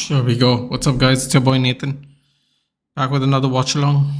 Here we go. What's up, guys? It's your boy Nathan. Back with another watch along.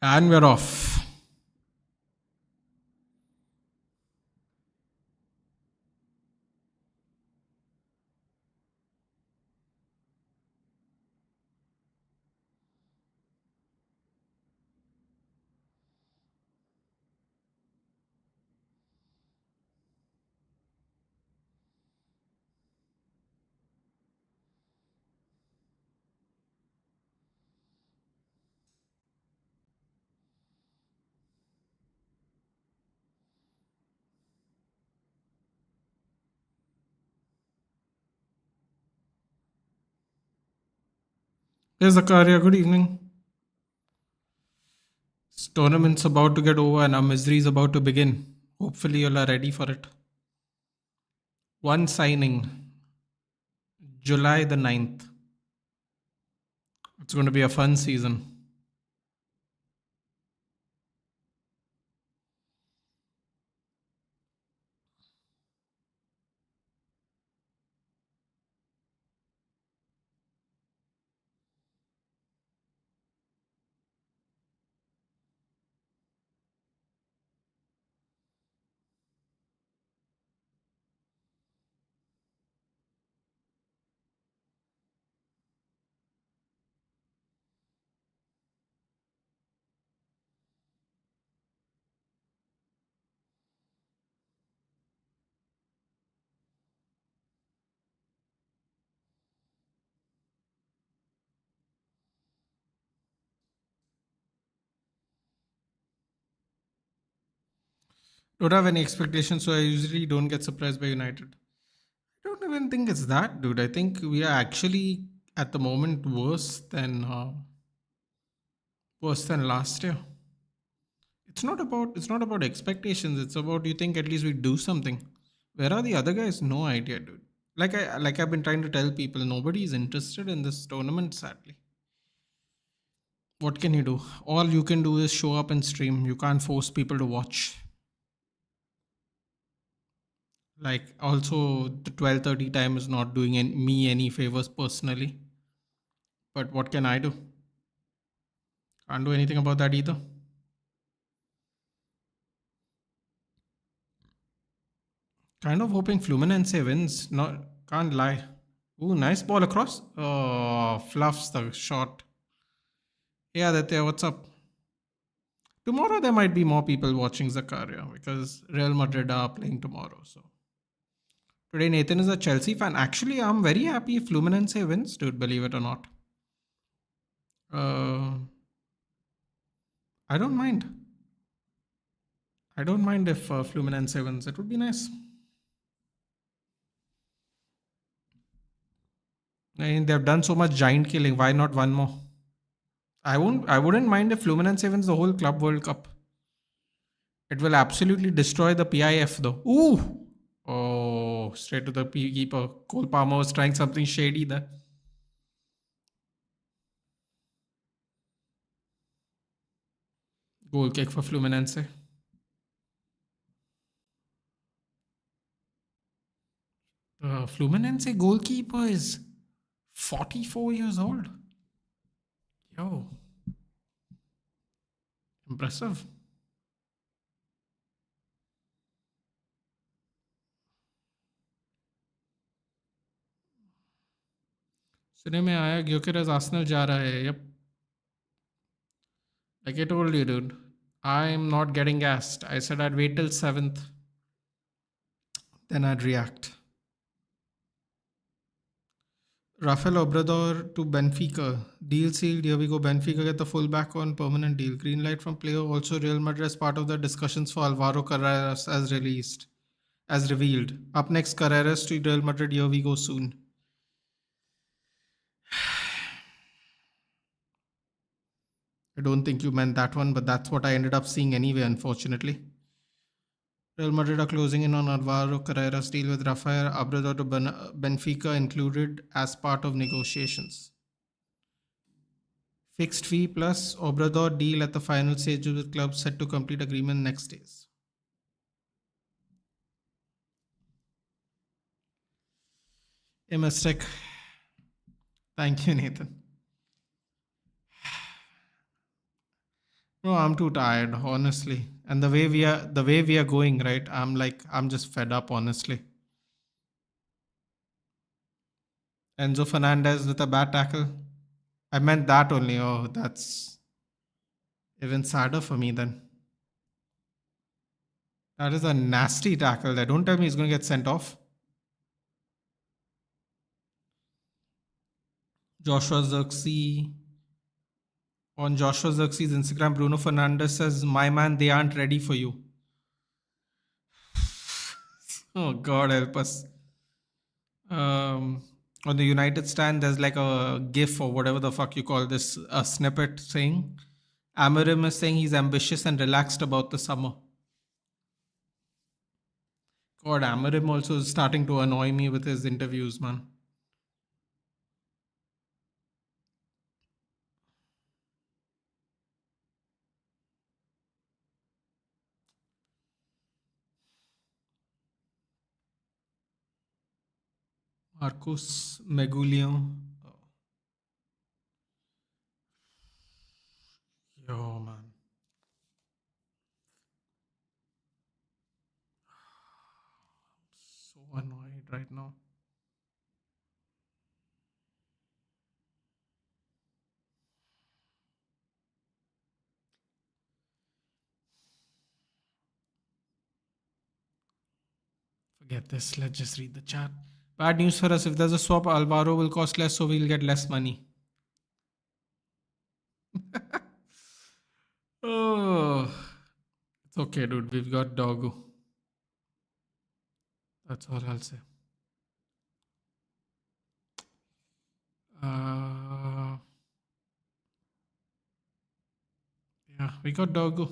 And we're off. Here's Zakaria. Good evening. This tournament's about to get over and our misery is about to begin. Hopefully, you all are ready for it. One signing, July the 9th. It's going to be a fun season. Don't have any expectations, so I usually don't get surprised by United. I don't even think it's that, dude. I think we are actually at the moment worse than last year. It's not about expectations. It's about you think at least we do something. Where are the other guys? No idea, dude. I've been trying to tell people, nobody is interested in this tournament. Sadly, what can you do? All you can do is show up and stream. You can't force people to watch. Like also, the 12:30 time is not doing me any favors personally. But what can I do? Can't do anything about that either. Kind of hoping Fluminense wins. Not can't lie. Ooh, nice ball across. Oh, fluffs the shot. Yeah, that what's up? Tomorrow there might be more people watching Zakaria because Real Madrid are playing tomorrow. So today Nathan is a Chelsea fan. Actually, I'm very happy if Fluminense wins, dude. Believe it or not. Uh, I don't mind. I don't mind if Fluminense wins. It would be nice. I mean, they've done so much giant killing. Why not one more? I won't. I wouldn't mind if Fluminense wins the whole Club World Cup. It will absolutely destroy the PIF though. Ooh! Oh, straight to the keeper. Cole Palmer was trying something shady there. Goal kick for Fluminense. The Fluminense goalkeeper is 44 years old. Yo. Impressive. सुनने में आया Gyokeres Arsenal जा रहा है. Yep. Like I told you, dude. I'm not getting gassed. I said I'd wait till 7th. Then I'd react. Rafael Obrador to Benfica. Deal sealed. Here we go. Benfica get the fullback on permanent deal. Green light from player. Also, Real Madrid as part of the discussions for Alvaro Carreras as released, as revealed. Up next, Carreras to Real Madrid. Here we go soon. I don't think you meant that one, but that's what I ended up seeing anyway, unfortunately. Real Madrid are closing in on Alvaro Carreras deal with Rafael Obrador to Benfica included as part of negotiations. Fixed fee plus Obrador deal at the final stage with club set to complete agreement next days. A mistake. Thank you, Nathan. No, I'm too tired, honestly. And the way we are going, right? I'm just fed up, honestly. Enzo Fernandez with a bad tackle. I meant that only. Oh, that's even sadder for me then. That is a nasty tackle there. Don't tell me he's going to get sent off. Joshua Xerxes. On Joshua Xerxes' Instagram, Bruno Fernandez says, "My man, they aren't ready for you." Oh, God help us. On the United stand, there's like a GIF or whatever the fuck you call this, a snippet saying, Amarim is saying he's ambitious and relaxed about the summer. God, Amarim also is starting to annoy me with his interviews, man. Marcus Megulion. Yo, man. So annoyed right now. Forget this. Let's just read the chat. Bad news for us. If there's a swap, Alvaro will cost less, so we'll get less money. Oh, it's okay, dude. We've got Doggo. That's all I'll say. Uh, yeah, we got Doggo.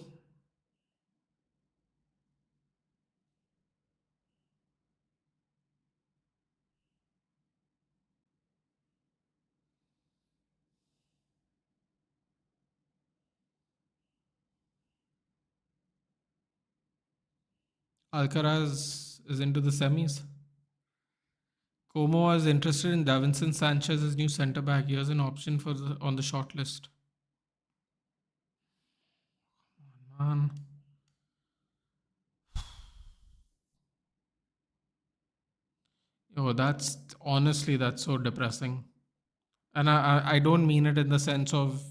Alcaraz is into the semis. Como is interested in Davinson Sanchez as new centre back. Here's an option for on the short list. Man. Oh, that's honestly that's so depressing. And I don't mean it in the sense of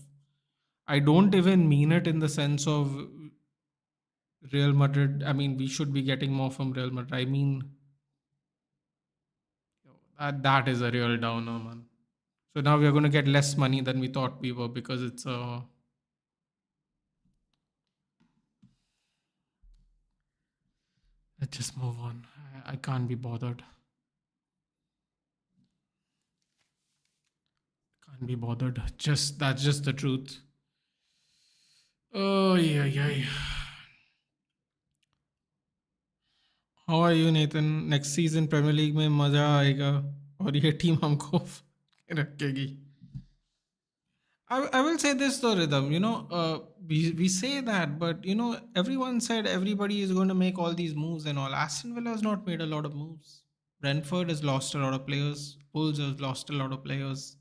I don't even mean it in the sense of Real Madrid. I mean, we should be getting more from Real Madrid. I mean, that is a real downer, man. So now we are going to get less money than we thought we were because it's a. Let's just move on. I can't be bothered. Can't be bothered. Just that's just the truth. Oh yeah, yeah. How are you, Nathan? Next season Premier League में मजा आएगा और ये team हमको रखेगी. I will say this though, Rhythm. We say that, but everyone said everybody is going to make all these moves and all. Aston Villa has not made a lot of moves. Brentford has lost a lot of players. Wolves has lost a lot of players.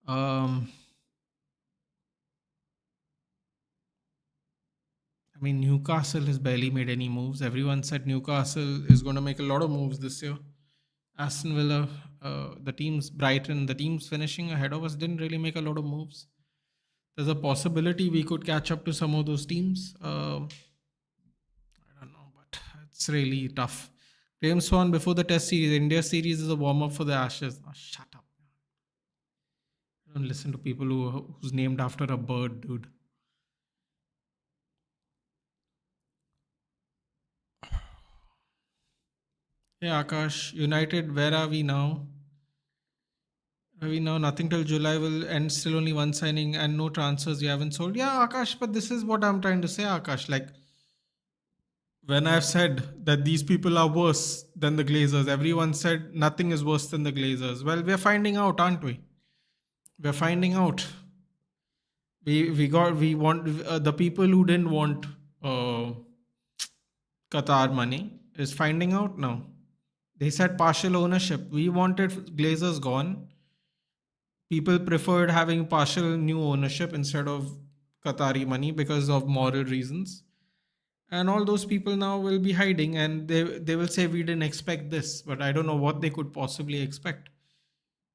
Um, I mean, Newcastle has barely made any moves. Everyone said Newcastle is going to make a lot of moves this year. Aston Villa, the teams, Brighton, the teams finishing ahead of us didn't really make a lot of moves. There's a possibility we could catch up to some of those teams. I don't know, but it's really tough. James Swan, before the test series, India series is a warm up for the Ashes. Oh, shut up. Don't listen to people who's named after a bird, dude. Yeah, Akash, United, where are we now? Are we now nothing till July will end, still only one signing and no transfers you haven't sold? Yeah, Akash, but this is what I'm trying to say, Akash. Like, when I've said that these people are worse than the Glazers, everyone said nothing is worse than the Glazers. Well, we're finding out, aren't we? We're finding out. We want the people who didn't want uh, Qatar money is finding out now. They said partial ownership. We wanted Glazers gone. People preferred having partial new ownership instead of Qatari money because of moral reasons. And all those people now will be hiding, and they will say we didn't expect this, but I don't know what they could possibly expect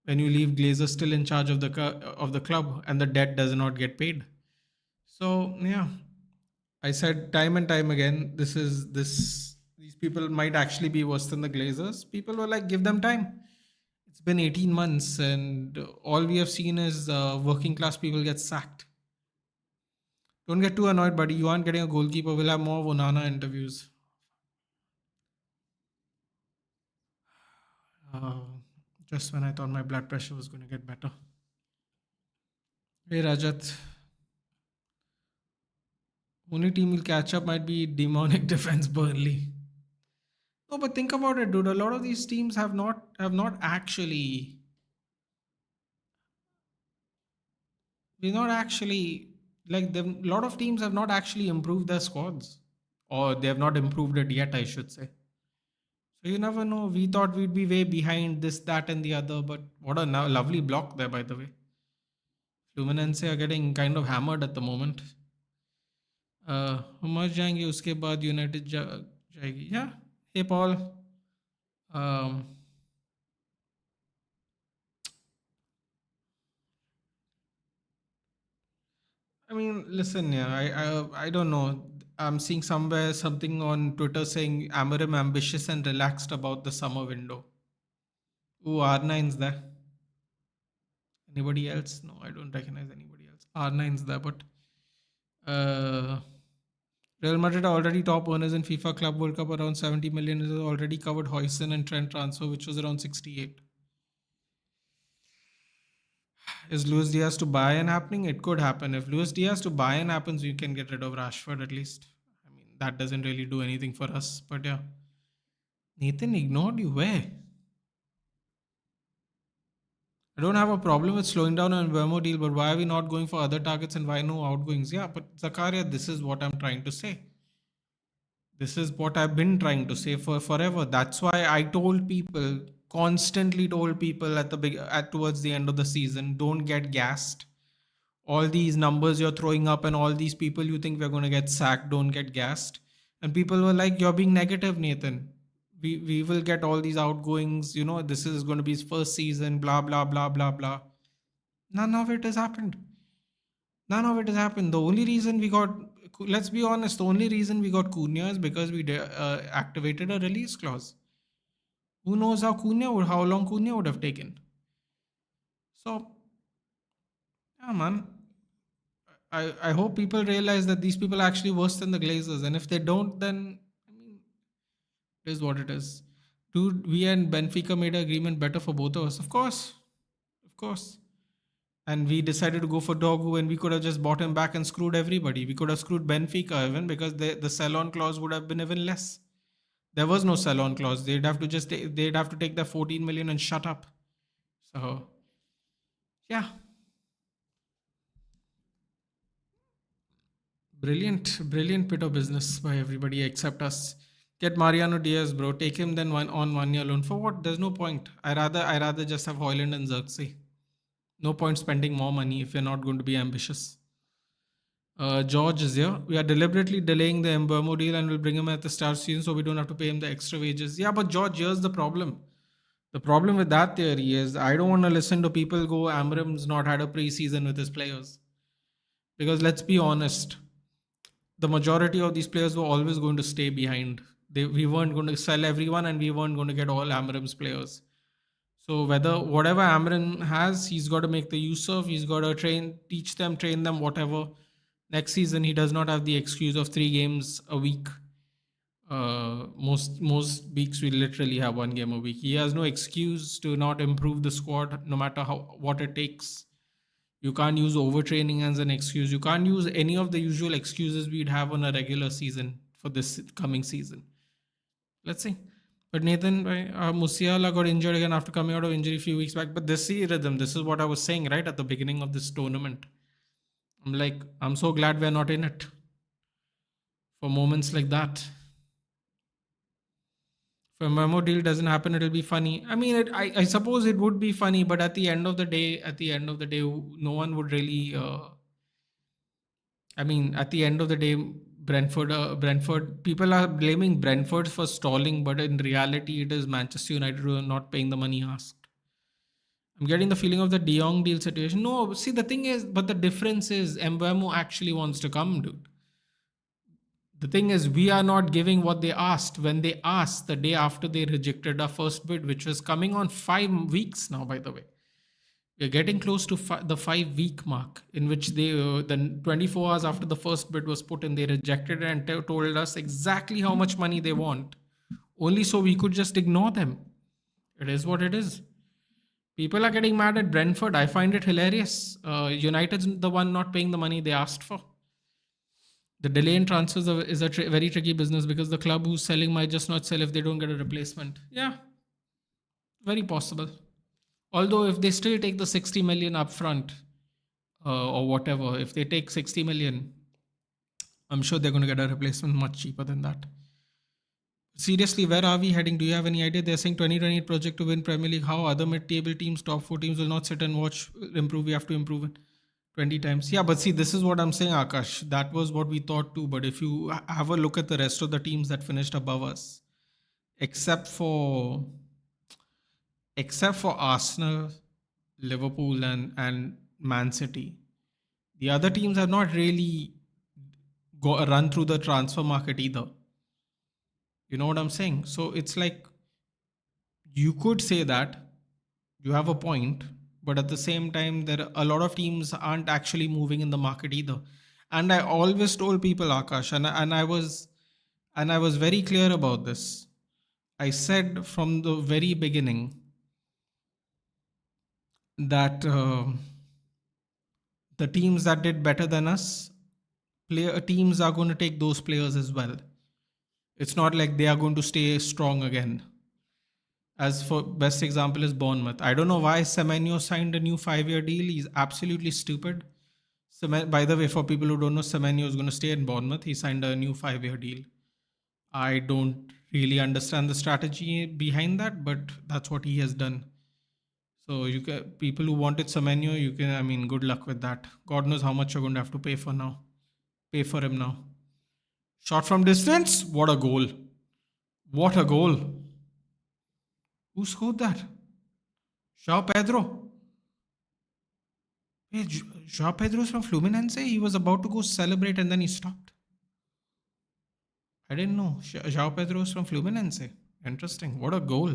when you leave Glazer still in charge of the club and the debt does not get paid. So yeah, I said time and time again, these people might actually be worse than the Glazers. People were like, give them time. It's been 18 months, and all we have seen is working class people get sacked. Don't get too annoyed, buddy. You aren't getting a goalkeeper. We'll have more Onana interviews. Uh, just when I thought my blood pressure was going to get better. Hey, Rajat. Only team will catch up might be demonic defense Burnley. No, but think about it, dude. A lot of these teams have not actually we're not actually like them. A lot of teams have not actually improved their squads, or they have not improved it yet, I should say. So you never know. We thought we'd be way behind this, that, and the other, but what a lovely block there, by the way. Fluminense are getting kind of hammered at the moment. हम मर जाएंगे उसके बाद United जाएगी या हे Paul I mean, listen, yeah, I don't know. I'm seeing somewhere something on Twitter saying Amarim ambitious and relaxed about the summer window. Ooh, R9's there. Anybody else? No, I don't recognize anybody else. R9's there, but uh, Real Madrid are already top earners in FIFA Club World Cup. Around 70 million is already covered Hoyson and Trent transfer, which was around 68. Is Luis Diaz to buy-in happening? It could happen. If Luis Diaz to buy-in happens, we can get rid of Rashford at least. I mean, that doesn't really do anything for us. But yeah. Nathan ignored you. Where? I don't have a problem with slowing down an Vermo deal, but why are we not going for other targets and why no outgoings? Yeah, but Zakaria, this is what I'm trying to say. This is what I've been trying to say for forever. That's why I told people, constantly told people at towards the end of the season, don't get gassed. All these numbers you're throwing up and all these people you think we're going to get sacked, don't get gassed. And people were like, you're being negative, Nathan. We will get all these outgoings, this is going to be his first season, blah blah blah blah blah. None of it has happened. None of it has happened. The only reason we got, let's be honest, the only reason we got Cunha is because we activated a release clause. Who knows how long Cunha would have taken. So yeah, man, I hope people realize that these people are actually worse than the Glazers, and if they don't, then I mean, it is what it is. Dude, we and Benfica made an agreement better for both of us. Of course. And we decided to go for Dogu, and we could have just bought him back and screwed everybody. We could have screwed Benfica even because the sell-on clause would have been even less. There was no sell-on clause. They'd have to take the 14 million and shut up. So yeah, brilliant bit of business by everybody except us. Get Mariano Diaz, bro. Take him then 1 year loan. For what? There's no point. I rather just have Hoyland and Xerxes. No point spending more money if you're not going to be ambitious. George is here. We are deliberately delaying the Mbermo deal and we'll bring him at the start season so we don't have to pay him the extra wages. Yeah, but George, here's the problem. The problem with that theory is I don't want to listen to people go, Amram's not had a preseason with his players. Because let's be honest, the majority of these players were always going to stay behind. We weren't going to sell everyone and we weren't going to get all Amram's players. So whether whatever Amrin has, he's got to make the use of. He's got to teach them, train them, whatever. Next season, he does not have the excuse of 3 games a week. Most weeks we literally have 1 game a week. He has no excuse to not improve the squad, no matter how what it takes. You can't use overtraining as an excuse. You can't use any of the usual excuses we'd have on a regular season for this coming season. Let's see. But Nathan, Musiala got injured again after coming out of injury a few weeks back. But this rhythm, this is what I was saying right at the beginning of this tournament. I'm like, I'm so glad we're not in it for moments like that. If a Memo deal doesn't happen, it'll be funny. I mean, I suppose it would be funny, but at the end of the day, no one would really. I mean, at the end of the day, Brentford. People are blaming Brentford for stalling, but in reality, it is Manchester United who are not paying the money asked. I'm getting the feeling of the De Jong deal situation. No, see, the thing is, but the difference is Mbemo actually wants to come, dude. The thing is, we are not giving what they asked. When they asked the day after they rejected our first bid, which was coming on 5 weeks now, by the way. We're getting close to the 5 week mark, in which they, the 24 hours after the first bid was put in, they rejected it and told us exactly how much money they want. Only so we could just ignore them. It is what it is. People are getting mad at Brentford. I find it hilarious. United's the one not paying the money they asked for. The delay in transfers is a very tricky business because the club who's selling might just not sell if they don't get a replacement. Yeah, very possible. Although if they still take the 60 million upfront or whatever, if they take 60 million, I'm sure they're going to get a replacement much cheaper than that. Seriously, where are we heading? Do you have any idea? They're saying 2028 project to win Premier League. How other mid-table teams, top 4 teams will not sit and watch improve. We have to improve it 20 times. Yeah, but see, this is what I'm saying, Akash. That was what we thought too. But if you have a look at the rest of the teams that finished above us, except for Arsenal, Liverpool, and Man City, the other teams have not really run through the transfer market either. You know what I'm saying? So it's like, you could say that you have a point, but at the same time, there are a lot of teams aren't actually moving in the market either. And I always told people, Akash, and I was very clear about this. I said from the very beginning that the teams that did better than us, teams are going to take those players as well. It's not like they are going to stay strong again. As for best example is Bournemouth. I don't know why Semenyo signed a new 5-year deal. He's absolutely stupid. By the way, for people who don't know, Semenyo is going to stay in Bournemouth. He signed a new 5-year deal. I don't really understand the strategy behind that, but that's what he has done. So people who wanted Semenyo, I mean, good luck with that. God knows how much you're going to have to pay for him now. Shot from distance. What a goal. What a goal. Who scored that? João Pedro. Hey, João Pedro's from Fluminense. He was about to go celebrate and then he stopped. I didn't know. João Pedro's from Fluminense. Interesting. What a goal.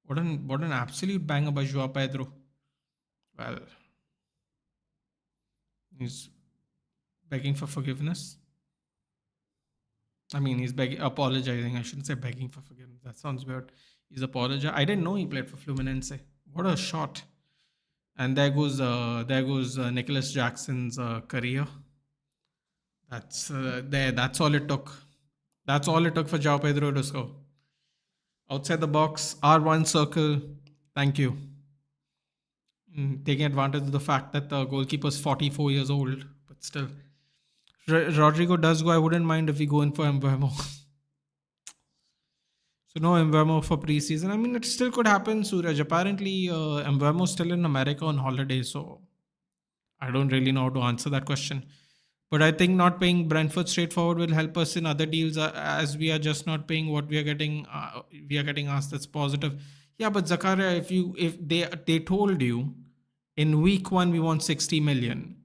What an absolute banger by João Pedro. Well, he's begging for forgiveness. I mean, he's apologizing. I shouldn't say begging for forgiveness. That sounds weird. He's apologizing. I didn't know he played for Fluminense. What a shot. And there goes Nicholas Jackson's career. That's all it took. That's all it took for João Pedro to score. Outside the box, R1 circle. Thank you. Taking advantage of the fact that the goalkeeper's 44 years old, but still. Rodrigo does go. I wouldn't mind if we go in for Mbeumo. So no Mbeumo for preseason. I mean, it still could happen, Suraj. Apparently, Mbeumo's still in America on holiday, so I don't really know how to answer that question. But I think not paying Brentford straightforward will help us in other deals, as we are just not paying what we are getting. We are getting asked. That's positive. Yeah, but Zakaria, if they told you in week 1 we want 60 million,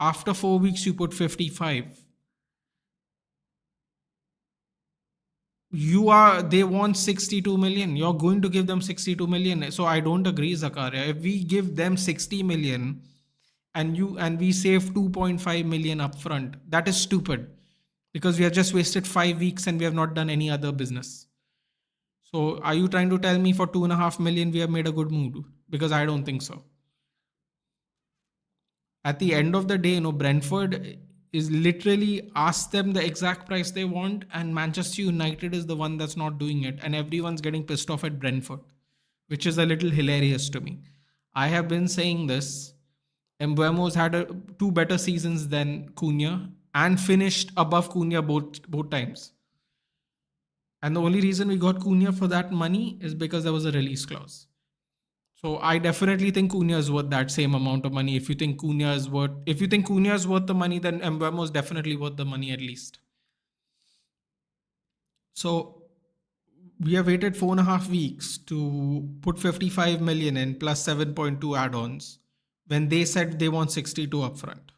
after 4 weeks you put 55. They want 62 million. You're going to give them 62 million. So I don't agree, Zakaria. If we give them 60 million and we save 2.5 million upfront, that is stupid, because we have just wasted 5 weeks and we have not done any other business. So are you trying to tell me for 2.5 million we have made a good move? Because I don't think so. At the end of the day, Brentford is literally asked them the exact price they want, and Manchester United is the one that's not doing it, and everyone's getting pissed off at Brentford, which is a little hilarious to me. I have been saying this. Mbuemo's had two better seasons than Cunha and finished above Cunha both times. And the only reason we got Cunha for that money is because there was a release clause. So I definitely think Cunha is worth that same amount of money. If you think Cunha is worth the money, then Mbeumo is definitely worth the money at least. So we have waited 4.5 weeks to put 55 million in plus 7.2 add-ons when they said they want 62 upfront.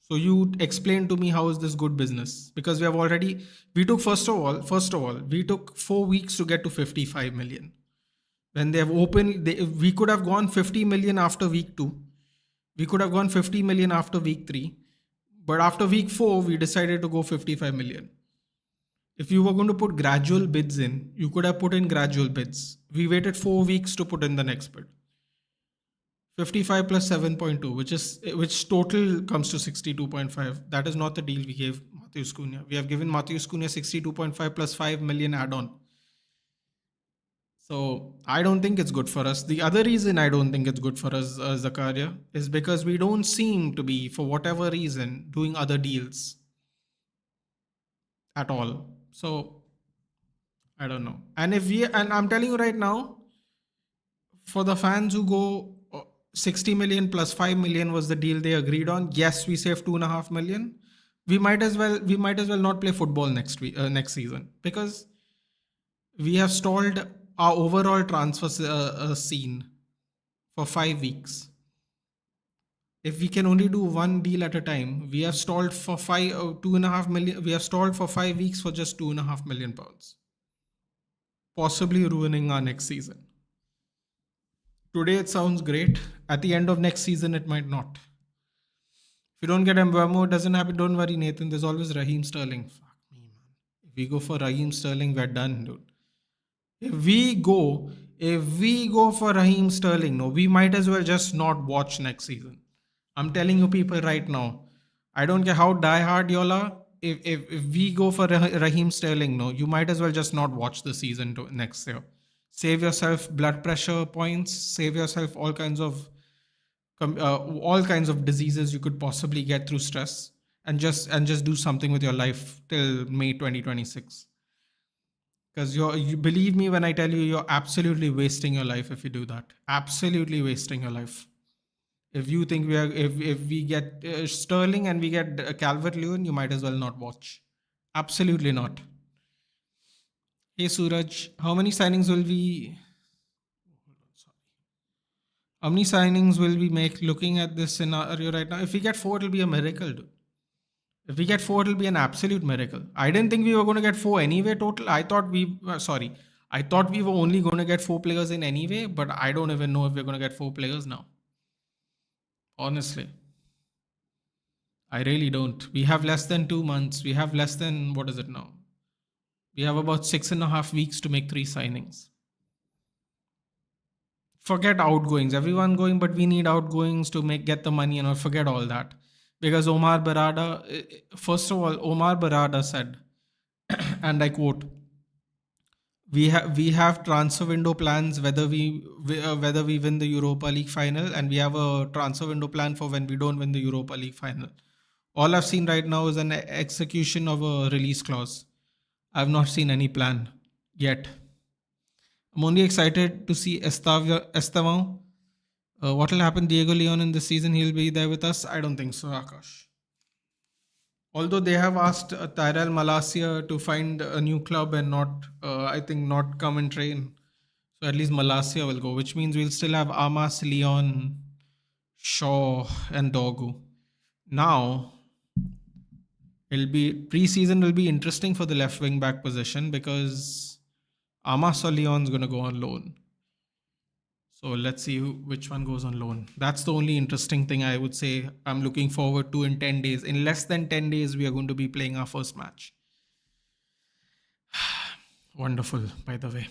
So you explain to me, how is this good business? Because we took first of all, we took 4 weeks to get to 55 million. When they have opened, we could have gone 50 million after week 2. We could have gone 50 million after week 3. But after week 4, we decided to go 55 million. If you were going to put gradual bids in, you could have put in gradual bids. We waited 4 weeks to put in the next bid. 55 plus 7.2, which total comes to 62.5. That is not the deal we gave Matheus Cunha. We have given Matheus Cunha 62.5 plus 5 million add-on. So I don't think it's good for us. The other reason I don't think it's good for us, Zakaria, is because we don't seem to be, for whatever reason, doing other deals at all. So I don't know. And I'm telling you right now, for the fans who go 60 million plus 5 million was the deal they agreed on. Yes, we saved 2.5 million. We might as well not play football next season, because we have stalled our overall transfer scene for 5 weeks. If we can only do one deal at a time, we have stalled for 2.5 million. We have stalled for 5 weeks for just £2.5 million, possibly ruining our next season. Today it sounds great. At the end of next season, it might not. If you don't get Mbeumo, it doesn't happen. Don't worry, Nathan. There's always Raheem Sterling. Fuck me, man. If we go for Raheem Sterling, we're done, dude. If we go for Raheem Sterling, no, we might as well just not watch next season. I'm telling you people right now. I don't care how diehard y'all are. If we go for Raheem Sterling, no, you might as well just not watch the season next year. Save yourself blood pressure points. Save yourself all kinds of diseases you could possibly get through stress, and just do something with your life till May 2026. Because you believe me when I tell you, you're absolutely wasting your life if you do that. Absolutely wasting your life. If you think if we get Sterling and we get Calvert Lewin, you might as well not watch. Absolutely not. Hey Suraj, how many signings will we make looking at this scenario right now? If we get 4, it'll be a miracle, dude. If we get 4, it'll be an absolute miracle. I didn't think we were going to get 4 anyway total. I thought we were only going to get 4 players in anyway, but I don't even know if we're going to get 4 players now. Honestly. I really don't. We have less than 2 months. We have less than, what is it now? We have about 6.5 weeks to make 3 signings. Forget outgoings. Everyone going, but we need outgoings to get the money, and forget all that. Because Omar Barada, first of all, Omar Barada said, and I quote, we have transfer window plans whether we win the Europa League final, and we have a transfer window plan for when we don't win the Europa League final. All I've seen right now is an execution of a release clause. I've not seen any plan yet. I'm only excited to see Estevan. What will happen Diego Leon in this season? He'll be there with us? I don't think so, Akash. Although they have asked Tyrell Malacia to find a new club and not come and train. So at least Malacia will go, which means we'll still have Amas, Leon, Shaw, and Dogu. Now, It'll be preseason will be interesting for the left wing back position because Amas or Leon's gonna go on loan. So let's see which one goes on loan. That's the only interesting thing I would say I'm looking forward to in 10 days. In less than 10 days, we are going to be playing our first match. Wonderful, by the way.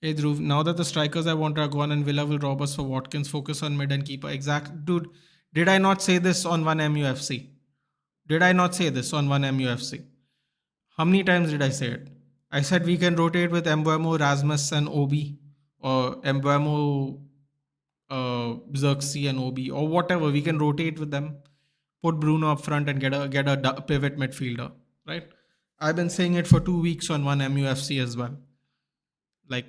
Hey Dhruv, now that the strikers I want are gone and Villa will rob us for Watkins, focus on mid and keeper. Exact, dude. Did I not say this on one MUFC? Did I not say this on one MUFC? How many times did I say it? I said we can rotate with Embuemo, Rasmus, and Obi, or Embuemo, Xerxes, and Obi, or whatever. We can rotate with them. Put Bruno up front and get a pivot midfielder, right? I've been saying it for 2 weeks on one MUFC as well. Like,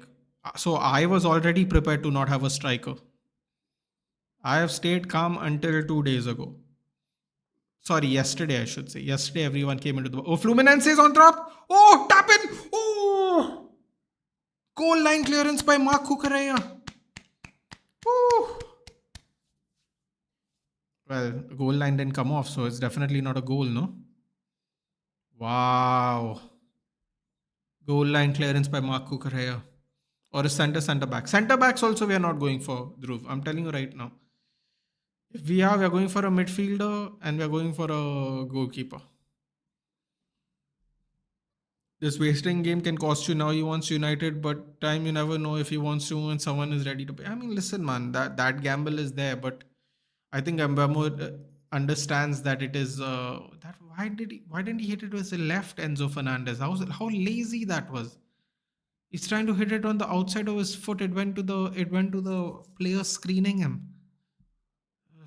so I was already prepared to not have a striker. I have stayed calm until 2 days ago. Sorry, yesterday I should say. Yesterday everyone came into the. Oh, Fluminense is on top. Oh, tap in. Oh, goal line clearance by Mark Cucurella. Oh. Well, the goal line didn't come off, so it's definitely not a goal, no? Wow. Goal line clearance by Mark Cucurella. Or a centre back. Centre backs also we are not going for, Dhruv. I'm telling you right now. If we are going for a midfielder and we are going for a goalkeeper. This wasting game can cost you. Now he wants United, but time you never know if he wants to and someone is ready to pay. I mean, listen, man, that gamble is there, but I think Mbamo understands that it is that why didn't he hit it with the left Enzo Fernandez? How lazy that was. He's trying to hit it on the outside of his foot. It went to the player screening him.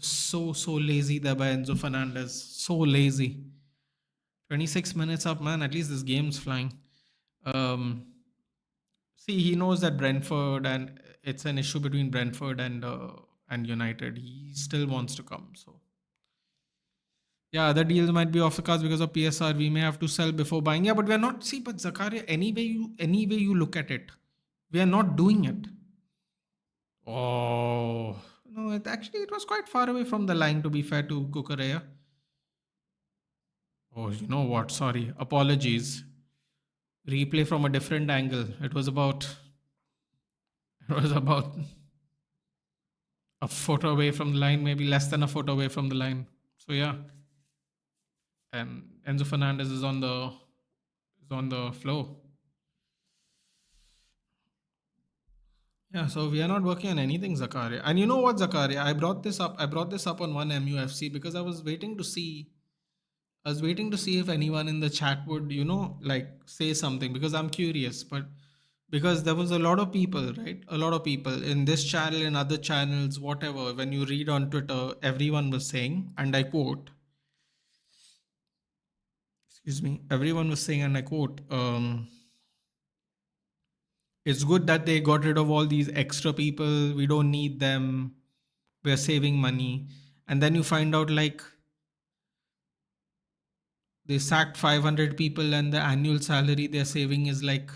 So lazy there by Enzo Fernandez. So lazy. 26 minutes up, man. At least this game's flying. Um, See, he knows that Brentford and it's an issue between Brentford and United. He still wants to come. So yeah, other deals might be off the cards because of PSR. We may have to sell before buying. Yeah, but we're not. See, but Zakaria, any way you look at it, we are not doing it. Oh no! It was quite far away from the line. To be fair to Kukureya. Oh, you know what? Sorry, apologies. Replay from a different angle. It was about. It was about a foot away from the line, maybe less than a foot away from the line. So yeah, and Enzo Fernandez is on the flow. Yeah, so we are not working on anything, Zakaria. And you know what, Zakaria? I brought this up. I brought this up on one MUFC because I was waiting to see. I was waiting to see if anyone in the chat would, like say something because I'm curious. But because there was a lot of people, right? A lot of people in this channel, in other channels, whatever. When you read on Twitter, everyone was saying, and I quote, excuse me, everyone was saying, and I quote, it's good that they got rid of all these extra people. We don't need them. We're saving money. And then you find out like they sacked 500 people and the annual salary they're saving is like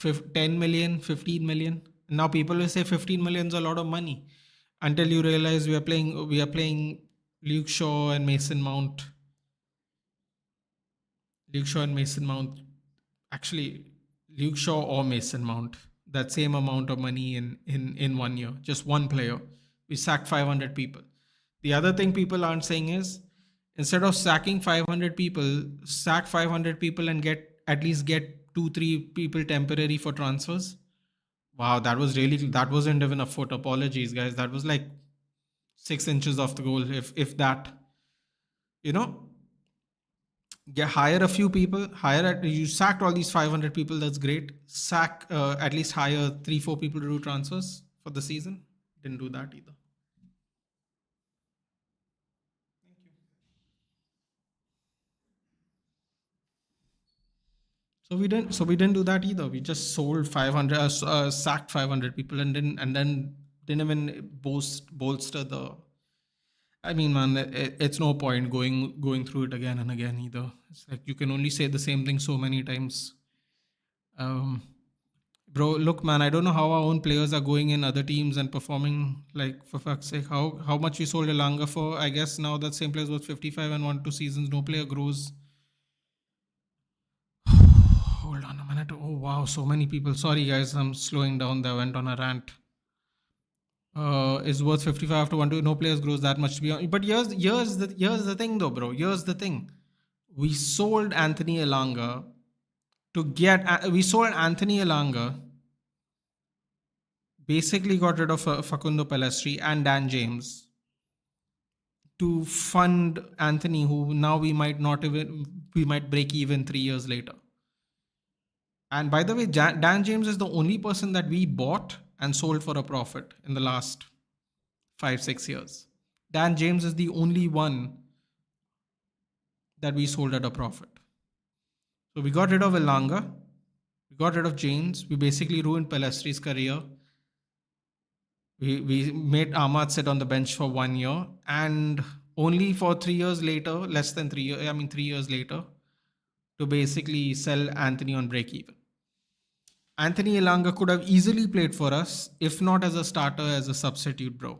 10 million, 15 million. Now people will say 15 million is a lot of money until you realize we are playing Luke Shaw and Mason Mount. Luke Shaw and Mason Mount. Actually, Luke Shaw or Mason Mount. That same amount of money in 1 year. Just one player. We sacked 500 people. The other thing people aren't saying is instead of sacking 500 people, sack 500 people and at least get 2-3 people temporary for transfers. Wow, that wasn't even a foot. Apologies, guys. That was like 6 inches off the goal, if that. You know, hire a few people. You sacked all these 500 people. That's great. Sack at least hire 3-4 people to do transfers for the season. Didn't do that either. So we didn't do that either. We just sold 500, sacked 500 people, and then didn't even bolster the. I mean, man, it's no point going through it again and again either. It's like you can only say the same thing so many times. Um, Bro, look, man, I don't know how our own players are going in other teams and performing, like, for fuck's sake. How much we sold Elanga for? I guess now that same players worth 55 and 1 2 seasons. No player grows. Hold on a minute. Oh, wow, so many people. Sorry, guys, I'm slowing down there. I went on a rant. Is worth 55 after 1 2. No players grows that much to be on. But here's the thing, though, bro. Here's the thing. We sold Anthony Elanga we sold Anthony Elanga, basically got rid of Facundo Pellistri and Dan James to fund Anthony, who now we might break even 3 years later. And by the way, Dan James is the only person that we bought and sold for a profit in the last 5 6 years. Dan James is the only one that we sold at a profit. So we got rid of Elanga, we got rid of James, we basically ruined Pellestri's career. We made Ahmad sit on the bench for 1 year, and only for 3 years later, less than 3 years, 3 years later, to basically sell Anthony on break even. Anthony Elanga could have easily played for us, if not as a starter, as a substitute, bro.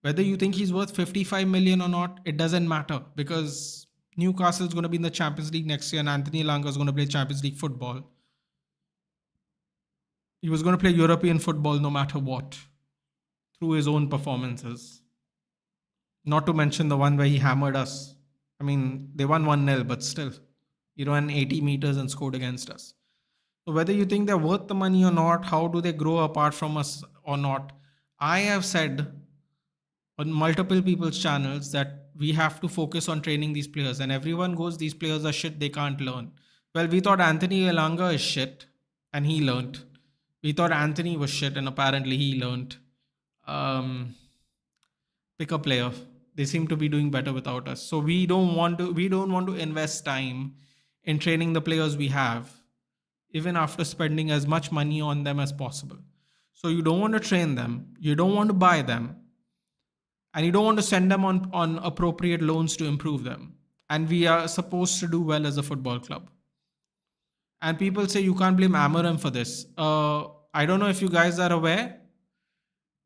Whether you think he's worth 55 million or not, it doesn't matter, because Newcastle's going to be in the Champions League next year and Anthony Elanga is going to play Champions League football. He was going to play European football no matter what, through his own performances. Not to mention the one where he hammered us. I mean, they won 1-0, but still, he ran 80 meters and scored against us. So whether you think they're worth the money or not, how do they grow apart from us or not, I have said on multiple people's channels that we have to focus on training these players, and everyone goes, these players are shit, they can't learn. Well, we thought Anthony Elanga is shit and he learned. We thought Anthony was shit and apparently he learned. Pick a player. They seem to be doing better without us. So we don't want to invest time in training the players we have, even after spending as much money on them as possible. So you don't want to train them, you don't want to buy them, and you don't want to send them on appropriate loans to improve them. And we are supposed to do well as a football club. And people say you can't blame Amorim for this. I don't know if you guys are aware.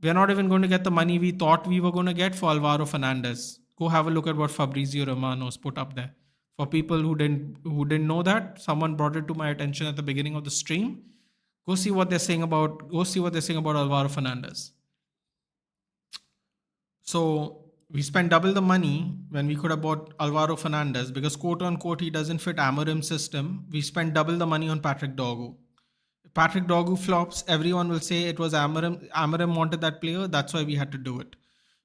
We're not even going to get the money we thought we were going to get for Alvaro Fernandez. Go have a look at what Fabrizio Romano's put up there. For people who didn't know that, someone brought it to my attention at the beginning of the stream. Go see what they're saying about Alvaro Fernandez. So we spent double the money when we could have bought Alvaro Fernandez, because quote unquote he doesn't fit Amorim's system. We spent double the money on Patrick Dorgu. If Patrick Dorgu flops, everyone will say it was Amorim. Amorim wanted that player, that's why we had to do it.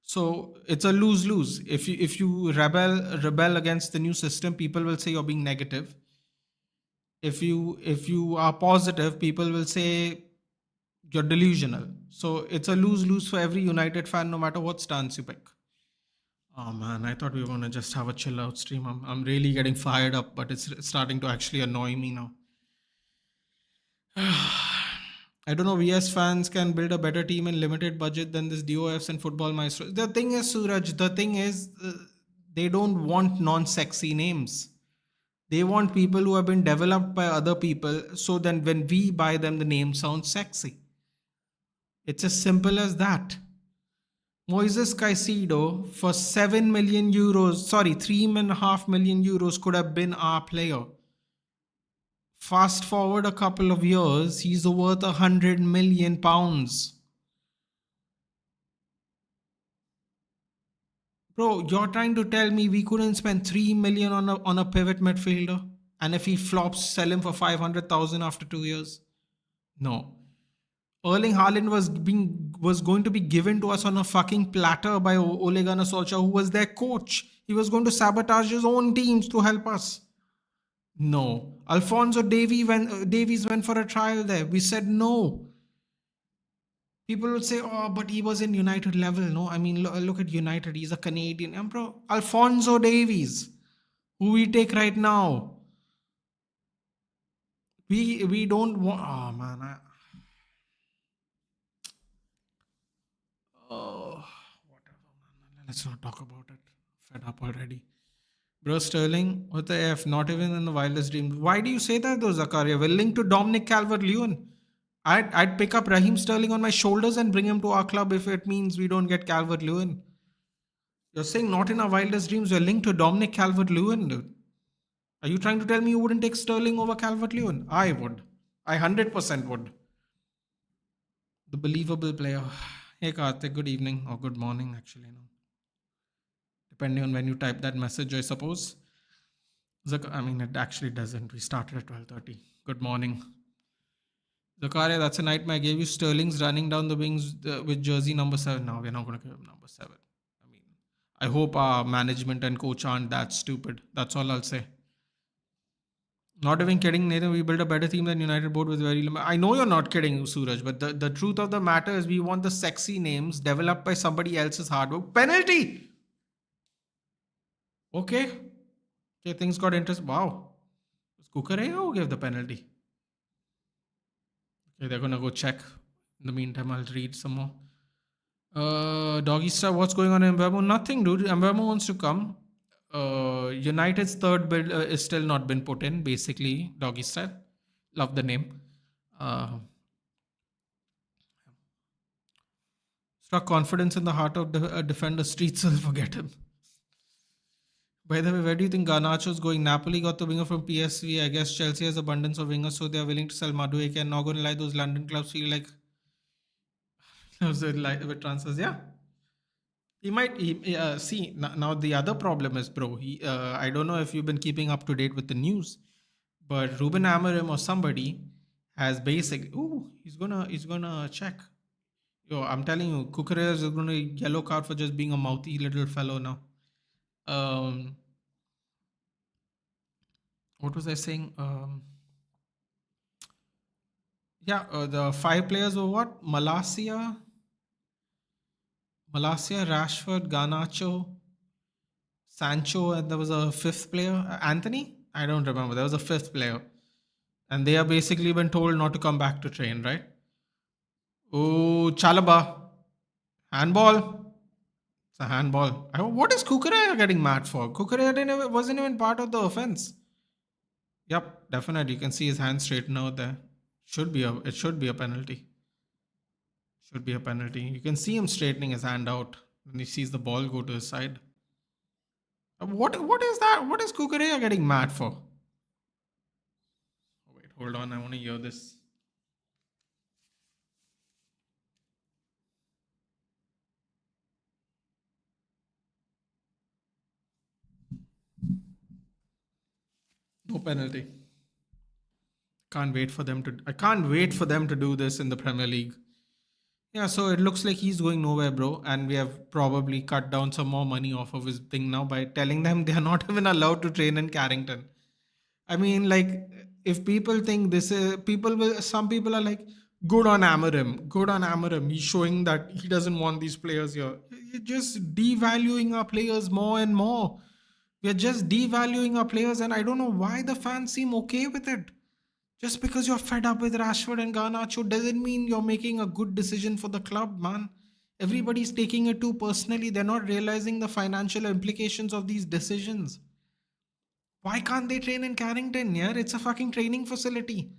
So it's a lose-lose. If you rebel against the new system, people will say you're being negative. If you are positive, people will say you're delusional. So it's a lose-lose for every United fan, no matter what stance you pick. Oh man, I thought we were gonna just have a chill out stream. I'm really getting fired up, but it's starting to actually annoy me now. I don't know. VS fans can build a better team in limited budget than this DOFs and football maestros. The thing is, Suraj, they don't want non-sexy names. They want people who have been developed by other people, so then when we buy them, the name sounds sexy. It's as simple as that. Moises Caicedo for 7 million euros, sorry, 3.5 million euros could have been our player. Fast forward a couple of years, he's worth £100 million. Bro, you're trying to tell me we couldn't spend 3 million on a pivot midfielder, and if he flops, sell him for 500,000 after 2 years? No. Erling Haaland was going to be given to us on a fucking platter by Ole Gunnar Solskjaer, who was their coach. He was going to sabotage his own teams to help us. No. Alphonso Davies went for a trial there. We said no. People would say, oh, but he was in United level. No, I mean, look at United. He's a Canadian. And bro, Alphonso Davies, who we take right now. We don't want... Oh, man. Oh, whatever, man. Let's not talk about it. Fed up already. Bro, Sterling, what the F? Not even in the wildest dreams. Why do you say that though, Zakaria? We're linked to Dominic Calvert-Lewin. I'd pick up Raheem Sterling on my shoulders and bring him to our club if it means we don't get Calvert Lewin. You're saying not in our wildest dreams. We're linked to Dominic Calvert Lewin, dude. Are you trying to tell me you wouldn't take Sterling over Calvert Lewin? I would. I 100% would. The believable player. Hey Karthik, good evening or good morning, actually. No. Depending on when you type that message, I suppose. I mean, it actually doesn't. We started at 12:30. Good morning. Zakaria, that's a nightmare. I gave you Sterling's running down the wings with jersey number 7. No, we're not going to give him number 7. I mean, I hope our management and coach aren't that stupid. That's all I'll say. Not even kidding, Nathan. We built a better team than United board with very limited. I know you're not kidding, Suraj, but the truth of the matter is we want the sexy names developed by somebody else's hard work. Penalty! Okay. Okay, things got interesting. Wow. Was Kukurea who gave the penalty? Okay, they're gonna go check. In the meantime, I'll read some more. Doggy Star, what's going on in Mbemo? Nothing, dude. Mbemo wants to come. United's third bid is still not been put in, basically. Doggy Style. Love the name. Struck confidence in the heart of the defender. Streets will forget him. By the way, where do you think Garnacho is going? Napoli got the winger from PSV. I guess Chelsea has abundance of wingers, so they are willing to sell Madueke. And not going to lie, those London clubs feel like with transfers. Yeah, he might. See now. The other problem is, bro. I don't know if you've been keeping up to date with the news, but Ruben Amorim or somebody has basic. Ooh, he's gonna check. Yo, I'm telling you, Kukurea is gonna yellow card for just being a mouthy little fellow now. What was I saying? Yeah, the 5 players were what? Malasia, Rashford, Garnacho, Sancho, and there was a fifth player, Anthony. I don't remember. There was a fifth player, and they are basically been told not to come back to train, right? Oh, Chalaba, handball. It's a handball. What is Kukurea getting mad for? Kukurea wasn't even part of the offense. Yep, definitely. You can see his hand straighten out there. It should be a penalty. Should be a penalty. You can see him straightening his hand out when he sees the ball go to his side. What is that? What is Kukurea getting mad for? Oh, wait, hold on. I want to hear this. No penalty. Can't wait for them to. I can't wait for them to do this in the Premier League. Yeah, so it looks like he's going nowhere, bro. And we have probably cut down some more money off of his thing now by telling them they are not even allowed to train in Carrington. I mean, like, if people think this is some people are like, good on Amorim, good on Amorim. He's showing that he doesn't want these players here. You're just devaluing our players more and more. We're just devaluing our players, and I don't know why the fans seem okay with it. Just because you're fed up with Rashford and Garnacho doesn't mean you're making a good decision for the club, man. Everybody's taking it too personally. They're not realizing the financial implications of these decisions. Why can't they train in Carrington? Yeah, it's a fucking training facility.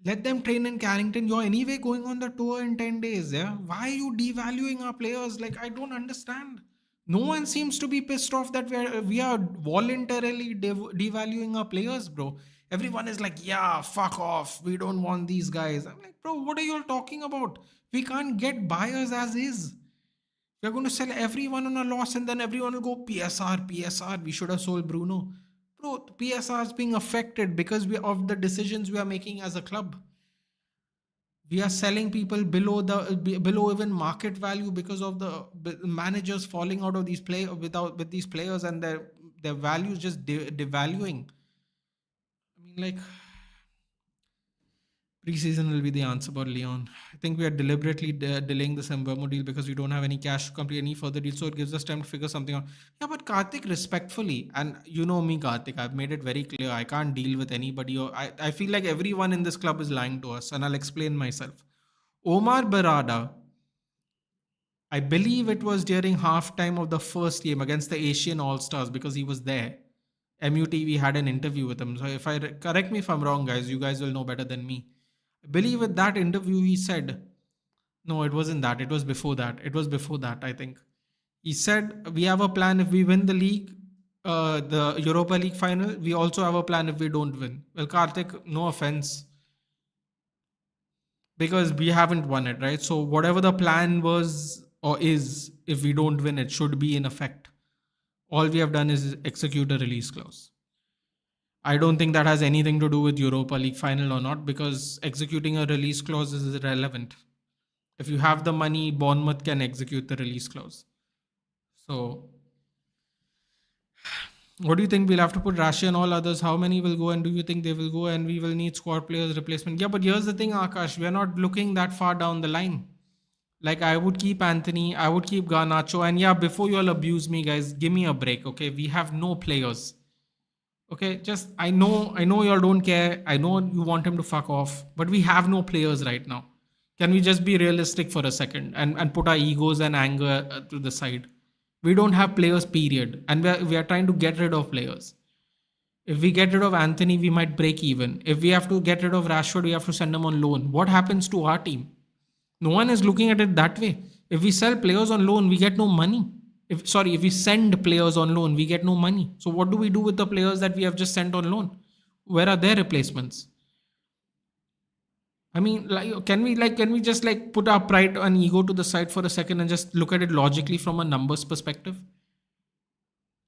Let them train in Carrington. You're anyway going on the tour in 10 days. Yeah. Why are you devaluing our players? Like, I don't understand. No one seems to be pissed off that we are voluntarily devaluing our players, bro. Everyone is like, yeah, fuck off. We don't want these guys. I'm like, bro, what are you all talking about? We can't get buyers as is. We're going to sell everyone on a loss and then everyone will go PSR. We should have sold Bruno. Bro, PSR is being affected because of the decisions we are making as a club. We are selling people below even market value because of the managers falling out of with these players and their values just devaluing. I mean, like, preseason will be the answer about Leon. I think we are deliberately delaying the Mbemo deal because we don't have any cash to complete any further deals. So it gives us time to figure something out. Yeah, but Karthik, respectfully, and you know me, Karthik, I've made it very clear. I can't deal with anybody. I feel like everyone in this club is lying to us, and I'll explain myself. Omar Berrada, I believe it was during halftime of the first game against the Asian All Stars because he was there. MUTV had an interview with him. So if correct me if I'm wrong, guys, you guys will know better than me. I believe with that interview he said, no, it wasn't that. It was before that. It was before that, I think. He said, we have a plan if we win the league, the Europa League final. We also have a plan if we don't win. Well, Karthik, no offense, because we haven't won it, right? So, whatever the plan was or is, if we don't win it, should be in effect. All we have done is execute a release clause. I don't think that has anything to do with Europa League final or not, because executing a release clause is irrelevant. If you have the money, Bournemouth can execute the release clause. So, what do you think? We'll have to put Rashi and all others. How many will go, and do you think they will go? And we will need squad players replacement. Yeah, but here's the thing, Akash. We're not looking that far down the line. Like, I would keep Anthony, I would keep Garnacho, and yeah, before you all abuse me, guys, give me a break. Okay, we have no players. Okay, just I know y'all don't care. I know you want him to fuck off, but we have no players right now. Can we just be realistic for a second and put our egos and anger to the side? We don't have players, period, and we are trying to get rid of players. If we get rid of Anthony, we might break even. If we have to get rid of Rashford, we have to send him on loan. What happens to our team? No one is looking at it that way. If we sell players on loan, we get no money. If we send players on loan, we get no money. So what do we do with the players that we have just sent on loan? Where are their replacements? I mean, can we just like put our pride and ego to the side for a second and just look at it logically from a numbers perspective?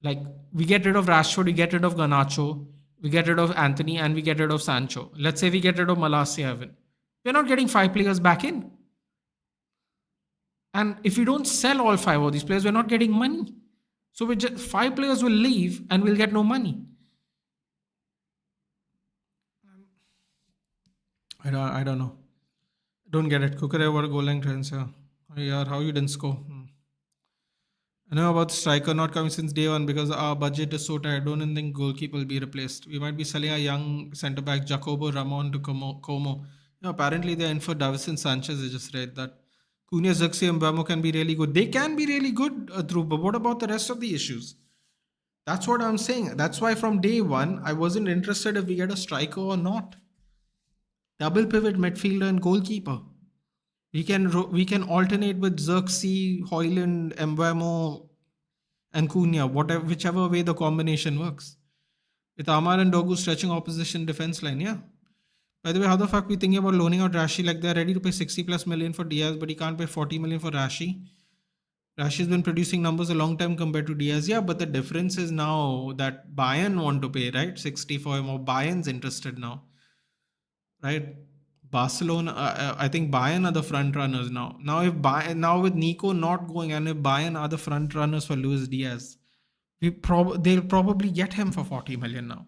Like, we get rid of Rashford, we get rid of Garnacho, we get rid of Anthony, and we get rid of Sancho. Let's say we get rid of Malacia Evan. We're not getting five players back in. And if we don't sell all five of these players, we're not getting money. So we just five players will leave and we'll get no money. I don't know. Don't get it. Kukare over goal line trends. Yeah. Yeah, how you didn't score? I know about the striker not coming since day one because our budget is so tight. I don't even think goalkeeper will be replaced. We might be selling a young centre back Jacobo Ramon to Como. Apparently they're in for Davison Sanchez. I just read that. Cunha, Zirkzee, and Mbeumo can be really good. They can be really good, Dhruv, but what about the rest of the issues? That's what I'm saying. That's why from day one, I wasn't interested if we get a striker or not. Double pivot midfielder and goalkeeper. We can alternate with Xerxes, Hoyland, Mbeumo, and Cunha, whichever way the combination works. With Amar and Dogu stretching opposition defense line, yeah. By the way, how the fuck we thinking about loaning out Rashi? Like, they're ready to pay 60 plus million for Diaz, but he can't pay 40 million for Rashi. Rashi's been producing numbers a long time compared to Diaz. Yeah, but the difference is now that Bayern want to pay, right? 60 for him, or Bayern's interested now, right? Barcelona, I think Bayern are the front runners now. Now with Nico not going, and if Bayern are the front runners for Luis Diaz, they'll probably get him for 40 million now.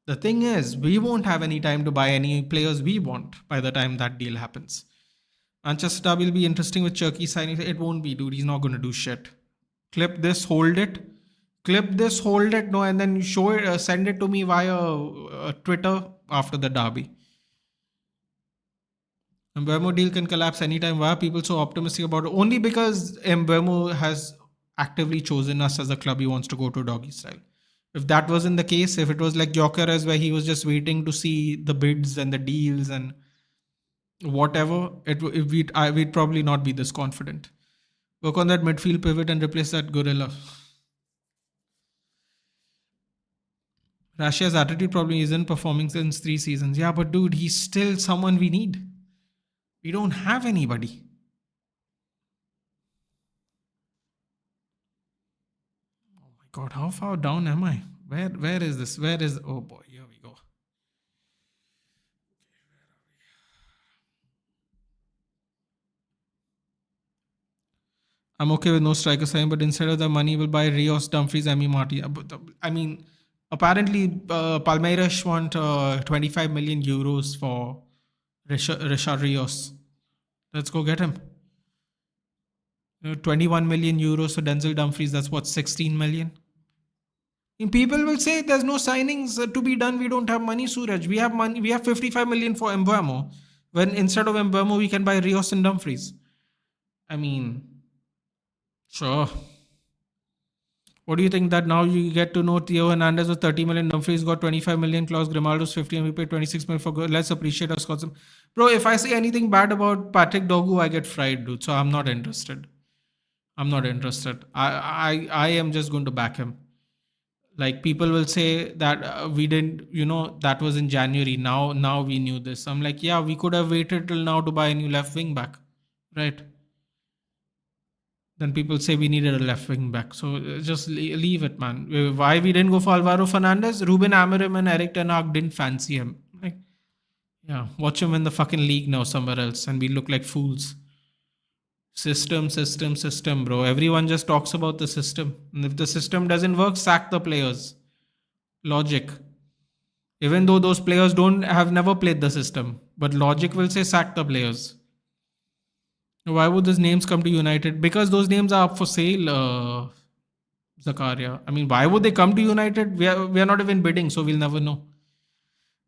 The thing is, we won't have any time to buy any players we want by the time that deal happens. Manchester Derby will be interesting with Cherky signing. It won't be, dude. He's not going to do shit. Clip this, hold it. Clip this, hold it. No, and then show it. Send it to me via Twitter after the derby. Mbeumo deal can collapse anytime. Why are people so optimistic about it? Only because Mbeumo has actively chosen us as a club he wants to go to doggy style. If that wasn't the case, if it was like Gyökeres where he was just waiting to see the bids and the deals and whatever, we'd probably not be this confident. Work on that midfield pivot and replace that gorilla. Russia's attitude probably isn't performing since 3 seasons. Yeah, but dude, he's still someone we need. We don't have anybody. Oh my god, how far down am I? Where is this? Oh boy, here we go. I'm okay with no striker sign, but instead of the money, we'll buy Rios, Dumfries, Emi Marti. I mean, apparently, Palmeiras want 25 million euros for Richard Rios. Let's go get him. 21 million euros for Denzel Dumfries. That's what, 16 million? And people will say there's no signings to be done. We don't have money, Suraj. We have money. We have 55 million for Mbeumo. When instead of Mbeumo, we can buy Rios and Dumfries. I mean, sure. What do you think that now you get to know Theo Hernandez was 30 million, Dumfries got 25 million, Klaus Grimaldo's 50, and we paid 26 million for good. Let's appreciate our Scots. Bro, if I say anything bad about Patrick Dogu, I get fried, dude. So I'm not interested. I'm not interested. I am just going to back him. Like people will say that we didn't, that was in January. Now we knew this. I'm like, yeah, we could have waited till now to buy a new left wing back, right? Then people say we needed a left wing back. So just leave it, man. Why we didn't go for Alvaro Fernandez? Ruben Amorim and Eric Ten Hag didn't fancy him. Like, yeah, watch him in the fucking league now somewhere else, and we look like fools. System, bro. Everyone just talks about the system. And if the system doesn't work, sack the players. Logic. Even though those players don't have never played the system, but logic will say sack the players. Why would those names come to United? Because those names are up for sale, Zakaria. I mean, why would they come to United? We are not even bidding, so we'll never know.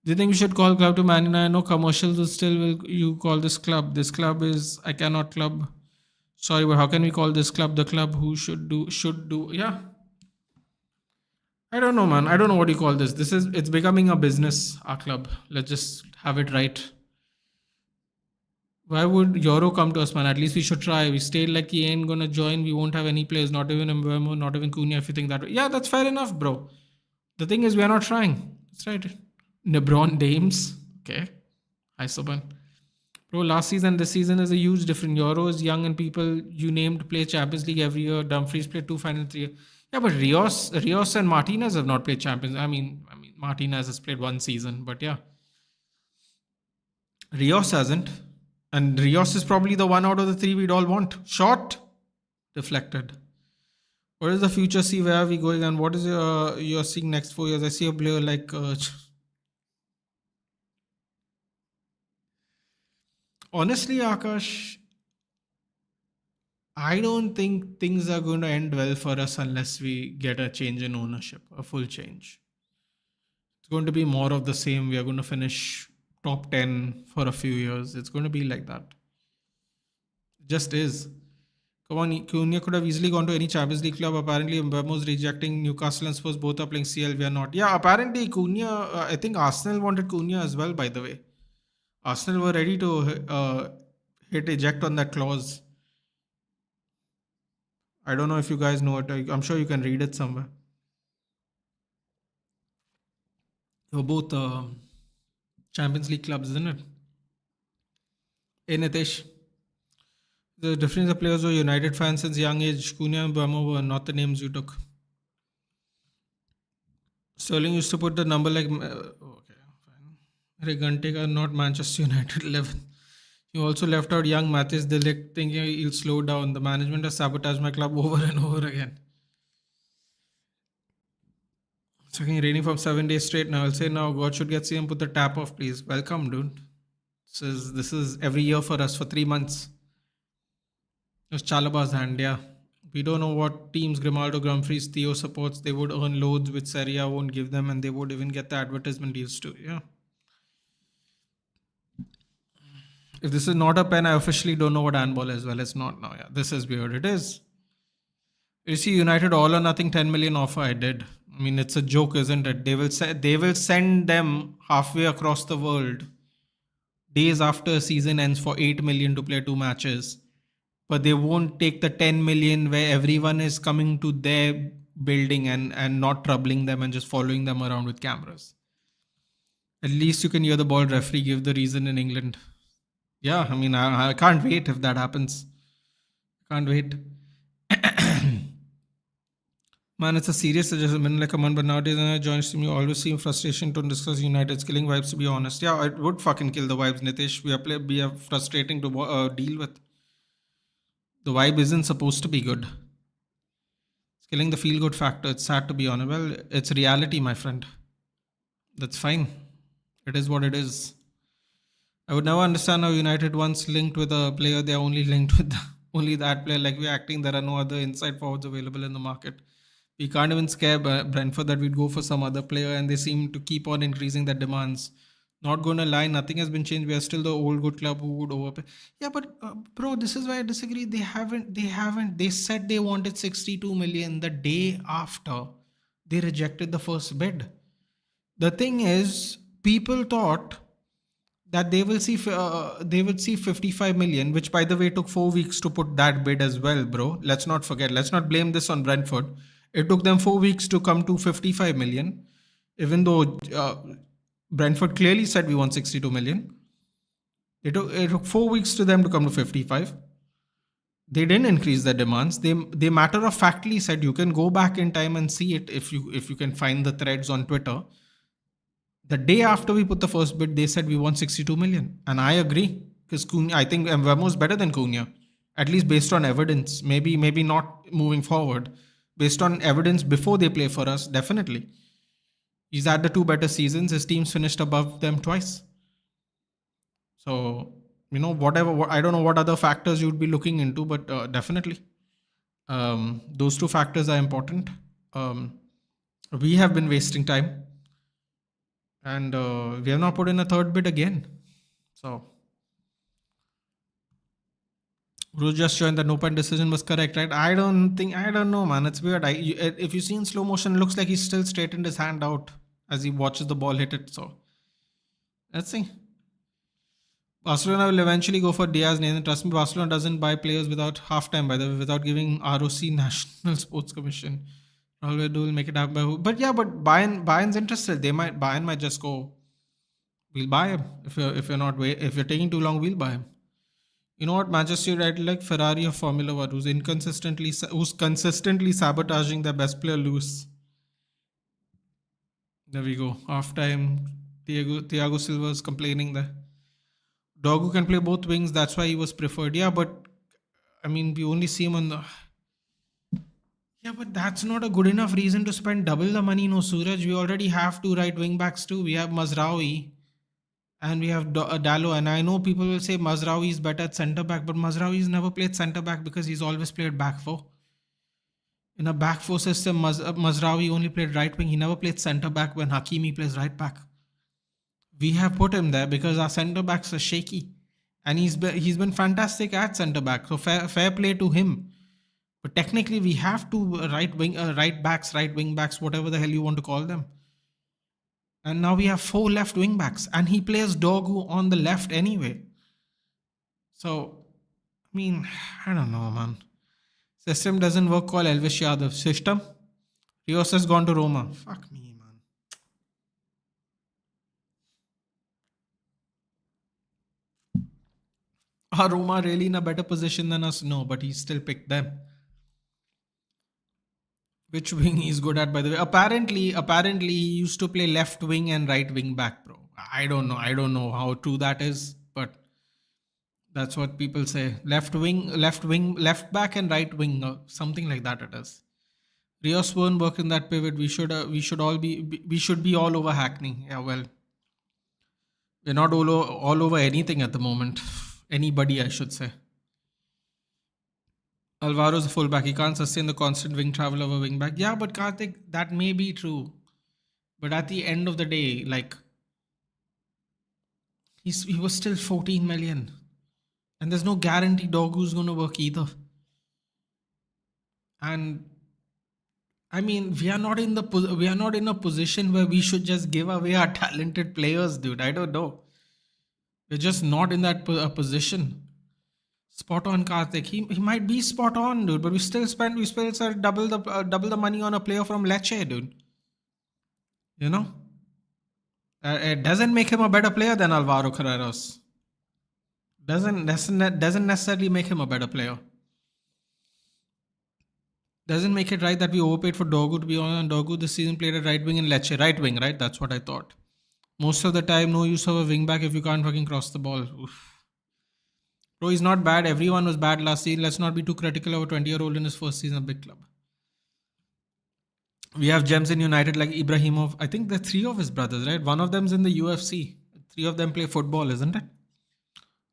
Do you think we should call club to Man United? No commercials will still will you call this club? This club is I cannot club. Sorry, but how can we call this club the club who should do? Yeah. I don't know, man. I don't know what you call this. It's becoming a business, our club. Let's just have it right. Why would Euro come to us, man? At least we should try. We stayed like he ain't gonna join. We won't have any players, not even Mbeumo, not even Cunha, if you think that way. Yeah, that's fair enough, bro. The thing is, we are not trying. That's right. LeBron James. Okay. Hi, Soban. Bro, last season, this season is a huge difference. Euro is young and people you named play Champions League every year. Dumfries played 2 final 3 years. Yeah, but Rios and Martinez have not played Champions. I mean, Martinez has played 1 season, but yeah. Rios hasn't. And Rios is probably the one out of the 3 we'd all want. Shot, deflected. What is the future see? Where are we going? And what is you're seeing next 4 years? I see a player like... honestly, Akash, I don't think things are going to end well for us unless we get a change in ownership, a full change. It's going to be more of the same. We are going to finish top 10 for a few years. It's going to be like that. It just is. Come on, Cunha could have easily gone to any Champions League club. Apparently, Mbeumo's rejecting Newcastle and Spurs. Both are playing CL. We are not. Yeah, apparently Cunha, I think Arsenal wanted Cunha as well, by the way. Arsenal were ready to hit eject on that clause. I don't know if you guys know it. I'm sure you can read it somewhere. They were both Champions League clubs, isn't it? Hey, Nitesh. The difference of players were United fans since young age. Cunha and Mbeumo were not the names you took. Sterling used to put the number like... okay, fine. Regante not Manchester United 11. You also left out young Mathis De Ligt thinking he'll slow down. The management has sabotaged my club over and over again. It's fucking raining from 7 days straight now. I'll say now, God should get CM, put the tap off, please. Welcome, dude. This is every year for us for 3 months. It was Chalaba's hand, yeah. We don't know what teams Grimaldo, Dumfries, Theo supports. They would earn loads which Serie A won't give them, and they would even get the advertisement deals too, yeah. If this is not a pen, I officially don't know what handball is. Well, it's not now. Yeah, this is weird. It is. You see, United all or nothing 10 million offer. I did. I mean, it's a joke, isn't it? They will send them halfway across the world days after a season ends for 8 million to play 2 matches. But they won't take the 10 million where everyone is coming to their building and not troubling them and just following them around with cameras. At least you can hear the ball referee give the reason in England. Yeah, I mean, I can't wait if that happens. Can't wait. Man, it's a serious suggestion like a month, but nowadays when I join stream, you always seem frustration to discuss United's killing vibes, to be honest. Yeah, it would fucking kill the vibes, Nitish. We are frustrating to deal with. The vibe isn't supposed to be good. It's killing the feel-good factor. It's sad to be honest. Well, it's reality, my friend. That's fine. It is what it is. I would never understand how United once linked with a player, they are only linked with only that player. Like we're acting, there are no other inside forwards available in the market. We can't even scare Brentford that we'd go for some other player, and they seem to keep on increasing their demands. Not gonna lie, nothing has been changed. We are still the old good club who would overpay. Yeah, but bro, this is why I disagree. They haven't. They haven't. They said they wanted 62 million the day after they rejected the first bid. The thing is, people thought that they would see 55 million, which by the way took 4 weeks to put that bid as well, bro. Let's not forget. Let's not blame this on Brentford. It took them 4 weeks to come to 55 million, even though Brentford clearly said we want 62 million. It took 4 weeks to them to come to 55. They didn't increase their demands. They matter of factly said you can go back in time and see it if you can find the threads on Twitter. The day after we put the first bid, they said we want 62 million. And I agree. Because I think Mbemo is better than Cunha. At least based on evidence. Maybe not moving forward. Based on evidence before they play for us, definitely. He's had the two better seasons. His team's finished above them twice. So, whatever. I don't know what other factors you'd be looking into, but definitely. Those two factors are important. We have been wasting time. And we have not put in a third bid again. So, Bruce just showing that no point decision was correct, right? I don't know, man. It's weird. If you see in slow motion, it looks like he still straightened his hand out as he watches the ball hit it. So, let's see. Barcelona will eventually go for Diaz. Nathan, trust me, Barcelona doesn't buy players without halftime, by the way, without giving ROC National Sports Commission. Probably will make it happen. But yeah, but Bayern's interested. Bayern might just go, we'll buy him. If you're taking too long, we'll buy him. You know what? Manchester United like Ferrari of Formula One, who's consistently sabotaging their best player loose. There we go. Half time, Thiago Silva's complaining there. Dogu can play both wings. That's why he was preferred. Yeah, but I mean, we only see him on the. Yeah, but that's not a good enough reason to spend double the money. No, Suraj. We already have two right wing backs too. We have Mazraoui and we have Dallo. And I know people will say Mazraoui is better at centre back, but Mazraoui's never played centre back because he's always played back four. In a back four system, Mazraoui only played right wing. He never played centre back when Hakimi plays right back. We have put him there because our centre backs are shaky, and he's been fantastic at centre back. So fair play to him. But technically, we have two right wing backs, whatever the hell you want to call them. And now we have 4 left wing backs, and he plays Dogu on the left anyway. So, I mean, I don't know, man. System doesn't work. Call Elvis Yadav. System? Rios has gone to Roma. Fuck me, man. Are Roma really in a better position than us? No, but he still picked them. Which wing he's good at, by the way? Apparently, he used to play left wing and right wing back, bro. I don't know how true that is, but that's what people say. Left left back and right wing, something like that it is. Rios won't work in that pivot. We should be all over Hackney. Yeah, well, we're not all over anything at the moment. Anybody, I should say. Alvaro's a fullback. He can't sustain the constant wing travel of a wing back. Yeah, but Karthik, that may be true. But at the end of the day, like, he was still 14 million. And there's no guarantee Dogu's going to work either. And I mean, we are not in a position where we should just give away our talented players, dude. I don't know. We're just not in that position. Spot on, Karthik. He might be spot on, dude, but we still double the money on a player from Lecce, dude. You know, it doesn't make him a better player than Alvaro Carreras. Doesn't necessarily make him a better player. Doesn't make it right that we overpaid for Dogu to be on. Dogu this season played at right wing in Lecce. Right wing, right? That's what I thought. Most of the time, no use of a wing back if you can't fucking cross the ball. Oof. Bro, he's not bad. Everyone was bad last season. Let's not be too critical of a 20-year-old in his first season of big club. We have gems in United like Ibrahimov. I think there are 3 of his brothers, right? One of them's in the UFC. 3 of them play football, isn't it?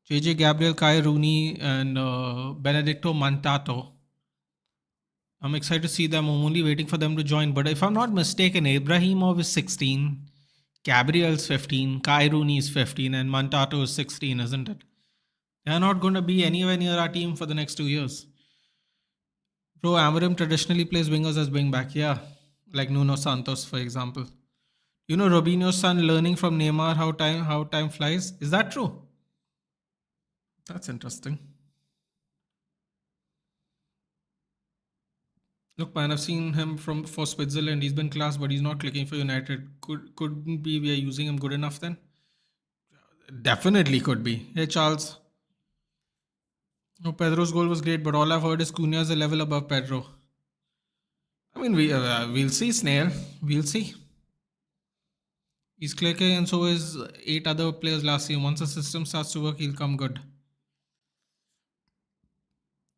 JJ Gabriel, Kai Rooney, and Benedicto Mantato. I'm excited to see them. I'm only waiting for them to join. But if I'm not mistaken, Ibrahimov is 16. Gabriel's 15, Kai Rooney's 15, and Mantato is 16, isn't it? They're not going to be anywhere near our team for the next 2 years. Bro, Amarim traditionally plays wingers as wing back. Yeah, like Nuno Santos, for example. You know, Robinho's son learning from Neymar how time flies. Is that true? That's interesting. Look, man, I've seen him from for Switzerland. He's been class, but he's not clicking for United. Couldn't be we are using him good enough then? Definitely could be. Hey, Charles. No, Pedro's goal was great, but all I've heard is Cunha's a level above Pedro. I mean, we'll see, Snail. We'll see. He's clicking, and so is 8 other players last year. Once the system starts to work, he'll come good.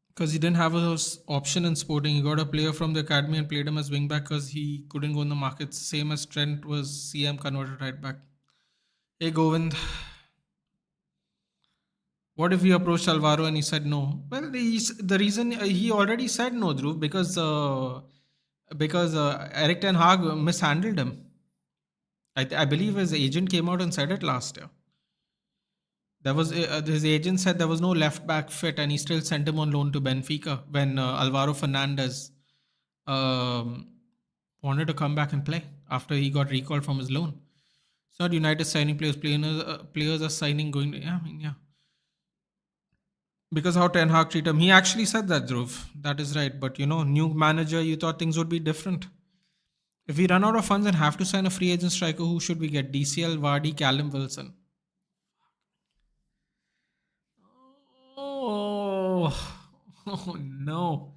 Because he didn't have a option in Sporting. He got a player from the academy and played him as wing back because he couldn't go in the market. Same as Trent was CM converted right back. Hey Govind, what if we approached Alvaro and he said no? Well, the reason he already said no, Dhruv, because Eric Ten Hag mishandled him. I believe his agent came out and said it last year. There was his agent said there was no left back fit, and he still sent him on loan to Benfica when Alvaro Fernandez um, wanted to come back and play after he got recalled from his loan. It's not United signing players. Players are signing going to. Yeah, I mean, yeah. Because how Ten Hag treat him. He actually said that, Dhruv. That is right. But, new manager, you thought things would be different. If we run out of funds and have to sign a free agent striker, who should we get? DCL, Vardy, Callum Wilson. Oh, oh no.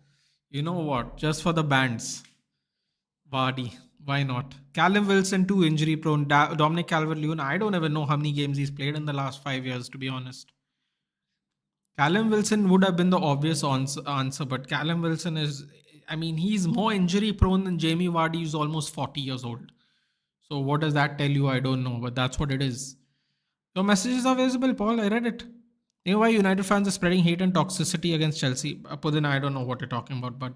You know what? Just for the bands. Vardy. Why not? Callum Wilson, too injury prone. Dominic Calvert-Lewin. I don't even know how many games he's played in the last 5 years, to be honest. Callum Wilson would have been the obvious answer, but Callum Wilson is, I mean, he's more injury prone than Jamie Vardy, who's almost 40 years old. So, what does that tell you? I don't know, but that's what it is. Your messages are visible, Paul. I read it. You know why United fans are spreading hate and toxicity against Chelsea? Pudin, I don't know what you're talking about, but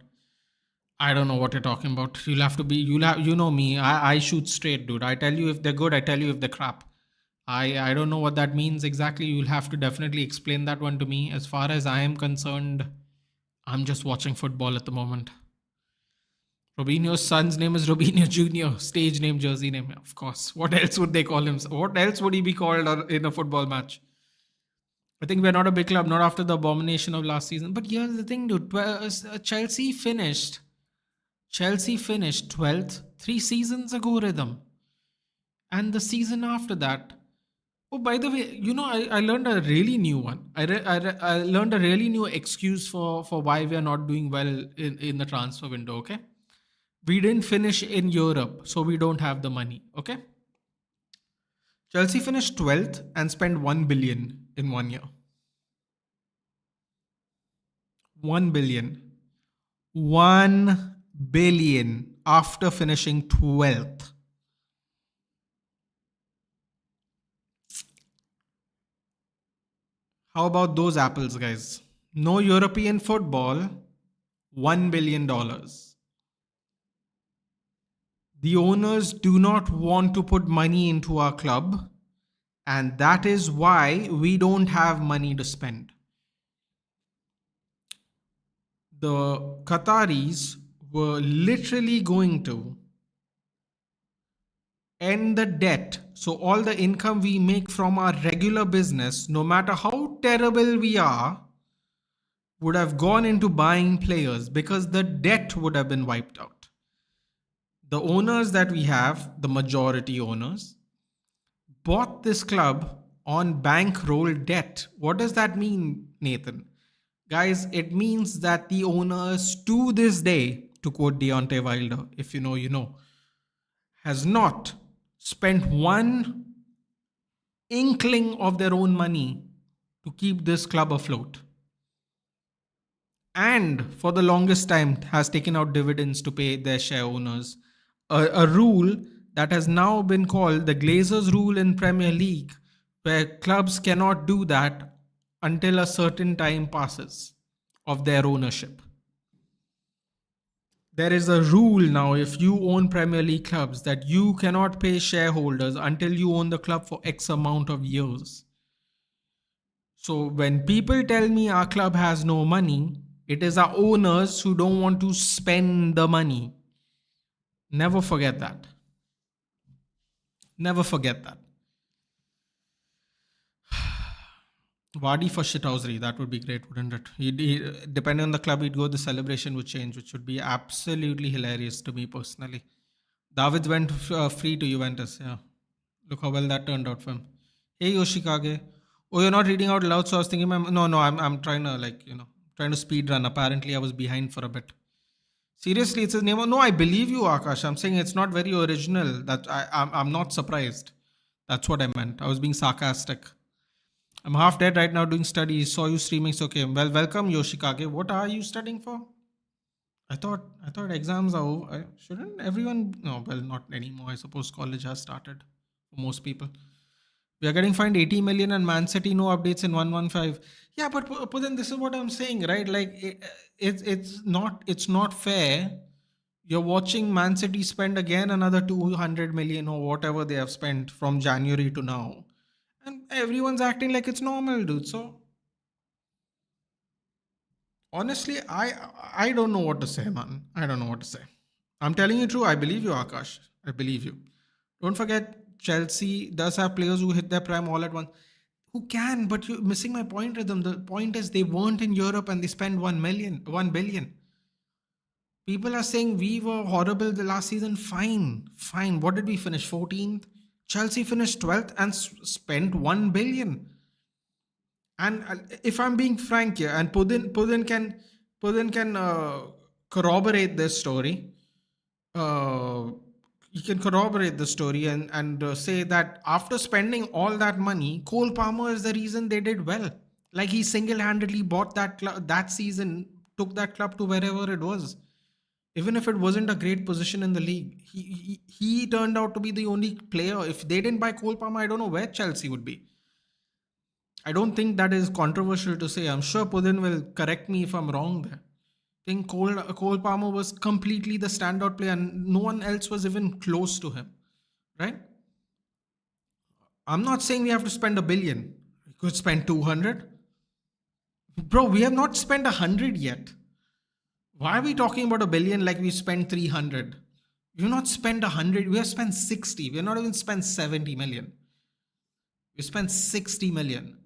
I don't know what you're talking about. You know me. I shoot straight, dude. I tell you if they're good, I tell you if they're crap. I don't know what that means exactly. You'll have to definitely explain that one to me. As far as I am concerned, I'm just watching football at the moment. Robinho's son's name is Robinho Jr. Stage name, jersey name, of course. What else would they call him? What else would he be called in a football match? I think we're not a big club, not after the abomination of last season. But here's the thing, dude. Chelsea finished 12th 3 seasons ago, Rhythm. And the season after that. Oh, by the way, I learned a really new one. I learned a really new excuse for why we are not doing well in the transfer window, okay? We didn't finish in Europe, so we don't have the money, okay? Chelsea finished 12th and spent 1 billion in 1 year. 1 billion. 1 billion after finishing 12th. How about those apples, guys? No European football, $1 billion. The owners do not want to put money into our club, and that is why we don't have money to spend. The Qataris were literally going to end the debt. So all the income we make from our regular business, no matter how terrible we are, would have gone into buying players because the debt would have been wiped out. The owners that we have, the majority owners, bought this club on bankroll debt. What does that mean, Nathan? Guys, it means that the owners to this day, to quote Deontay Wilder, if you know, you know, has not spent one inkling of their own money to keep this club afloat. And for the longest time has taken out dividends to pay their share owners. A rule that has now been called the Glazers rule in Premier League, where clubs cannot do that until a certain time passes of their ownership. There is a rule now, if you own Premier League clubs, that you cannot pay shareholders until you own the club for X amount of years. So when people tell me our club has no money, it is our owners who don't want to spend the money. Never forget that. Never forget that. Vardy for shithousery, that would be great, wouldn't it? Depending on the club he'd go, the celebration would change, which would be absolutely hilarious to me personally. David went free to Juventus. Yeah, look how well that turned out for him. Hey Yoshikage, oh you're not reading out loud, so I was thinking, no, I'm trying to trying to speed run. Apparently, I was behind for a bit. Seriously, it's his name. No, I believe you, Akash. I'm saying it's not very original. I'm not surprised. That's what I meant. I was being sarcastic. I'm half dead right now doing studies. Saw you streaming. So okay. Well, welcome Yoshikage. What are you studying for? I thought exams are over. Shouldn't everyone? No, well, not anymore. I suppose college has started for most people. We are getting fined 80 million and Man City no updates in 115. Yeah, but then this is what I'm saying, right? Like it's not fair. You're watching Man City spend again another 200 million or whatever they have spent from January to now, and everyone's acting like it's normal, dude. So honestly, I don't know what to say, man. I don't know what to say. I'm telling you true. I believe you, Akash. I believe you. Don't forget, Chelsea does have players who hit their prime all at once. Who can? But you're missing my point, Rhythm. The point is they weren't in Europe and they spent 1 billion. People are saying we were horrible the last season. Fine, fine. What did we finish? 14th. Chelsea finished 12th and spent 1 billion. And if I'm being frank here, and Pudin can corroborate this story. Uh, you can corroborate the story and say that after spending all that money, Cole Palmer is the reason they did well. Like he single-handedly bought that season, took that club to wherever it was. Even if it wasn't a great position in the league, he turned out to be the only player. If they didn't buy Cole Palmer, I don't know where Chelsea would be. I don't think that is controversial to say. I'm sure Pudin will correct me if I'm wrong there. I think Cole Palmer was completely the standout player and no one else was even close to him. Right? I'm not saying we have to spend 1 billion. We could spend 200. Bro, we have not spent 100 yet. Why are we talking about 1 billion like we spent 300? We've not spent 100. We have spent 60. We have not even spent 70 million. We spent 60 million.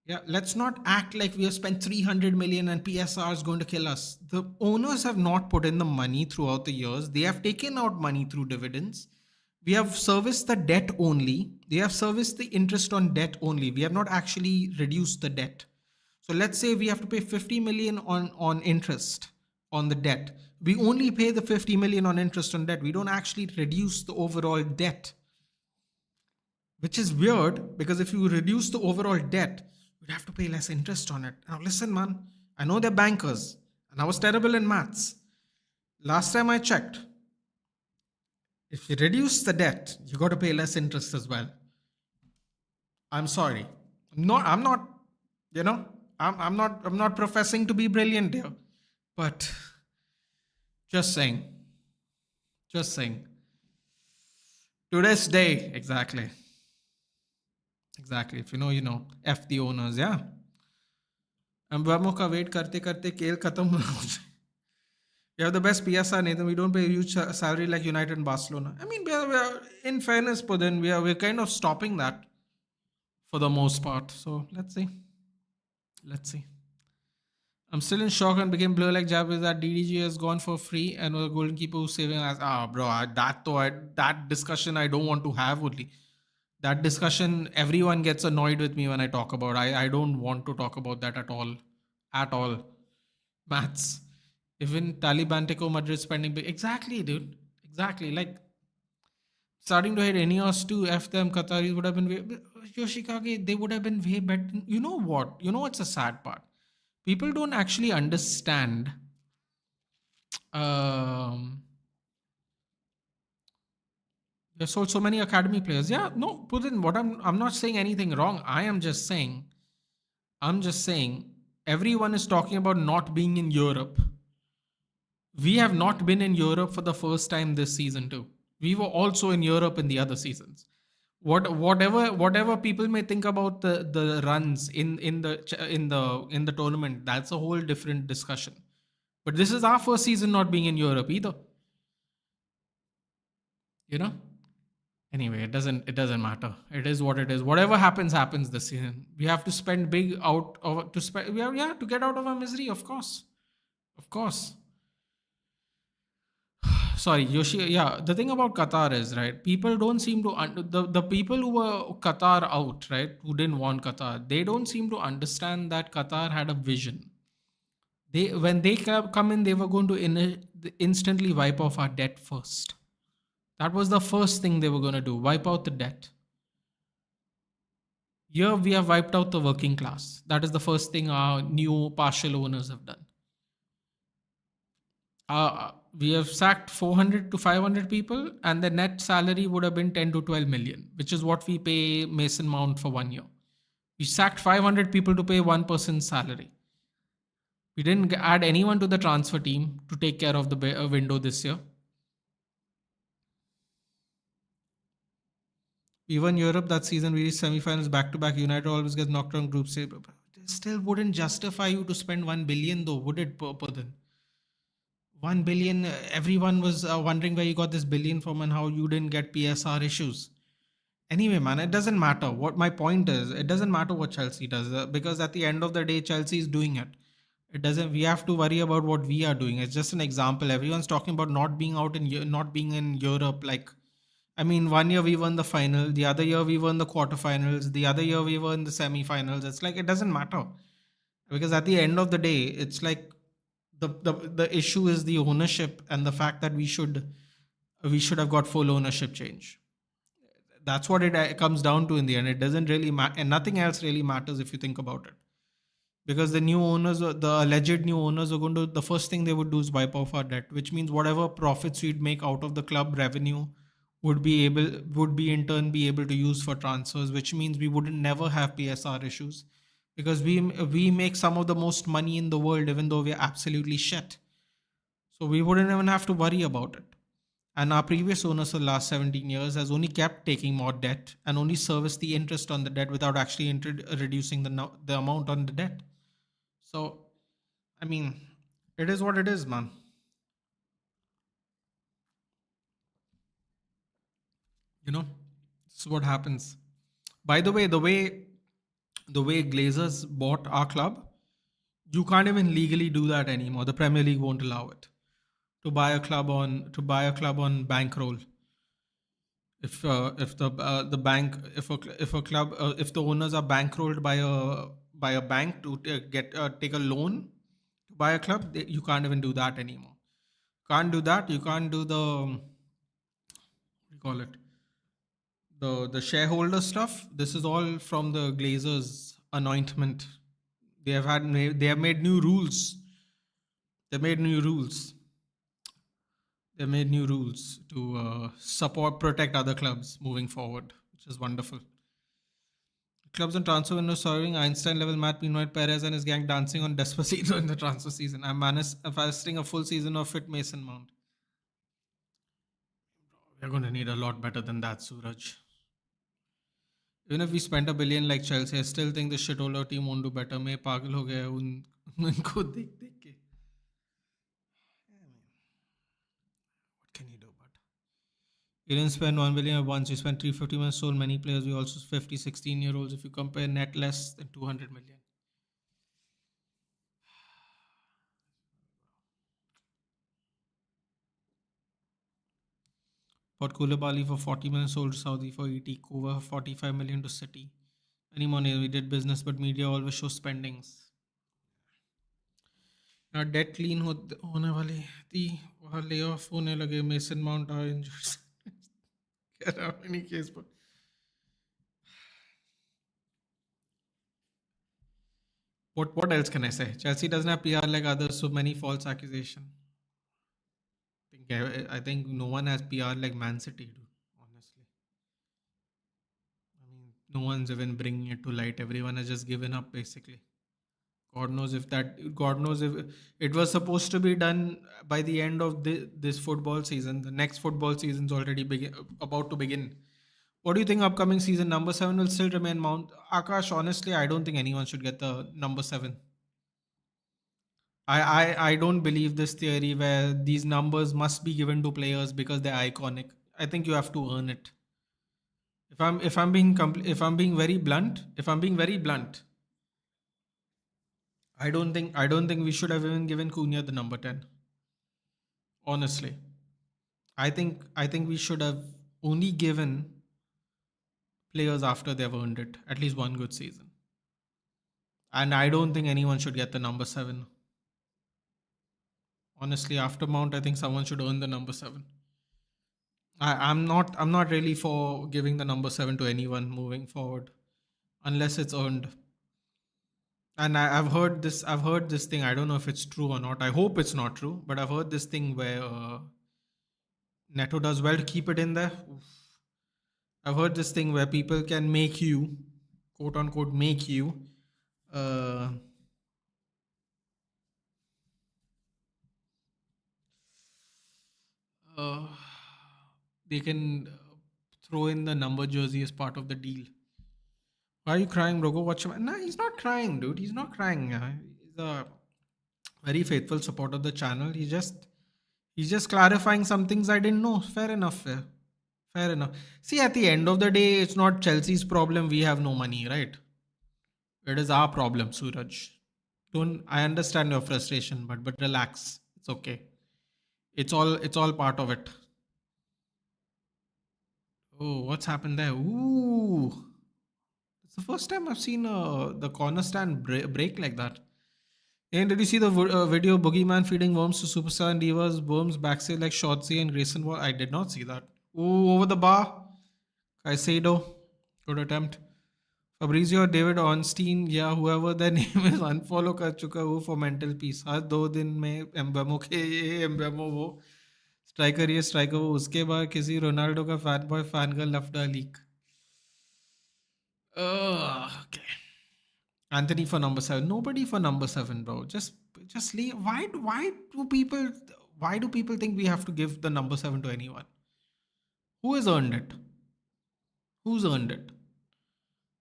Yeah, let's not act like we have spent 300 million and PSR is going to kill us. The owners have not put in the money throughout the years. They have taken out money through dividends. We have serviced the debt only. They have serviced the interest on debt only. We have not actually reduced the debt. So let's say we have to pay 50 million on interest on the debt. We only pay the 50 million on interest on debt. We don't actually reduce the overall debt. Which is weird because if you reduce the overall debt, you'd have to pay less interest on it. Now, listen, man, I know they're bankers and I was terrible in maths. Last time I checked, if you reduce the debt, you got to pay less interest as well. I'm sorry. I'm not, you know, I'm not professing to be brilliant here, but just saying, just saying. To this day, exactly. Exactly. If you know, you know. F the owners, yeah. Mbamo ka wait karte karte खेल खत्म हो जाए. We have the best PSR, Nathan. We don't pay a huge salary like United and Barcelona. I mean, we are in fairness, but then we're kind of stopping that for the most part. So let's see. Let's see. I'm still in shock and became blur like Jab is that DDG has gone for free and a golden keeper who's saving us. Bro, that discussion I don't want to have only. That discussion, everyone gets annoyed with me when I talk about. I don't want to talk about that at all. At all. Maths. Even Taliban Teco Madrid spending big. Exactly, dude. Exactly. Like starting to hit Ineos too. F them. Qataris would have been Yoshikage, they would have been way better. You know what? You know what's the sad part? People don't actually understand. They've sold so many academy players. Yeah, no, Putin, what I'm not saying anything wrong. I'm just saying everyone is talking about not being in Europe. We have not been in Europe for the first time this season too. We were also in Europe in the other seasons. Whatever people may think about the runs in the tournament, that's a whole different discussion. But this is our first season not being in Europe either. You know. Anyway, it doesn't matter. It is what it is. Whatever happens this season. We have to spend big out of to spend. We have, yeah, to get out of our misery. Of course. Sorry, Yoshi. Yeah, the thing about Qatar is, right. People don't seem to the people who were Qatar out, right, who didn't want Qatar. They don't seem to understand that Qatar had a vision. They when they come in, they were going to instantly wipe off our debt first. That was the first thing they were going to do. Wipe out the debt. Here we have wiped out the working class. That is the first thing our new partial owners have done. We have sacked 400 to 500 people, and the net salary would have been 10 to 12 million, which is what we pay Mason Mount for 1 year. We sacked 500 people to pay one person's salary. We didn't add anyone to the transfer team to take care of the window this year. Even Europe that season, we reached semifinals back to back. United always gets knocked on group stage. It still wouldn't justify you to spend 1 billion, though, would it, Pradhan? 1 billion, everyone was wondering where you got this billion from and how you didn't get PSR issues. Anyway, man, it doesn't matter. What my point is, it doesn't matter what Chelsea does because at the end of the day, Chelsea is doing it. It doesn't. We have to worry about what we are doing. It's just an example. Everyone's talking about not being out in not being in Europe. Like, I mean, 1 year we won the final, the other year we won the quarterfinals, the other year we were in the semifinals. It's like it doesn't matter because at the end of the day, it's like the issue is the ownership and the fact that we should have got full ownership change. That's what it comes down to in the end. It doesn't really matter, and nothing else really matters if you think about it. Because the new owners, the alleged new owners, are going to the first thing they would do is wipe off our debt, which means whatever profits we'd make out of the club revenue would be in turn be able to use for transfers, which means we wouldn't never have PSR issues because we make some of the most money in the world, even though we're absolutely shit. So we wouldn't even have to worry about it. And our previous owners for the last 17 years has only kept taking more debt and only serviced the interest on the debt without actually reducing the amount on the debt. So, I mean, it is what it is, man. You know, this is what happens. By the way, the way Glazers bought our club, you can't even legally do that anymore. The Premier League won't allow it to buy a club on bankroll. If the bank if a club if the owners are bankrolled by a bank to take a loan to buy a club, you can't even do that anymore. Can't do that. You can't do the what do you call it, the shareholder stuff. This is all from the Glazers anointment. They have made new rules. They made new rules. They made new rules to support protect other clubs moving forward, which is wonderful. Clubs and transfer window serving Einstein level Matt Pinoy Perez and his gang dancing on Despacito in the transfer season. I'm manifesting a full season of fit Mason Mount. We're going to need a lot better than that, Suraj. Even if we spent a billion like Chelsea, I still think the shitholder team won't do better. मैं पागल हो गया उनको देख देख के. What can you do? But you didn't spend 1 billion at once. You spent 350 million, sold many players. We also 50, 16-year-olds. If you compare net less than 200 million. Bought Koulibaly for 40 million, sold to Saudi for 80, Kova 45 million to City. Any money, we did business, but media always shows spendings. Now debt clean होने वाली थी, वहाँ lay off होने लगे, Mason Mount are injured. Get out any case, but what else can I say? Chelsea doesn't have PR like others, so many false accusation. I think no one has PR like Man City do, honestly. I mean, no one's even bringing it to light. Everyone has just given up basically. God knows if it was supposed to be done by the end of this football season. The next football season's already about to begin. What do you think upcoming season number 7 will still remain Mount Akash? Honestly, I don't think anyone should get the number 7. I don't believe this theory where these numbers must be given to players because they're iconic. I think you have to earn it. If I'm being very blunt, I don't think we should have even given Cunha the number 10. Honestly, I think we should have only given players after they've earned it at least one good season. And I don't think anyone should get the number 7. Honestly, after Mount, I think someone should earn the number 7. I'm not really for giving the number 7 to anyone moving forward unless it's earned. And I've heard this thing. I don't know if it's true or not. I hope it's not true, but I've heard this thing where Neto does well to keep it in there. Oof. I've heard this thing where people can make you, quote unquote, make you. Uh, uh, they can throw in the number jersey as part of the deal. Why are you crying, bro? Go watch him. Nah, he's not crying, dude. He's not crying. He's a very faithful supporter of the channel. He's just clarifying some things I didn't know. Fair enough. Fair enough. See, at the end of the day, it's not Chelsea's problem. We have no money, right? It is our problem, Suraj. Don't I understand your frustration, but relax. It's okay. It's all part of it. Oh, what's happened there? Ooh, it's the first time I've seen the corner stand break like that. And did you see the video Boogeyman feeding worms to Superstar and Divas? Worms backstage like Shotzi and Grayson Wall? I did not see that. Ooh, over the bar. Caicedo. Good attempt. Fabrizio David Ornstein या whoever their name is unfollow कर चुका हूँ for mental peace. हर 2 दिन में एम्बेमो के ये एम्बेमो वो striker ये स्ट्राइकर वो उसके बाद किसी रोनाल्डो का फैन बॉय फैन का लफड़ा leak. Okay. Anthony for number 7. Nobody for number 7, bro. Just leave. Why do people think we have to give the number 7 to anyone? Who has earned it? Who's earned it?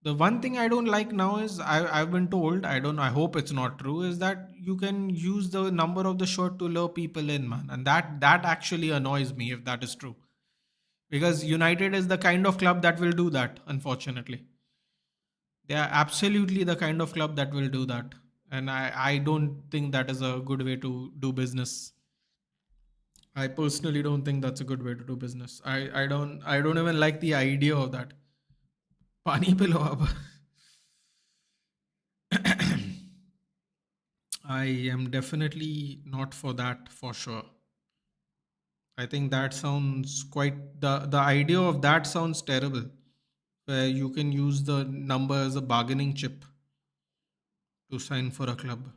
The one thing I don't like now is I've been told, I hope it's not true, is that you can use the number of the shirt to lure people in, man. And that actually annoys me if that is true. Because United is the kind of club that will do that, unfortunately. They are absolutely the kind of club that will do that. And I don't think that is a good way to do business. I personally don't think that's a good way to do business. I don't even like the idea of that. Pani pilo ab. I am definitely not for that for sure. I think that sounds quite the idea of that sounds terrible. Where you can use the number as a bargaining chip to sign for a club.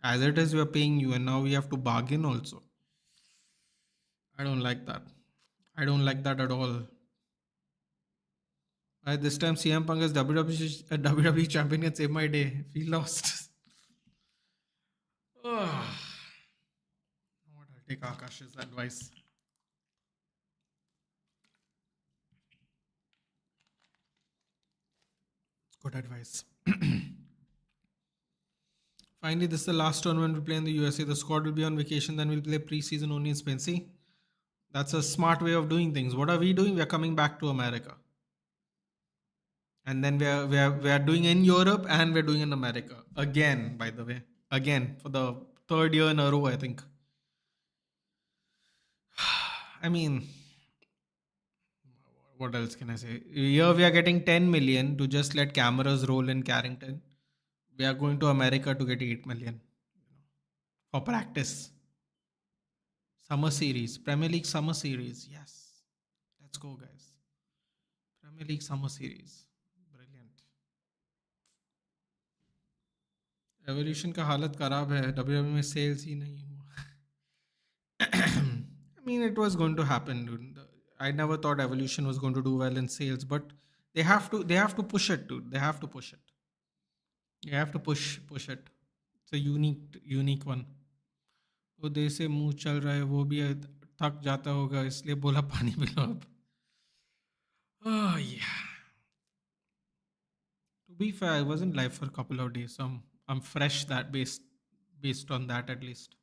As it is, we are paying you, and now we have to bargain also. I don't like that. I don't like that at all. This time, CM Punk as WWE champion can save my day. If he lost. What? I'll take Akash's advice. Good advice. Finally, this is the last tournament we play in the USA. The squad will be on vacation, then we'll play preseason only in Spain. See, that's a smart way of doing things. What are we doing? We are coming back to America. And then we are doing in Europe and we're doing in America. Again, by the way. Again, for the 3rd year in a row, I think. I mean, what else can I say? Here we are getting 10 million to just let cameras roll in Carrington. We are going to America to get 8 million for practice. Summer series, Premier League summer series. Yes. Let's go, guys. Premier League summer series. Brilliant. Evolution का हालत खराब है. WWE में sales ही नहीं हुआ. I mean, it was going to happen, dude. I never thought Evolution was going to do well in sales, but they have to push it, dude. They have to push it. You have to push it. It's a unique one. वो देश से मुंह चल रहा है वो भी थक जाता होगा इसलिए बोला पानी पिलो अब. Oh yeah. To be fair, I wasn't live for a couple of days, so I'm fresh that based on that at least.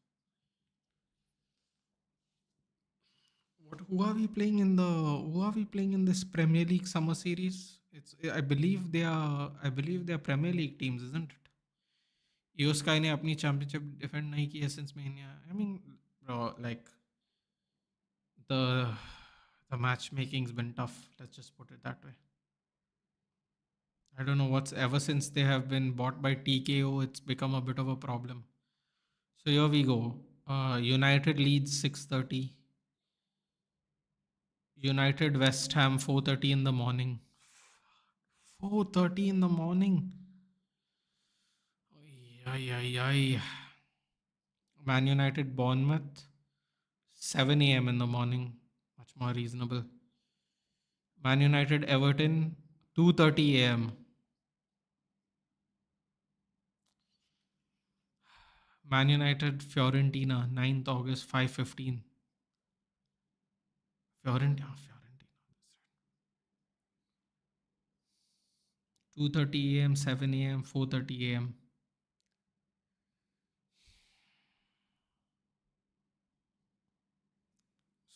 What who are we playing in this Premier League summer series? It's I believe they are Premier League teams, isn't it? ईओ Sky ने अपनी championship defend नहीं की है since महीने. I mean, bro, like the the matchmaking's been tough. Let's just put it that way. I don't know what's ever since they have been bought by TKO, it's become a bit of a problem. So here we go. United leads 6:30. United West Ham 4:30 in the morning. 4:30 in the morning. Ay, ay, ay. Man United Bournemouth 7 a.m. in the morning. Much more reasonable. Man United Everton 2:30 a.m. Man United Fiorentina 9th August 5:15. Fiorentina. 2:30 a.m., 7 a.m., 4:30 a.m.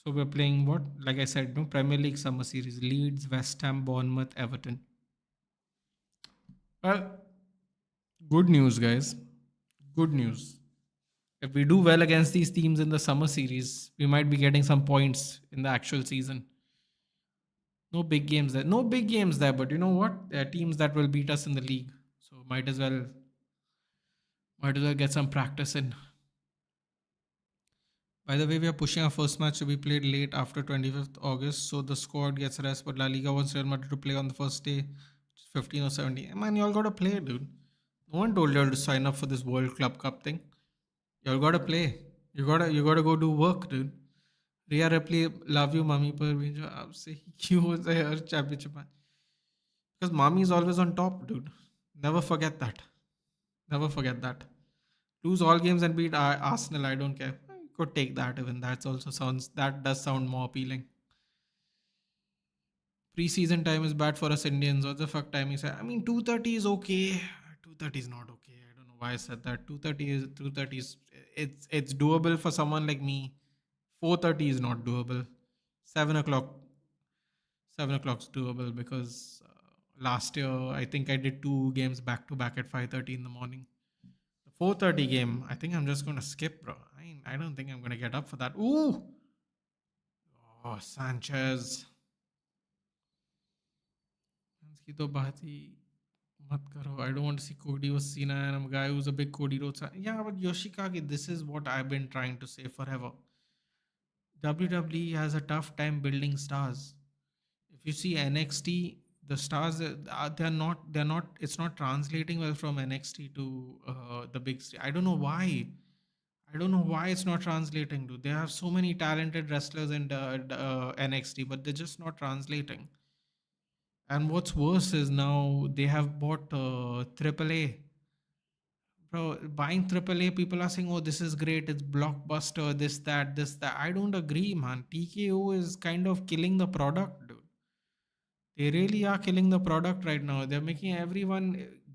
So we're playing what? Like I said, no Premier League summer series. Leeds, West Ham, Bournemouth, Everton. Well, good news, guys. Good news. If we do well against these teams in the summer series, we might be getting some points in the actual season. No big games there. No big games there, but you know what? There are teams that will beat us in the league. So might as well get some practice in. By the way, we are pushing our first match to be played late after 25th August, so the squad gets rest. But La Liga wants Real Madrid to play on the first day, 15 or 17. Man, y'all gotta play, dude. No one told y'all to sign up for this World Club Cup thing. Y'all gotta play. You gotta go do work, dude. Rhea Ripley, love you, mommy. पर भी जो आपसे ही क्यों होता है हर championship में? Because mommy is always on top, dude. Never forget that. Never forget that. Lose all games and beat Arsenal. I don't care. Could take that even. That does sound more appealing. Preseason time is bad for us Indians. What the fuck time is? I mean, 2:30 is okay. 2:30 is not okay. I don't know why I said that. 2:30 is it's doable for someone like me. 4:30 is not doable. 7 o'clock 7 o'clock's doable because last year I think I did two games back to back at 5:30 in the morning. The 4:30 game, I think I'm just gonna skip, bro. I don't think I'm gonna get up for that. Ooh, oh Sanchez. की तो बात ही मत करो. I don't want to see Cody Osina, and I'm a guy who's a big Cody Rhodes fan. Yeah, but Yoshikage, this is what I've been trying to say forever. WWE has a tough time building stars. If you see NXT, the stars they're not it's not translating well from NXT to the big stage. I don't know why. I don't know why it's not translating. Dude, they have so many talented wrestlers in NXT, but they're just not translating. And what's worse is now they have bought AAA. Bro, buying AAA, people are saying, "Oh, this is great. It's blockbuster. This, that." I don't agree, man. TKO is kind of killing the product, dude. They really are killing the product right now. They're making everyone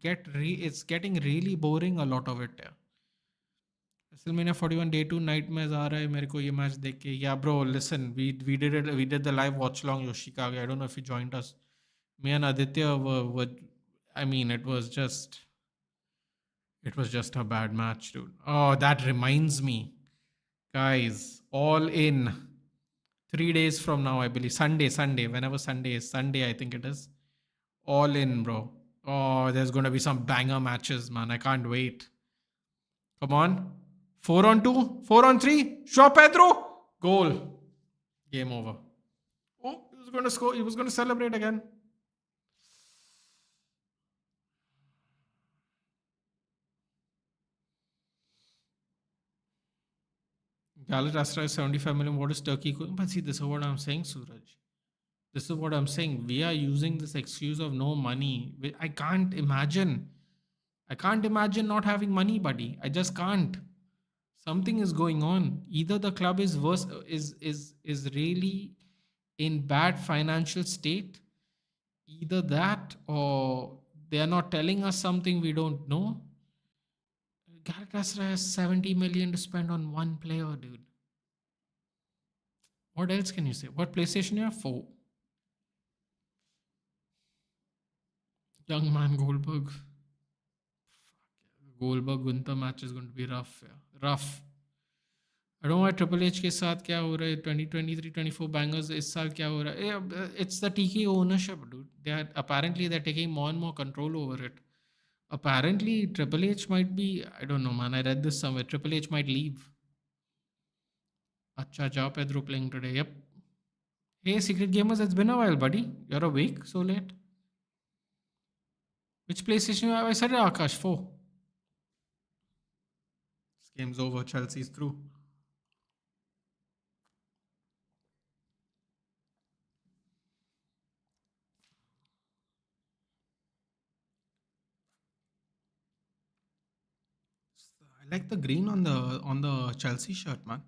it's getting really boring, a lot of it. Yeah. WrestleMania 41 day 2 night में आ रहा है मेरे को ये match देख के. Yeah, bro, listen, we did the live watch along Yoshikage. I don't know if you joined us. Me and Aditya were I mean, it was just a bad match, dude. Oh, that reminds me, guys, all in 3 days from now, I believe. Sunday, whenever Sunday is. Sunday, I think it is. All in, bro. Oh, there's going to be some banger matches, man. I can't wait. Come on. 4-on-2, 4-on-3. Shaw Pedro. Goal. Game over. Oh, he was going to score. He was going to celebrate again. Galatasaray 75 million. What is Turkey? But see, this is what I'm saying, Suraj. This is what I'm saying. We are using this excuse of no money. I can't imagine. I can't imagine not having money, buddy. I just can't. Something is going on. Either the club is worse, is really in bad financial state. Either that, or they are not telling us something we don't know. Galatasaray has 70 million to spend on one player, dude. What else can you say? What PlayStation you have? Four. Young man Goldberg. Goldberg Gunther match is going to be rough. Yeah. Rough. I don't know why Triple H के साथ क्या हो रहा है 2023-24 bangers इस साल क्या हो रहा है it's the TK ownership dude they are apparently they're taking more and more control over it apparently Triple H might be I don't know man I read this somewhere Triple H might leave अच्छा Jao Pedro playing today yep hey Secret Gamers it's been a while buddy you're awake so late which PlayStation you have I said Akash 4 this game's over Chelsea's through I like the green on the Chelsea shirt, man.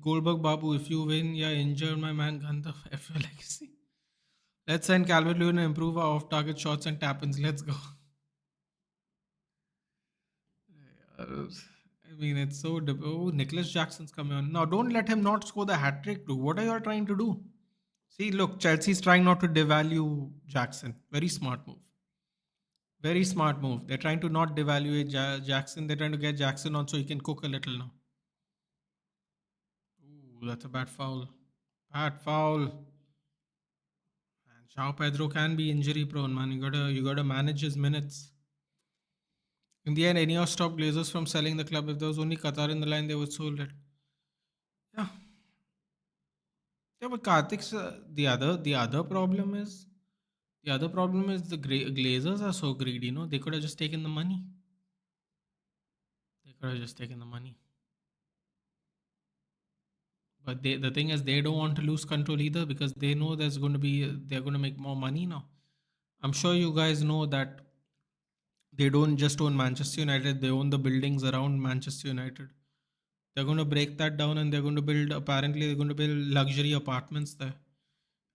Goldberg Babu, if you win, yeah, injure my man Gandhi. F your legacy. Let's send Calvert Lewin and improve our off-target shots and tap-ins. Let's go. I mean, it's so. Oh, Nicholas Jackson's coming on. Now, don't let him not score the hat trick, dude. What are you all trying to do? See, look, Chelsea's trying not to devalue Jackson. Very smart move. Very smart move. They're trying to not devalue Jackson. They're trying to get Jackson on so he can cook a little now. Ooh, that's a bad foul. Bad foul. And João Pedro can be injury prone, man. You gotta manage his minutes. In the end, Ineos stopped Glazers from selling the club. If there was only Qatar in the line, they would sold it. Yeah, yeah, but Karthik's the other problem is the Glazers are so greedy. They could have just taken the money. They could have just taken the money. But the thing is, they don't want to lose control either because they know they're going to make more money now. I'm sure you guys know that they don't just own Manchester United; they own the buildings around Manchester United. They're going to break that down and they're going to build. Apparently, they're going to build luxury apartments there,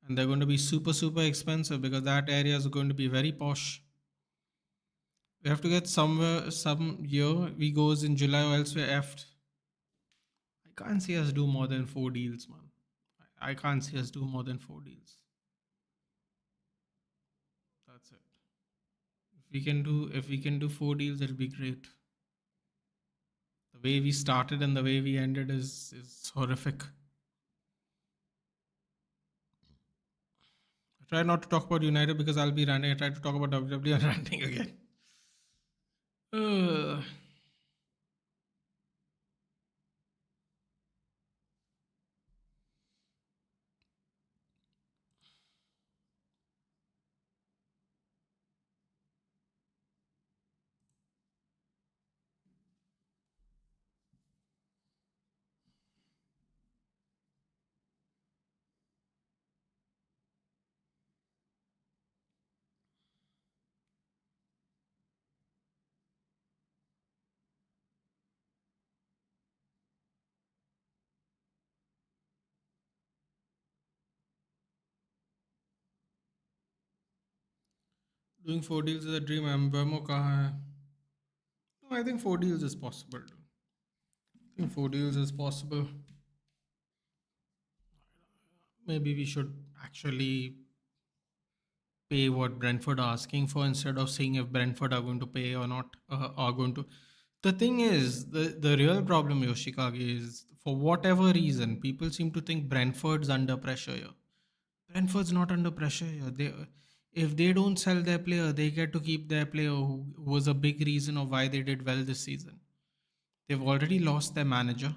and they're going to be super super expensive because that area is going to be very posh. We have to get somewhere some year we goes in July or else we're effed. I can't see us do more than 4 deals, man. I can't see us do more than 4 deals. That's it. If we can do 4 deals, it'll be great. The way we started and the way we ended is horrific. I try not to talk about United because I'll be ranting. I try to talk about WWE and ranting again. Uh, doing 4 deals is a dream. I'm Burmo kahan hai? No, I think 4 deals is possible. I think 4 deals is possible. Maybe we should actually pay what Brentford are asking for instead of seeing if Brentford are going to pay or not. Are going to. The thing is, the real problem, Yoshikage, is for whatever reason, people seem to think Brentford's under pressure here. Brentford's not under pressure here. If they don't sell their player, they get to keep their player who was a big reason of why they did well this season. They've already lost their manager.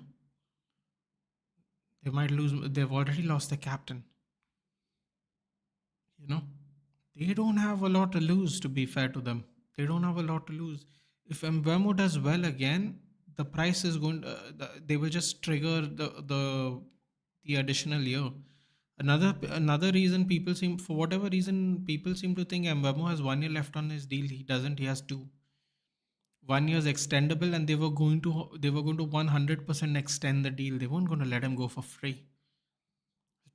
They might lose. They've already lost their captain. You know, they don't have a lot to lose. To be fair to them, they don't have a lot to lose. If Mbemo does well again, the price is going. They will just trigger the additional year. Another reason people seem for whatever reason people seem to think Mbemo has 1 year left on his deal. He doesn't. He has two. 1 year's extendable, and they were going to 100% extend the deal. They weren't going to let him go for free.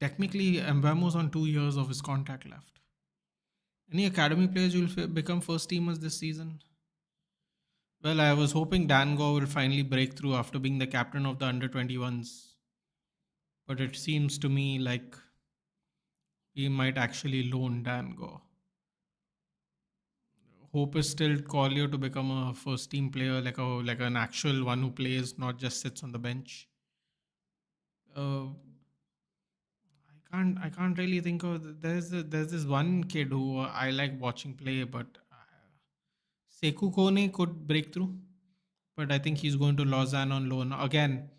Technically, Mbammo's on 2 years of his contract left. Any academy players will become first teamers this season? Well, I was hoping Dan Gore will finally break through after being the captain of the under 21s, but it seems to me like he might actually loan Dan Gore. Hope is still Collier to become a first team player, like an actual one who plays, not just sits on the bench. Uh, I can't really think of. There's this one kid who I like watching play, but Sekou Kone could break through, but I think he's going to Lausanne on loan again.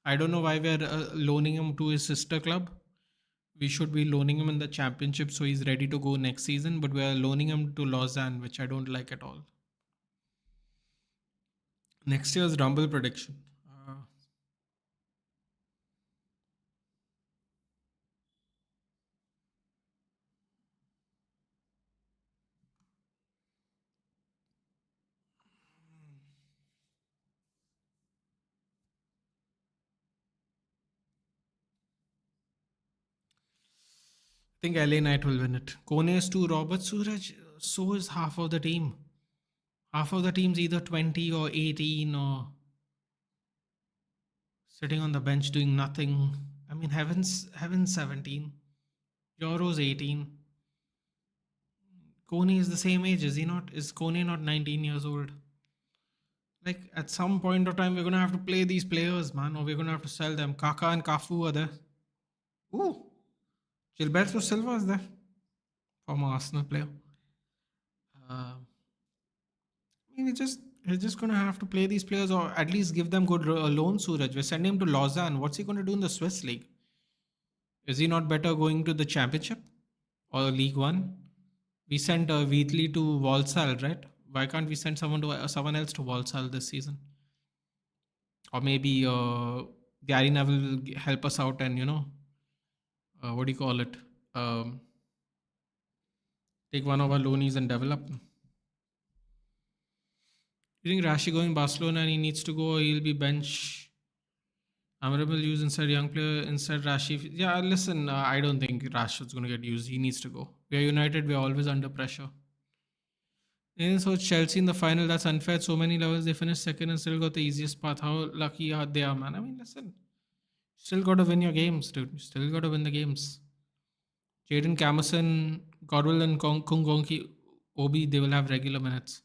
I don't know why we're loaning him to his sister club. We should be loaning him in the championship so he's ready to go next season, but we're loaning him to Lausanne, which I don't like at all. Next year's Rumble prediction. I think LA Knight will win it. Kone is 2, Robert Suraj, so is half of the team. Half of the team's either 20 or 18 or sitting on the bench doing nothing. I mean, Heaven's 17. Euro's 18. Kone is the same age, is he not? Is Kone not 19 years old? Like, at some point of time, we're going to have to play these players, man, or we're going to have to sell them. Kaka and Kafu are there. Ooh, Gilberto Silva is there. Former Arsenal player. Uh, I mean, he's just going to have to play these players or at least give them good loan, Suraj. We're sending him to Lausanne. What's he going to do in the Swiss league? Is he not better going to the championship or League One? We sent Wheatley to Walsall, right? Why can't we send someone else to Walsall this season? Or maybe Gary Neville will help us out and what do you call it? Um, Take one of our loanies and develop them. You think Rashi going Barcelona and he needs to go, or he'll be bench? Amrable use inside young player inside Rashi. Yeah, listen, I don't think Rashid's going to get used. He needs to go. We are United. We are always under pressure. And so Chelsea in the final, that's unfair. At so many levels, they finished second and still got the easiest path. How lucky are they are, man? I mean, listen, still got to win your games, dude. You still got to win the games. Jaden Camerson, Godwell, and Kungonki, Obi, they will have regular minutes.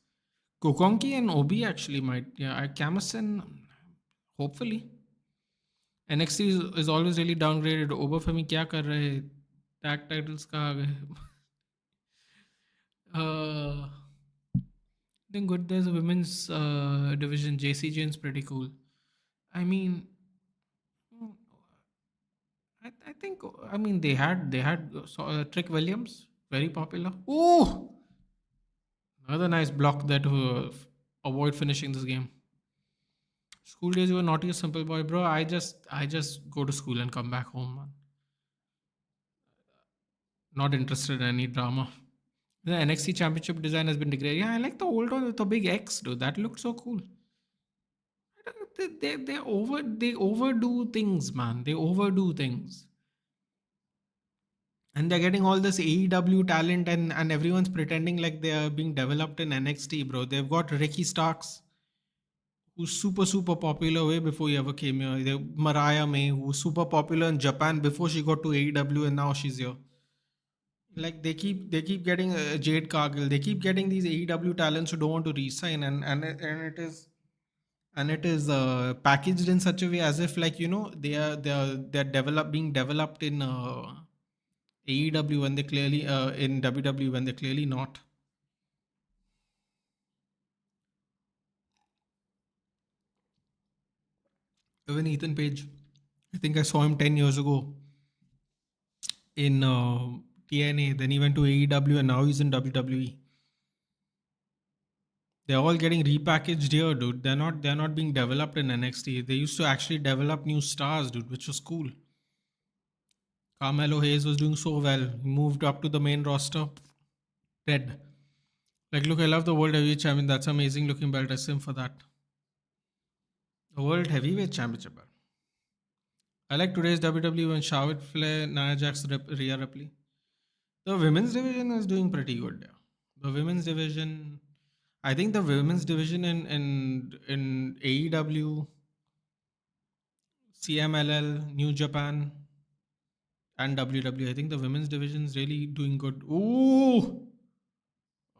Kukonki and Obi actually might. Yeah, Camerson, hopefully. NXT is always really downgraded. Oberfemi क्या कर रहे हैं? Tag titles कहाँ गए? uh, I think good. There's a women's division. JC Jane's pretty cool. I mean, mm, I think I mean they had Trick Williams, very popular. Ooh, another nice block there to avoid finishing this game. School days you were naughty, a simple boy, bro. I just go to school and come back home, man. Not interested in any drama. The NXT Championship design has been degraded. Yeah, I like the old one with the big X, dude. That looked so cool. They overdo things, man. They overdo things, and they're getting all this AEW talent, and everyone's pretending like they are being developed in NXT, bro. They've got Ricky Starks, who's super popular way before he ever came here. Mariah May, who's super popular in Japan before she got to AEW, and now she's here. Like they keep getting Jade Cargill. They keep getting these AEW talents who don't want to resign, and it is packaged in such a way as if like they're being developed in AEW when they clearly in WWE when they're clearly not. Even Ethan Page, I think I saw him 10 years ago in TNA. Then he went to AEW and now he's in WWE. They're all getting repackaged here, dude. They're not being developed in NXT. They used to actually develop new stars, dude, which was cool. Carmelo Hayes was doing so well. He moved up to the main roster. Dead. Like, look, I love the World Heavyweight Champion. That's amazing looking belt. I sim for that. The World Heavyweight Championship belt. I like today's WWE when Charlotte Flair, Nia Jax, Rhea Ripley. The women's division is doing pretty good. Yeah. The women's division, I think the women's division in AEW, CMLL, New Japan, and WWE. I think the women's division is really doing good. Ooh,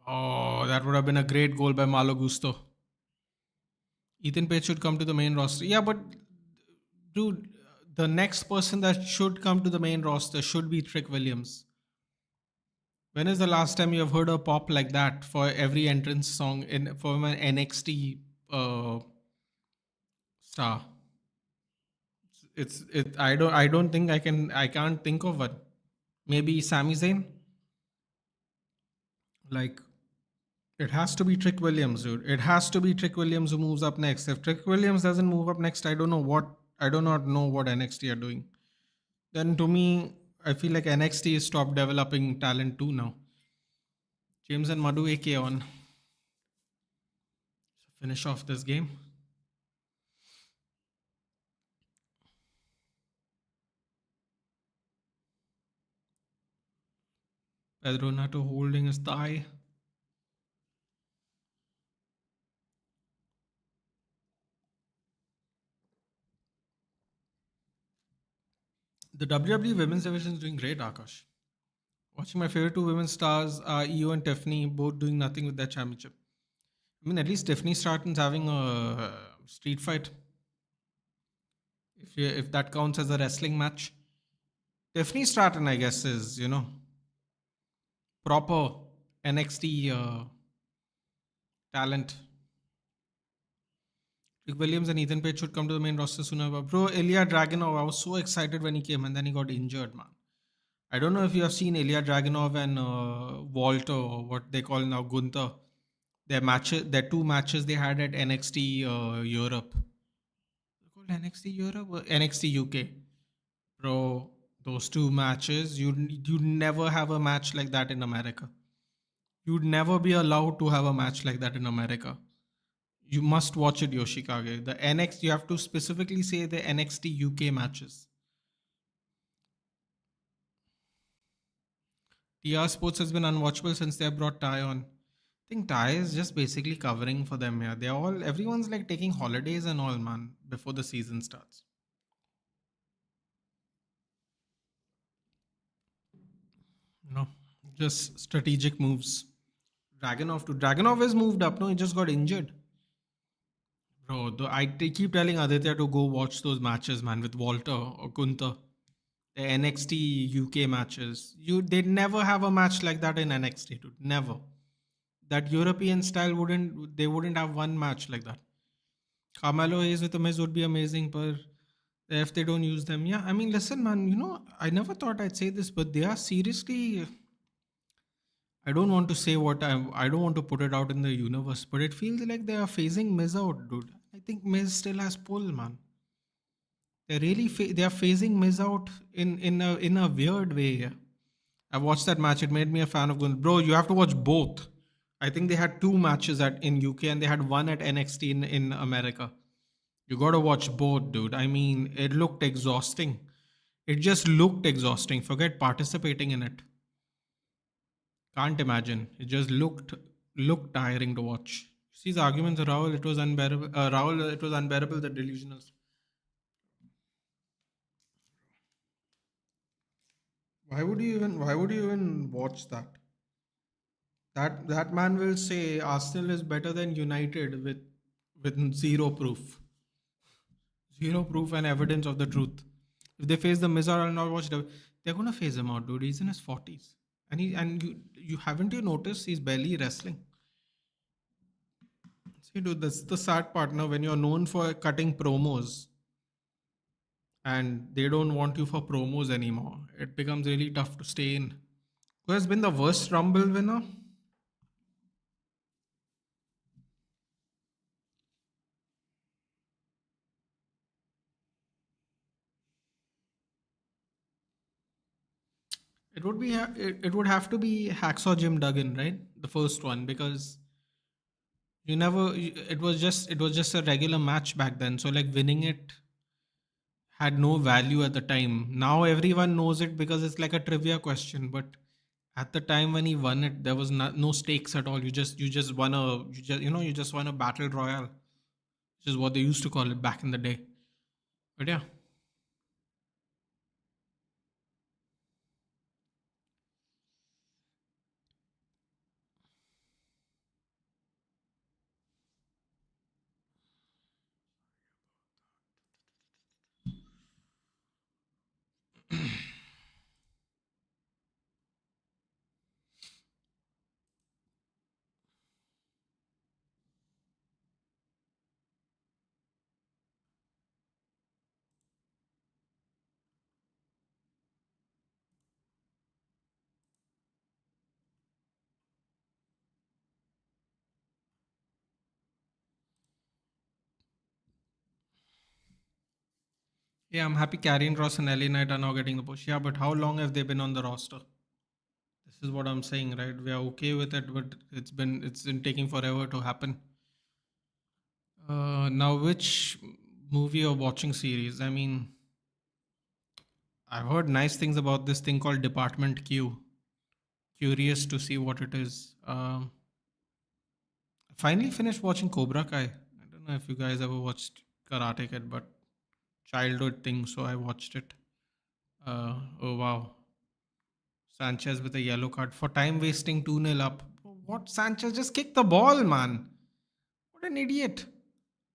oh, that would have been a great goal by Malo Gusto. Ethan Page should come to the main roster. Yeah, but dude, the next person that should come to the main roster should be Trick Williams. When is the last time you have heard a pop like that for every entrance song in from an NXT star? It's it. I don't think I can't think of one. Maybe Sami Zayn. Like it has to be Trick Williams, dude. It has to be Trick Williams who moves up next. If Trick Williams doesn't move up next, I do not know what NXT are doing. Then to me, I feel like NXT is stopped developing talent too now. James and Madhu AK on. Finish off this game. Pedro Nato holding his thigh. The WWE women's division is doing great, Akash. Watching my favorite two women stars are Io and Tiffany, both doing nothing with their championship. I mean, at least Tiffany Stratton's having a street fight. If that counts as a wrestling match, Tiffany Stratton, I guess, is proper NXT talent. Rick Williams and Ethan Page should come to the main roster sooner. But bro, Ilya Dragunov, I was so excited when he came and then he got injured, man. I don't know if you have seen Ilya Dragunov and Walter, or what they call now Gunther. Their two matches they had at NXT Europe. They're called NXT Europe or NXT UK. Bro, those two matches, you'd never have a match like that in America. You'd never be allowed to have a match like that in America. You must watch it, Yoshikage. The NXT, you have to specifically say the NXT UK matches. TR Sports has been unwatchable since they have brought Ty on. I think Ty is just basically covering for them. Yeah, everyone's like taking holidays and all, man, before the season starts. You know, just strategic moves. Dragonov is moved up. No, he just got injured. Bro, keep telling Aditya to go watch those matches, man, with Walter or Gunther. The NXT UK matches. They'd never have a match like that in NXT, dude. Never. That European style wouldn't have one match like that. Carmelo Hayes with the Miz would be amazing, but if they don't use them, yeah. I mean, listen, man. I never thought I'd say this, but they are seriously. I don't want to say what I don't want to put it out in the universe, but it feels like they are phasing Miz out, dude. I think Miz still has pull, man. They are phasing Miz out in a weird way. Yeah. I watched that match. It made me a fan of Gun. Bro, you have to watch both. I think they had two matches in UK and they had one at NXT in America. You gotta watch both, dude. I mean, it looked exhausting. It just looked exhausting. Forget participating in it. Can't imagine. It just looked tiring to watch. See his arguments, Rahul. It was unbearable. Rahul, it was unbearable. The delusionals. Why would you even watch that? That man will say Arsenal is better than United with zero proof. Zero proof and evidence of the truth. If they face the Mizar and not watch it, they're gonna face him out, dude. He's in his 40s. And you haven't you noticed he's barely wrestling. See, dude, that's the sad part now when you're known for cutting promos and they don't want you for promos anymore. It becomes really tough to stay in. Who has been the worst Rumble winner? It would have to be Hacksaw Jim Duggan, right? the first one, because it was just a regular match back then. So like winning it had no value at the time. Now everyone knows it because it's like a trivia question. But at the time when he won it, there was no stakes at all. You just won a you just won a battle royale, which is what they used to call it back in the day. But yeah, yeah, I'm happy Karrion Ross and Ellie Knight are now getting the push. Yeah, but how long have they been on the roster? This is what I'm saying, right? We are okay with it, but it's been taking forever to happen. Now, which movie or watching series? I mean, I've heard nice things about this thing called Department Q. Curious to see what it is. I finally finished watching Cobra Kai. I don't know if you guys ever watched Karate Kid, but childhood thing, so I watched it. Oh wow, Sanchez with a yellow card for time wasting 2-0 up. What, Sanchez? Just kick the ball, man. What an idiot.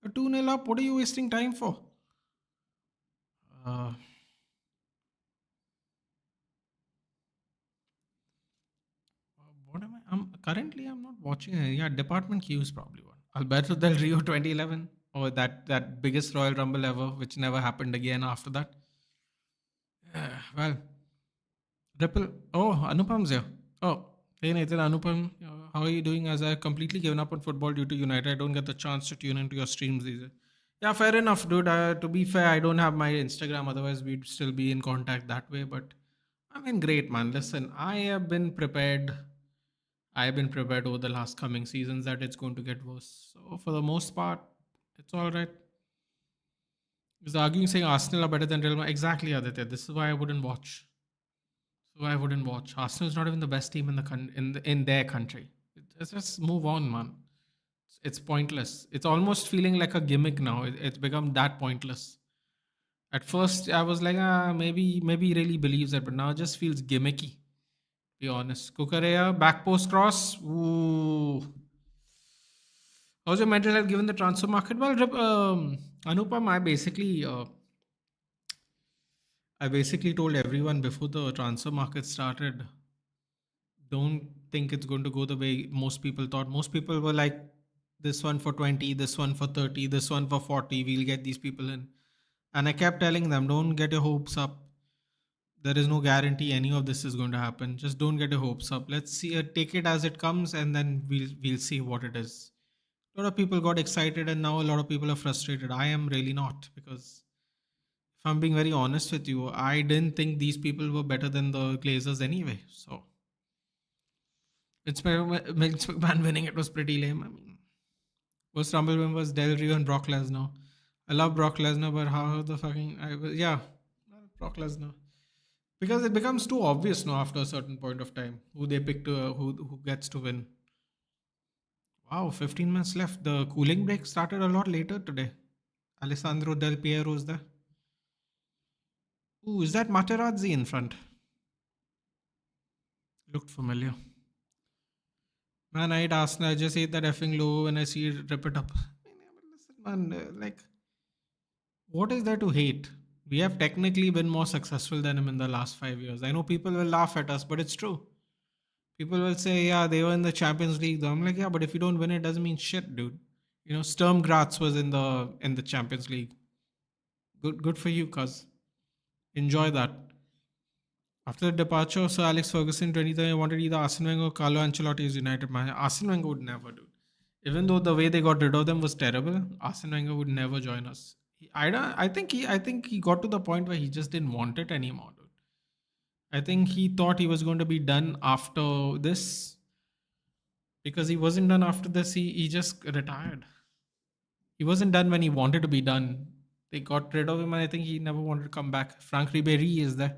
You're 2-0 up. What are you wasting time for? Uh, what am I? I'm not watching. Yeah, Department Q is probably one. Alberto Del Rio 2011, or that biggest Royal Rumble ever, which never happened again after that. Well, Ripple. Oh, Anupam's here. Oh, hey Nathan, Anupam. How are you doing? As I completely given up on football due to United, I don't get the chance to tune into your streams these days. Yeah, fair enough, dude. To be fair, I don't have my Instagram. Otherwise, we'd still be in contact that way. But I mean, great, man. Listen, I have been prepared. I have been prepared over the last coming seasons that it's going to get worse. So for the most part, it's all right. He's arguing saying Arsenal are better than Real Madrid. Exactly, Aditya. This is why I wouldn't watch. So I wouldn't watch. Arsenal is not even the best team in in their country. Let's just move on, man. It's pointless. It's almost feeling like a gimmick now. It's become that pointless. At first, I was like, maybe he really believes it, but now it just feels gimmicky. Be honest. Kukurea, back post cross. Ooh. How's your mental health given the transfer market? Well, Anupam, I basically told everyone before the transfer market started, don't think it's going to go the way most people thought. Most people were like, this one for 20, this one for 30, this one for 40. We'll get these people in. And I kept telling them, don't get your hopes up. There is no guarantee any of this is going to happen. Just don't get your hopes up. Let's see, take it as it comes, and then we'll see what it is. A lot of people got excited, and now a lot of people are frustrated. I am really not, because if I'm being very honest with you, I didn't think these people were better than the Glazers anyway. So Vince McMahon winning it was pretty lame. I mean, first Rumble win was Del Rio and Brock Lesnar. I love Brock Lesnar, but how the fucking yeah, Brock Lesnar, because it becomes too obvious now after a certain point of time who they pick to who gets to win. Wow, 15 minutes left. The cooling break started a lot later today. Alessandro Del Piero's there. Ooh, is that Materazzi in front? Looked familiar. Man, I hate Arsenal. I just hate that effing logo when I see it rip it up. Listen, man, like, what is there to hate? We have technically been more successful than him in the last 5 years. I know people will laugh at us, but it's true. People will say, yeah, they were in the Champions League though. I'm like, yeah, but if you don't win it, doesn't mean shit, dude. Sturm Graz was in the Champions League. Good for you, cuz. Enjoy that. After the departure of Sir Alex Ferguson in 2013, I wanted either Arsene Wenger or Carlo Ancelotti as United manager. Arsene Wenger would never do. Even though the way they got rid of them was terrible, Arsene Wenger would never join us. I think he got to the point where he just didn't want it anymore, dude. I think he thought he was going to be done after this, because he wasn't done after this. He just retired. He wasn't done when he wanted to be done. They got rid of him, and I think he never wanted to come back. Frank Ribery is there.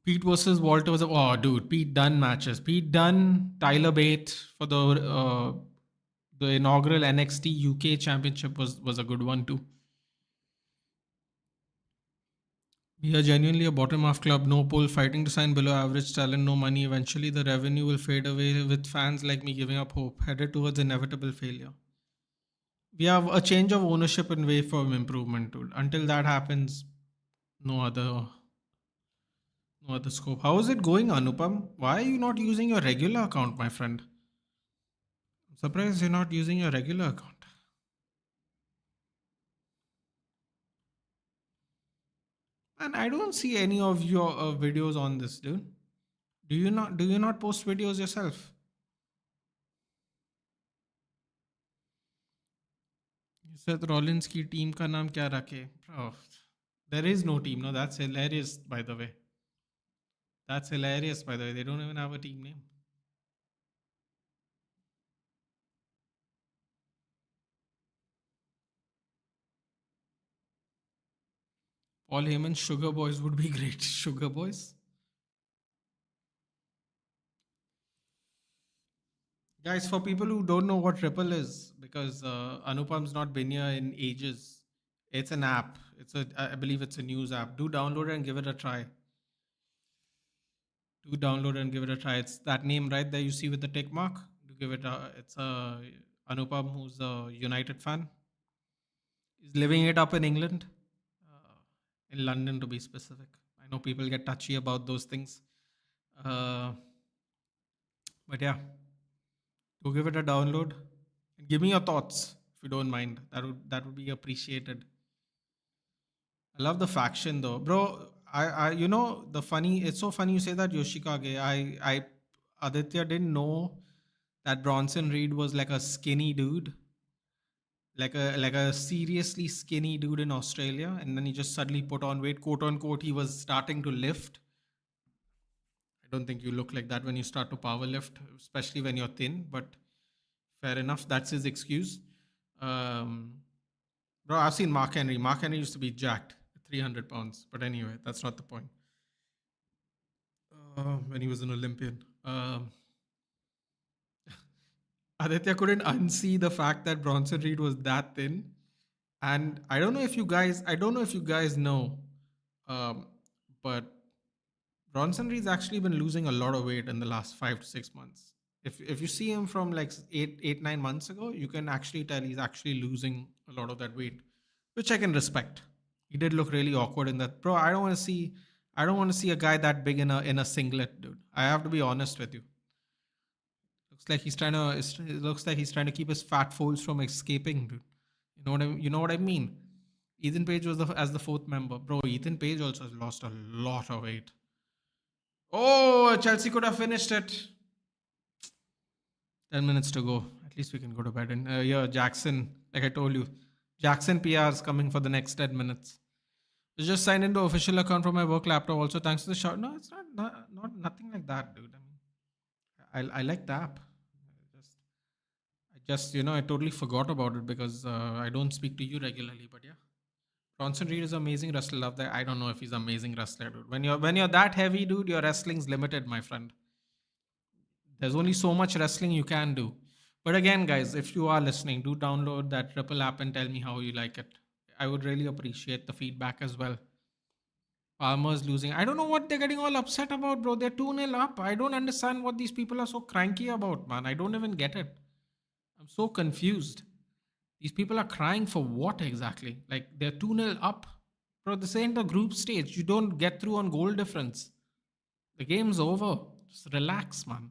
Pete versus Walter was oh dude, Pete Dunne matches. Pete Dunne, Tyler Bate for the inaugural NXT UK Championship was a good one too. We are genuinely a bottom half club, no pull, fighting to sign below average talent, no money. Eventually, the revenue will fade away with fans like me giving up hope, headed towards inevitable failure. We have a change of ownership and way for improvement, dude. Until that happens, no other no other scope. How is it going, Anupam? Why are you not using your regular account, my friend? I'm surprised you're not using your regular account. And I don't see any of your videos on this, dude. Do you not post videos yourself? Seth Rollins की team का नाम क्या रखे? Oh, there is no team. No, that's hilarious, by the way. That's hilarious, by the way. They don't even have a team name. Paul Heyman's Sugar Boys would be great. Sugar Boys? Guys, for people who don't know what Ripple is, because Anupam's not been here in ages, it's an app. I believe it's a news app. Do download it and give it a try. Do download and give it a try. It's that name right there you see with the tick mark. Do give it a. It's a Anupam who's a United fan. He's living it up in England, in London to be specific. I know people get touchy about those things, uh, but yeah, do give it a download and give me your thoughts if you don't mind. That would be appreciated. I love the faction though, bro. The funny. It's so funny you say that Yoshikage. Aditya didn't know that Bronson Reed was like a skinny dude, like a seriously skinny dude in Australia, and then he just suddenly put on weight, quote unquote. He was starting to lift. I don't think you look like that when you start to power lift, especially when you're thin. But fair enough. That's his excuse. Um, Bro, I've seen Mark Henry. Mark Henry used to be jacked, 300 pounds. But anyway, that's not the point. When he was an Olympian. Aditya couldn't unsee the fact that Bronson Reed was that thin. And I don't know if you guys know, um, but Bronson Reed's actually been losing a lot of weight in the last 5 to 6 months. If you see him from like 8, 9 months ago, you can actually tell he's actually losing a lot of that weight, which I can respect. He did look really awkward in that. Bro, I don't want to see a guy that big in a singlet, dude. I have to be honest with you. It looks like he's trying to keep his fat folds from escaping, dude. You know what I mean? Ethan Page was as the fourth member. Bro, Ethan Page also has lost a lot of weight. Oh, Chelsea could have finished it. 10 minutes to go. At least we can go to bed. And yeah, Jackson, like I told you, Jackson PR is coming for the next 10 minutes. I just signed into official account from my work laptop. Also, thanks to the shout. No, it's not nothing like that, dude. I like the app. I totally forgot about it because I don't speak to you regularly. But yeah, Bronson Reed is an amazing wrestler. Love that. I don't know if he's an amazing wrestler, dude. When you're that heavy, dude, your wrestling's limited, my friend. There's only so much wrestling you can do. But again, guys, if you are listening, do download that Ripple app and tell me how you like it. I would really appreciate the feedback as well. Farmers losing. I don't know what they're getting all upset about, bro. They're 2-0 up. I don't understand what these people are so cranky about, man. I don't even get it. I'm so confused. These people are crying for what exactly? Like they're 2-0 up. Bro, this ain't the group stage. You don't get through on goal difference. The game's over. Just relax, man.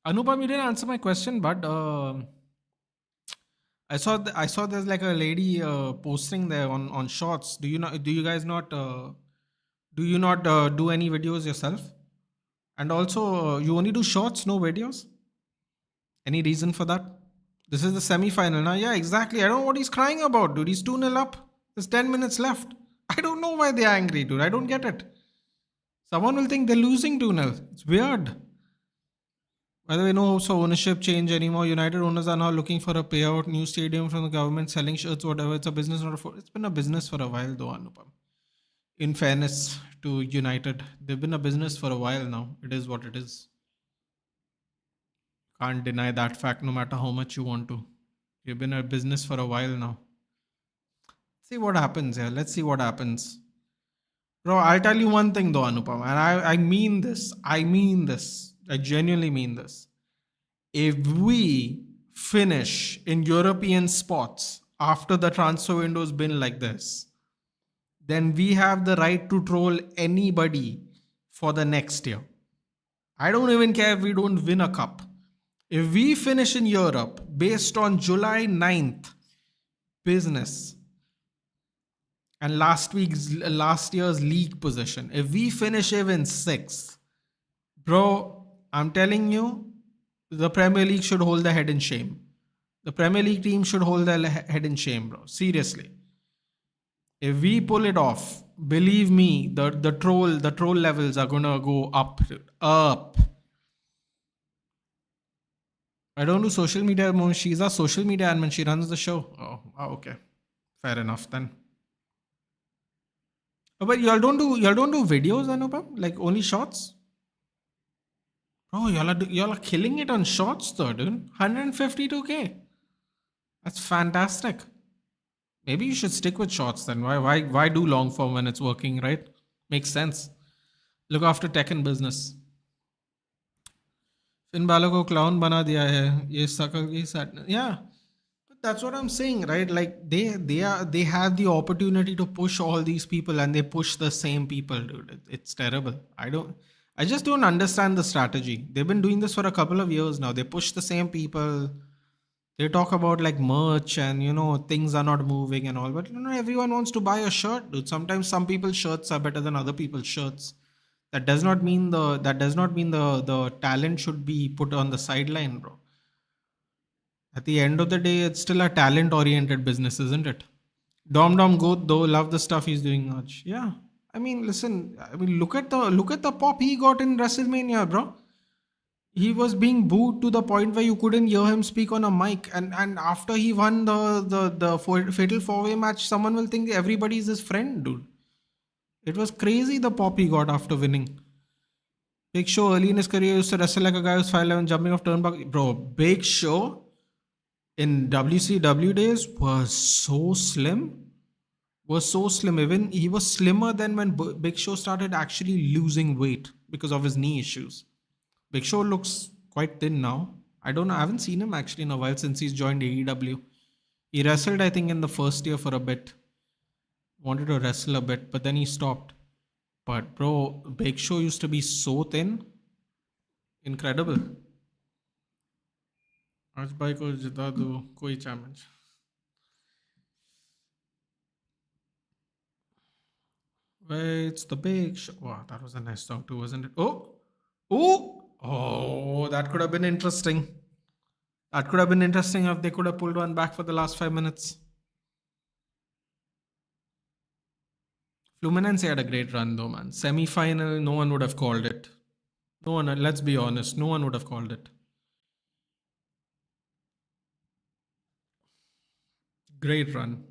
Anupam, you didn't answer my question, but I saw there's like a lady posting there on shorts. Do you guys not do you not do any videos yourself? And also, you only do shorts, no videos. Any reason for that? This is the semi-final now. Yeah, exactly. I don't know what he's crying about, dude. He's 2-0 up. There's 10 minutes left. I don't know why they're angry, dude. I don't get it. Someone will think they're losing 2-0. It's weird. By the way, no so ownership change anymore. United owners are now looking for a payout, new stadium from the government, selling shirts, whatever. It's a business, not a. It's been a business for a while, though, Anupam. In fairness to United, they've been a business for a while now. It is what it is. Can't deny that fact, no matter how much you want to. They've been a business for a while now. See what happens here. Let's see what happens. Bro, I'll tell you one thing though, Anupam, and I mean this. I mean this. I genuinely mean this. If we finish in European spots after the transfer window's been like this, then we have the right to troll anybody for the next year. I don't even care if we don't win a cup. If we finish in Europe based on July 9th business and last year's league position, if we finish even sixth, bro, I'm telling you, the Premier League should hold their head in shame. The Premier League team should hold their head in shame, bro. Seriously. If we pull it off, believe me, the troll levels are gonna go up, up. I don't do social media more. She's a social media admin. She runs the show. Oh, okay, fair enough then. Oh, but y'all don't do videos, Anupam? Like only shots? Bro, y'all are killing it on shots though, dude. 152K. That's fantastic. Maybe you should stick with shorts then. Why do long form when it's working, right? Makes sense. Look after tech and business. Finn Balor को clown बना दिया है ये सकल की sadness. Yeah, but that's what I'm saying, right? Like they have the opportunity to push all these people and they push the same people, dude. It's terrible. I just don't understand the strategy. They've been doing this for a couple of years now. They push the same people. They talk about like merch and things are not moving and all, but everyone wants to buy a shirt, dude. Sometimes some people's shirts are better than other people's shirts. That does not mean the talent should be put on the sideline, bro. At the end of the day, it's still a talent oriented business, isn't it? Dom Dom Goat though, love the stuff he's doing much. Yeah. I mean, listen, look at the pop he got in WrestleMania, bro. He was being booed to the point where you couldn't hear him speak on a mic, and after he won the fatal four way match, someone will think everybody's his friend, dude. It was crazy the pop he got after winning. Big Show early in his career used to wrestle like a guy who's 5'11", jumping off turnbuckle. Bro, Big Show in WCW days was so slim. Even he was slimmer than when Big Show started actually losing weight because of his knee issues. Big Show looks quite thin now. I don't know. I haven't seen him actually in a while since he's joined AEW. He wrestled, I think, in the first year for a bit. Wanted to wrestle a bit, but then he stopped. But bro, Big Show used to be so thin. Incredible. आज भाई को जिता दो कोई challenge. Wait, it's the Big Show. Wow, that was a nice song too, wasn't it? Oh, that could have been interesting. That could have been interesting if they could have pulled one back for the last 5 minutes. Fluminense had a great run though, man. Semi-final, no one would have called it. No one, let's be honest, no one would have called it. Great run.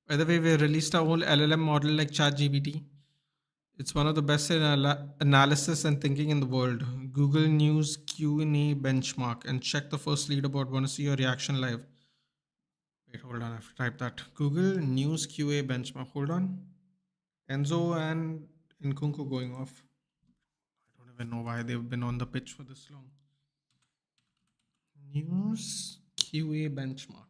By the way, we released our whole LLM model like ChatGPT. It's one of the best in analysis and thinking in the world. Google News Q&A benchmark and check the first leaderboard. Want to see your reaction live? Wait, hold on. I have to type that. Google News QA benchmark. Hold on. Enzo and Nkunku going off. I don't even know why they've been on the pitch for this long. News QA benchmark.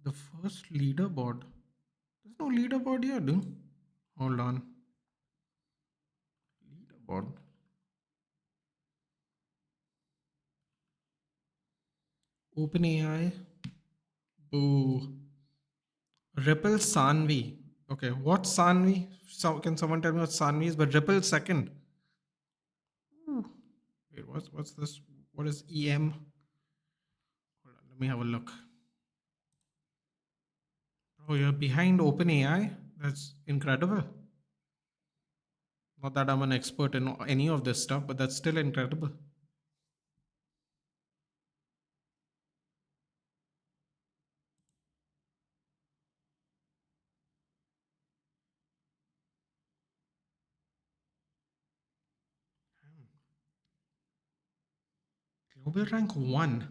The first leaderboard. There's no leaderboard here, dude. Hold on. Leaderboard. OpenAI. Boo. Ripple Sanvi. Okay, what's Sanvi? So, can someone tell me what Sanvi is? But Ripple second. Ooh. Wait, what's this? What is EM? Hold on, let me have a look. Oh, you're behind OpenAI? That's incredible. Not that I'm an expert in any of this stuff, but that's still incredible. Global rank 1.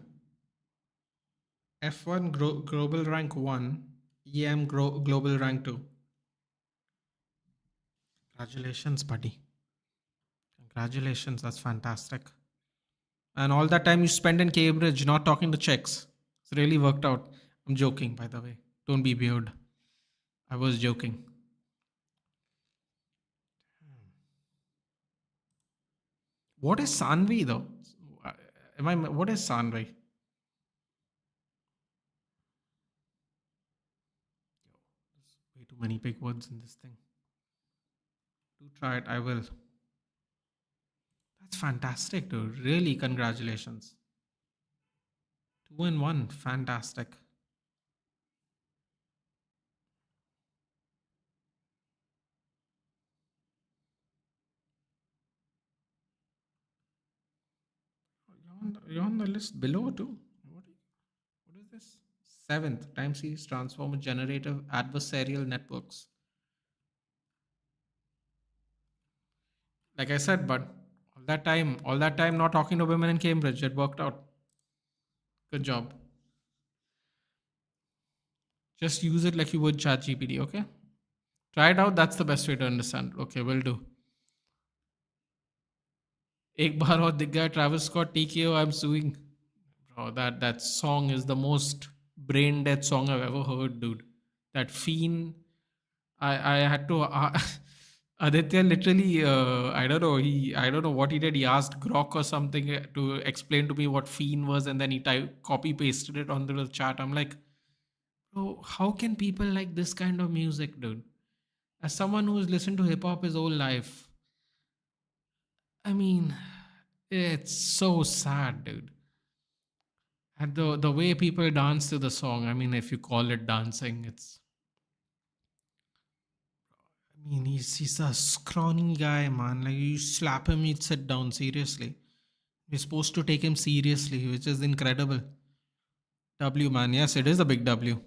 F1 global rank 1. EM global rank 2. Congratulations, buddy. Congratulations. That's fantastic. And all that time you spent in Cambridge not talking to Czechs. It's really worked out. I'm joking, by the way. Don't be weird. I was joking. What is Sanvi though? Am I? What is Sanvi? Way too many big words in this thing. Do try it. I will. That's fantastic, dude. Really, congratulations. 2-1. Fantastic. You're on the list below too. What is this? Seventh time series transformer generative adversarial networks. Like I said, but all that time not talking to women in Cambridge, it worked out. Good job. Just use it like you would ChatGPT, okay? Try it out. That's the best way to understand. Okay, will do. एक बार और दिख गया Travis Scott TKO, I'm suing. Bro, that song is the most brain dead song I've ever heard, dude. That fiend. I had to. Aditya literally, I don't know what he did. He asked Grok or something to explain to me what fiend was, and then he copy pasted it onto the chat. I'm like, bro, how can people like this kind of music, dude? As someone who's listened to hip hop his whole life, I mean, it's so sad, dude. And the way people dance to the song, I mean, if you call it dancing, it's. I mean, he's a scrawny guy, man. Like you slap him, he'd sit down. Seriously, we're supposed to take him seriously, which is incredible. W, man. Yes, it is a big W.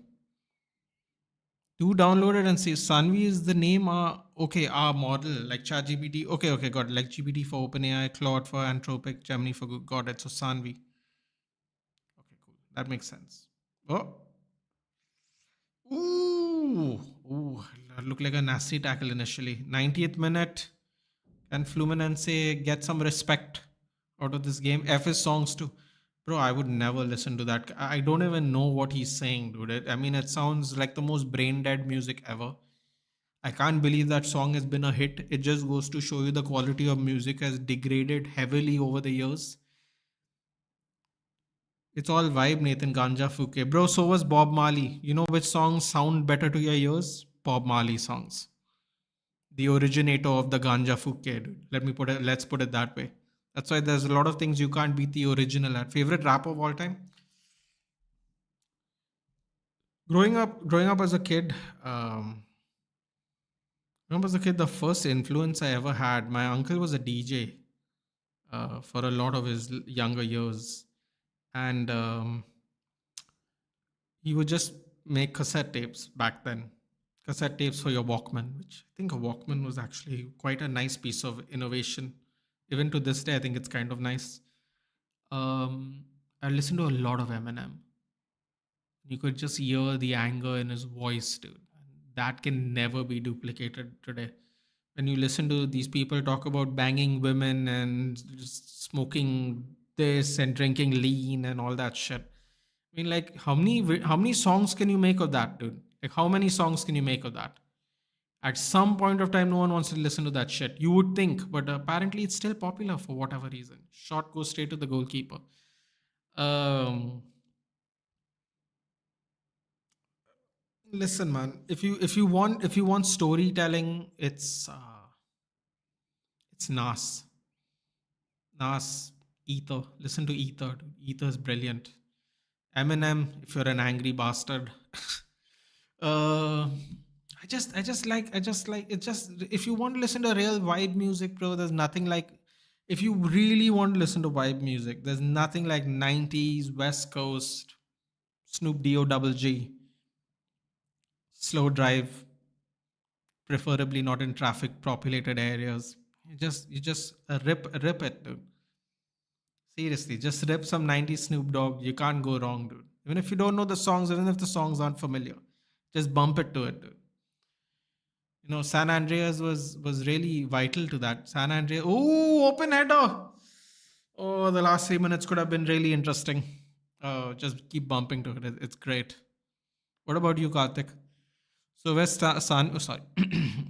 Do download it and see. Sanvi is the name. Okay, our model like ChatGPT. Okay, got it. Like GPT for OpenAI, Claude for Anthropic, Gemini for Google. Got it. So Sanvi. Okay, cool. That makes sense. Oh, ooh, looked like a nasty tackle initially. 90th minute. Can Fluminense get some respect out of this game? FS songs too. Bro, I would never listen to that. I don't even know what he's saying, dude. I mean, it sounds like the most brain dead music ever. I can't believe that song has been a hit. It just goes to show you the quality of music has degraded heavily over the years. It's all vibe, Nathan Ganja Fuke. Bro, so was Bob Marley. You know which songs sound better to your ears? Bob Marley songs. The originator of the Ganja Fuke, dude. Let's put it that way. That's why there's a lot of things you can't beat the original at. Favorite rapper of all time? Growing up as a kid, the first influence I ever had, my uncle was a DJ for a lot of his younger years. And he would just make cassette tapes back then. Cassette tapes for your Walkman, which I think a Walkman was actually quite a nice piece of innovation. Even to this day, I think it's kind of nice. I listened to a lot of Eminem. You could just hear the anger in his voice, dude. That can never be duplicated today. When you listen to these people talk about banging women and just smoking this and drinking lean and all that shit, I mean, like, how many songs can you make of that, dude? Like, how many songs can you make of that? At some point of time, no one wants to listen to that shit. You would think, but apparently, it's still popular for whatever reason. Shot goes straight to the goalkeeper. Um, Listen, man. If you want storytelling, it's Nas, Ether. Listen to Ether. Dude. Ether is brilliant. Eminem, if you're an angry bastard. uh, I just like it. Just if you want to listen to real vibe music, bro, there's nothing like. If you really want to listen to vibe music, there's nothing like '90s West Coast Snoop D O double G slow drive, preferably not in traffic populated areas. You just rip it, dude. Seriously, just rip some '90s Snoop Dogg. You can't go wrong, dude. Even if you don't know the songs, even if the songs aren't familiar, just bump it to it, dude. San Andreas was really vital to that. San Andreas, oh, open header. Oh, the last 3 minutes could have been really interesting. Just keep bumping to it. It's great. What about you, Karthik? So where sorry.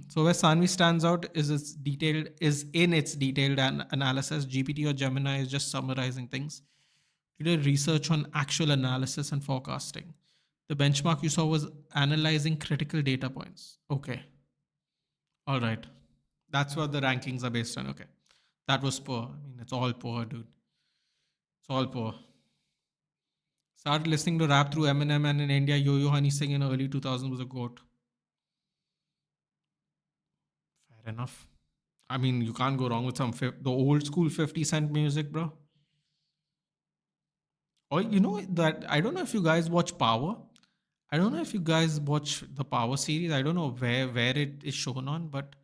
So where Sanvi stands out is in its detailed analysis. GPT or Gemini is just summarizing things. You did research on actual analysis and forecasting. The benchmark you saw was analyzing critical data points. Okay, all right. That's what the rankings are based on. Okay, that was poor. I mean, it's all poor, dude. It's all poor. Started listening to rap through Eminem, and in India, Yo-Yo Honey Singh in early 2000 was a goat. Fair enough. I mean, you can't go wrong with the old school 50 Cent music, bro. Or that I don't know if you guys watch Power. I don't know if you guys watch the Power series. I don't know where it is shown on, but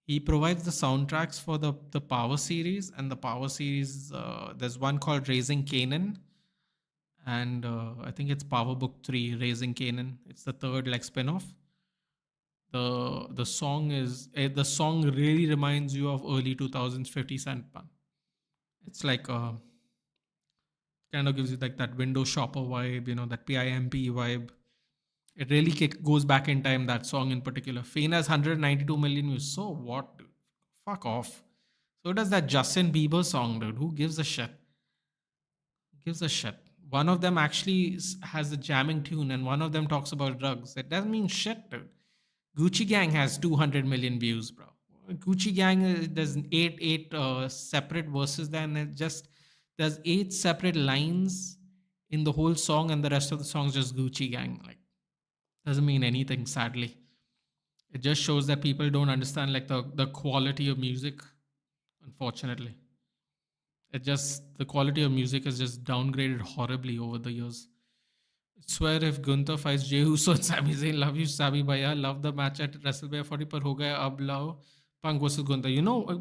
he provides the soundtracks for the Power series, and the Power series. There's one called Raising Canaan, and I think it's Power Book 3, Raising Canaan. It's the third like spin-off. The song really reminds you of early 2000s 50 Cent, man. It's like kind of gives you like that window shopper vibe, that PIMP vibe. It really goes back in time, that song in particular. Fane has 192 million views. So what, dude? Fuck off. So does that Justin Bieber song, dude. Who gives a shit? Gives a shit. One of them actually has a jamming tune, and one of them talks about drugs. It doesn't mean shit, dude. Gucci Gang has 200 million views, bro. Gucci Gang, there's eight separate verses there, and there's eight separate lines in the whole song, and the rest of the song is just Gucci Gang. Like, doesn't mean anything, sadly. It just shows that people don't understand like the quality of music, unfortunately. The quality of music is just downgraded horribly over the years. I swear if Gunther fights Jey Uso and Sami Zayn, love you, Sami Bhaiya. Love the match at WrestleMania 40 पर हो गया अब लाओ Punk versus Gunther.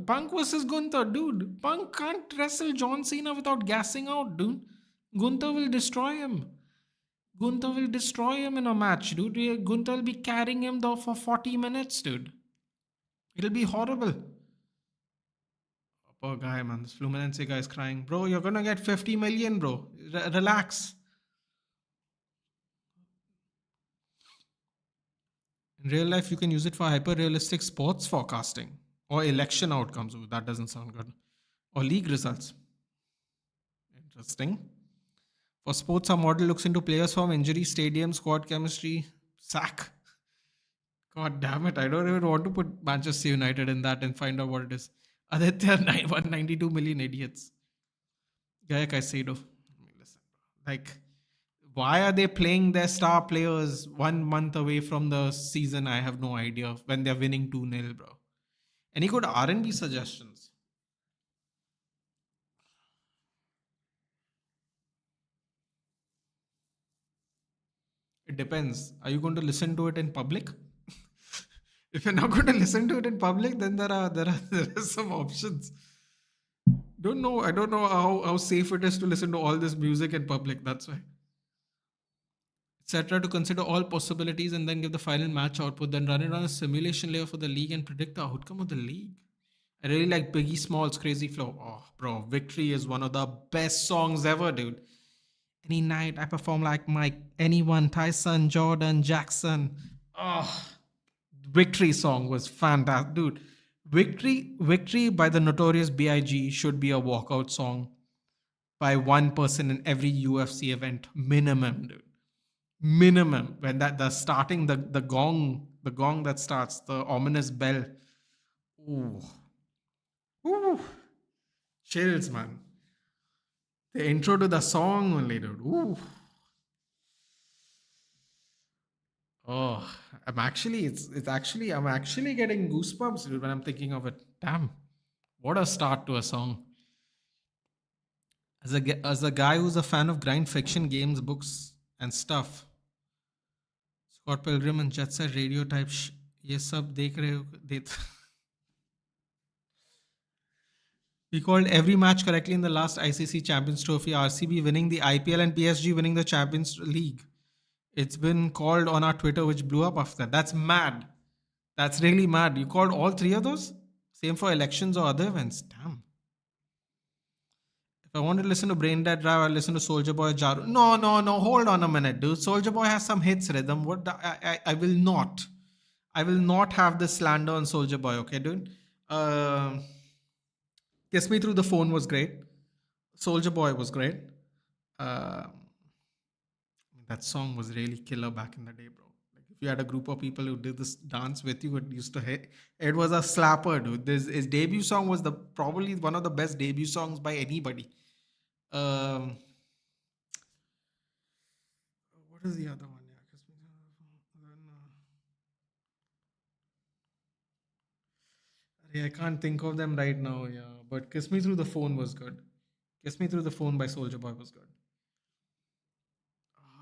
Punk versus Gunther, dude. Punk can't wrestle John Cena without gassing out, dude. Gunther will destroy him. Gunther will destroy him in a match, dude. Gunther will be carrying him though for 40 minutes, dude. It'll be horrible. Poor guy, man. This Fluminense guy is crying. Bro, you're gonna get 50 million, bro. Relax. In real life, you can use it for hyper realistic sports forecasting or election outcomes. Ooh, that doesn't sound good. Or league results. Interesting. For sports, our model looks into players from injury, stadium, squad chemistry, sack. God damn it. I don't even want to put Manchester United in that and find out what it is. Aditya, 192 million idiots. Gaya Caicedo. Listen, like, why are they playing their star players 1 month away from the season? I have no idea. When they're winning 2-0, bro. Any good R&B suggestions? It depends. Are you going to listen to it in public? If you're not going to listen to it in public, then there are some options. Don't know. I don't know how safe it is to listen to all this music in public. That's why. Etc. To consider all possibilities and then give the final match output, then run it on a simulation layer for the league and predict the outcome of the league. I really like Biggie Small's Crazy Flow. Oh, bro, Victory is one of the best songs ever, dude. Any night I perform like Mike, anyone, Tyson, Jordan, Jackson. Oh, Victory song was fantastic, dude. Victory by the Notorious B.I.G. should be a walkout song by one person in every UFC event, minimum, dude. Minimum. When that the starting the gong that starts the ominous bell. Ooh, ooh, chills, man. The intro to the song only, dude. Ooh. Oh, I'm actually getting goosebumps dude, when I'm thinking of it. Damn, what a start to a song. As a guy who's a fan of grind fiction games, books, and stuff, Scott Pilgrim and Jet Set Radio type, ये सब देख रहे हो We called every match correctly in the last ICC Champions Trophy. RCB winning the IPL and PSG winning the Champions League. It's been called on our Twitter, which blew up after that. That's mad. That's really mad. You called all three of those? Same for elections or other events. Damn. If I want to listen to Brain Dead Drive, I'll listen to Soldier Boy Jaru. No, no, no. Hold on a minute, dude. Soldier Boy has some hits rhythm. I will not. I will not have this slander on Soldier Boy, okay, dude? Uh, Kiss Me Through the Phone was great. Soldier Boy was great. Uh, that song was really killer back in the day, bro. Like if you had a group of people who did this dance with you, it used to hit. It was a slapper, dude. His debut song was the probably one of the best debut songs by anybody. Um, what is the other one? Yeah, I can't think of them right now. Yeah, but "Kiss Me Through the Phone" was good. "Kiss Me Through the Phone" by Soldier Boy was good.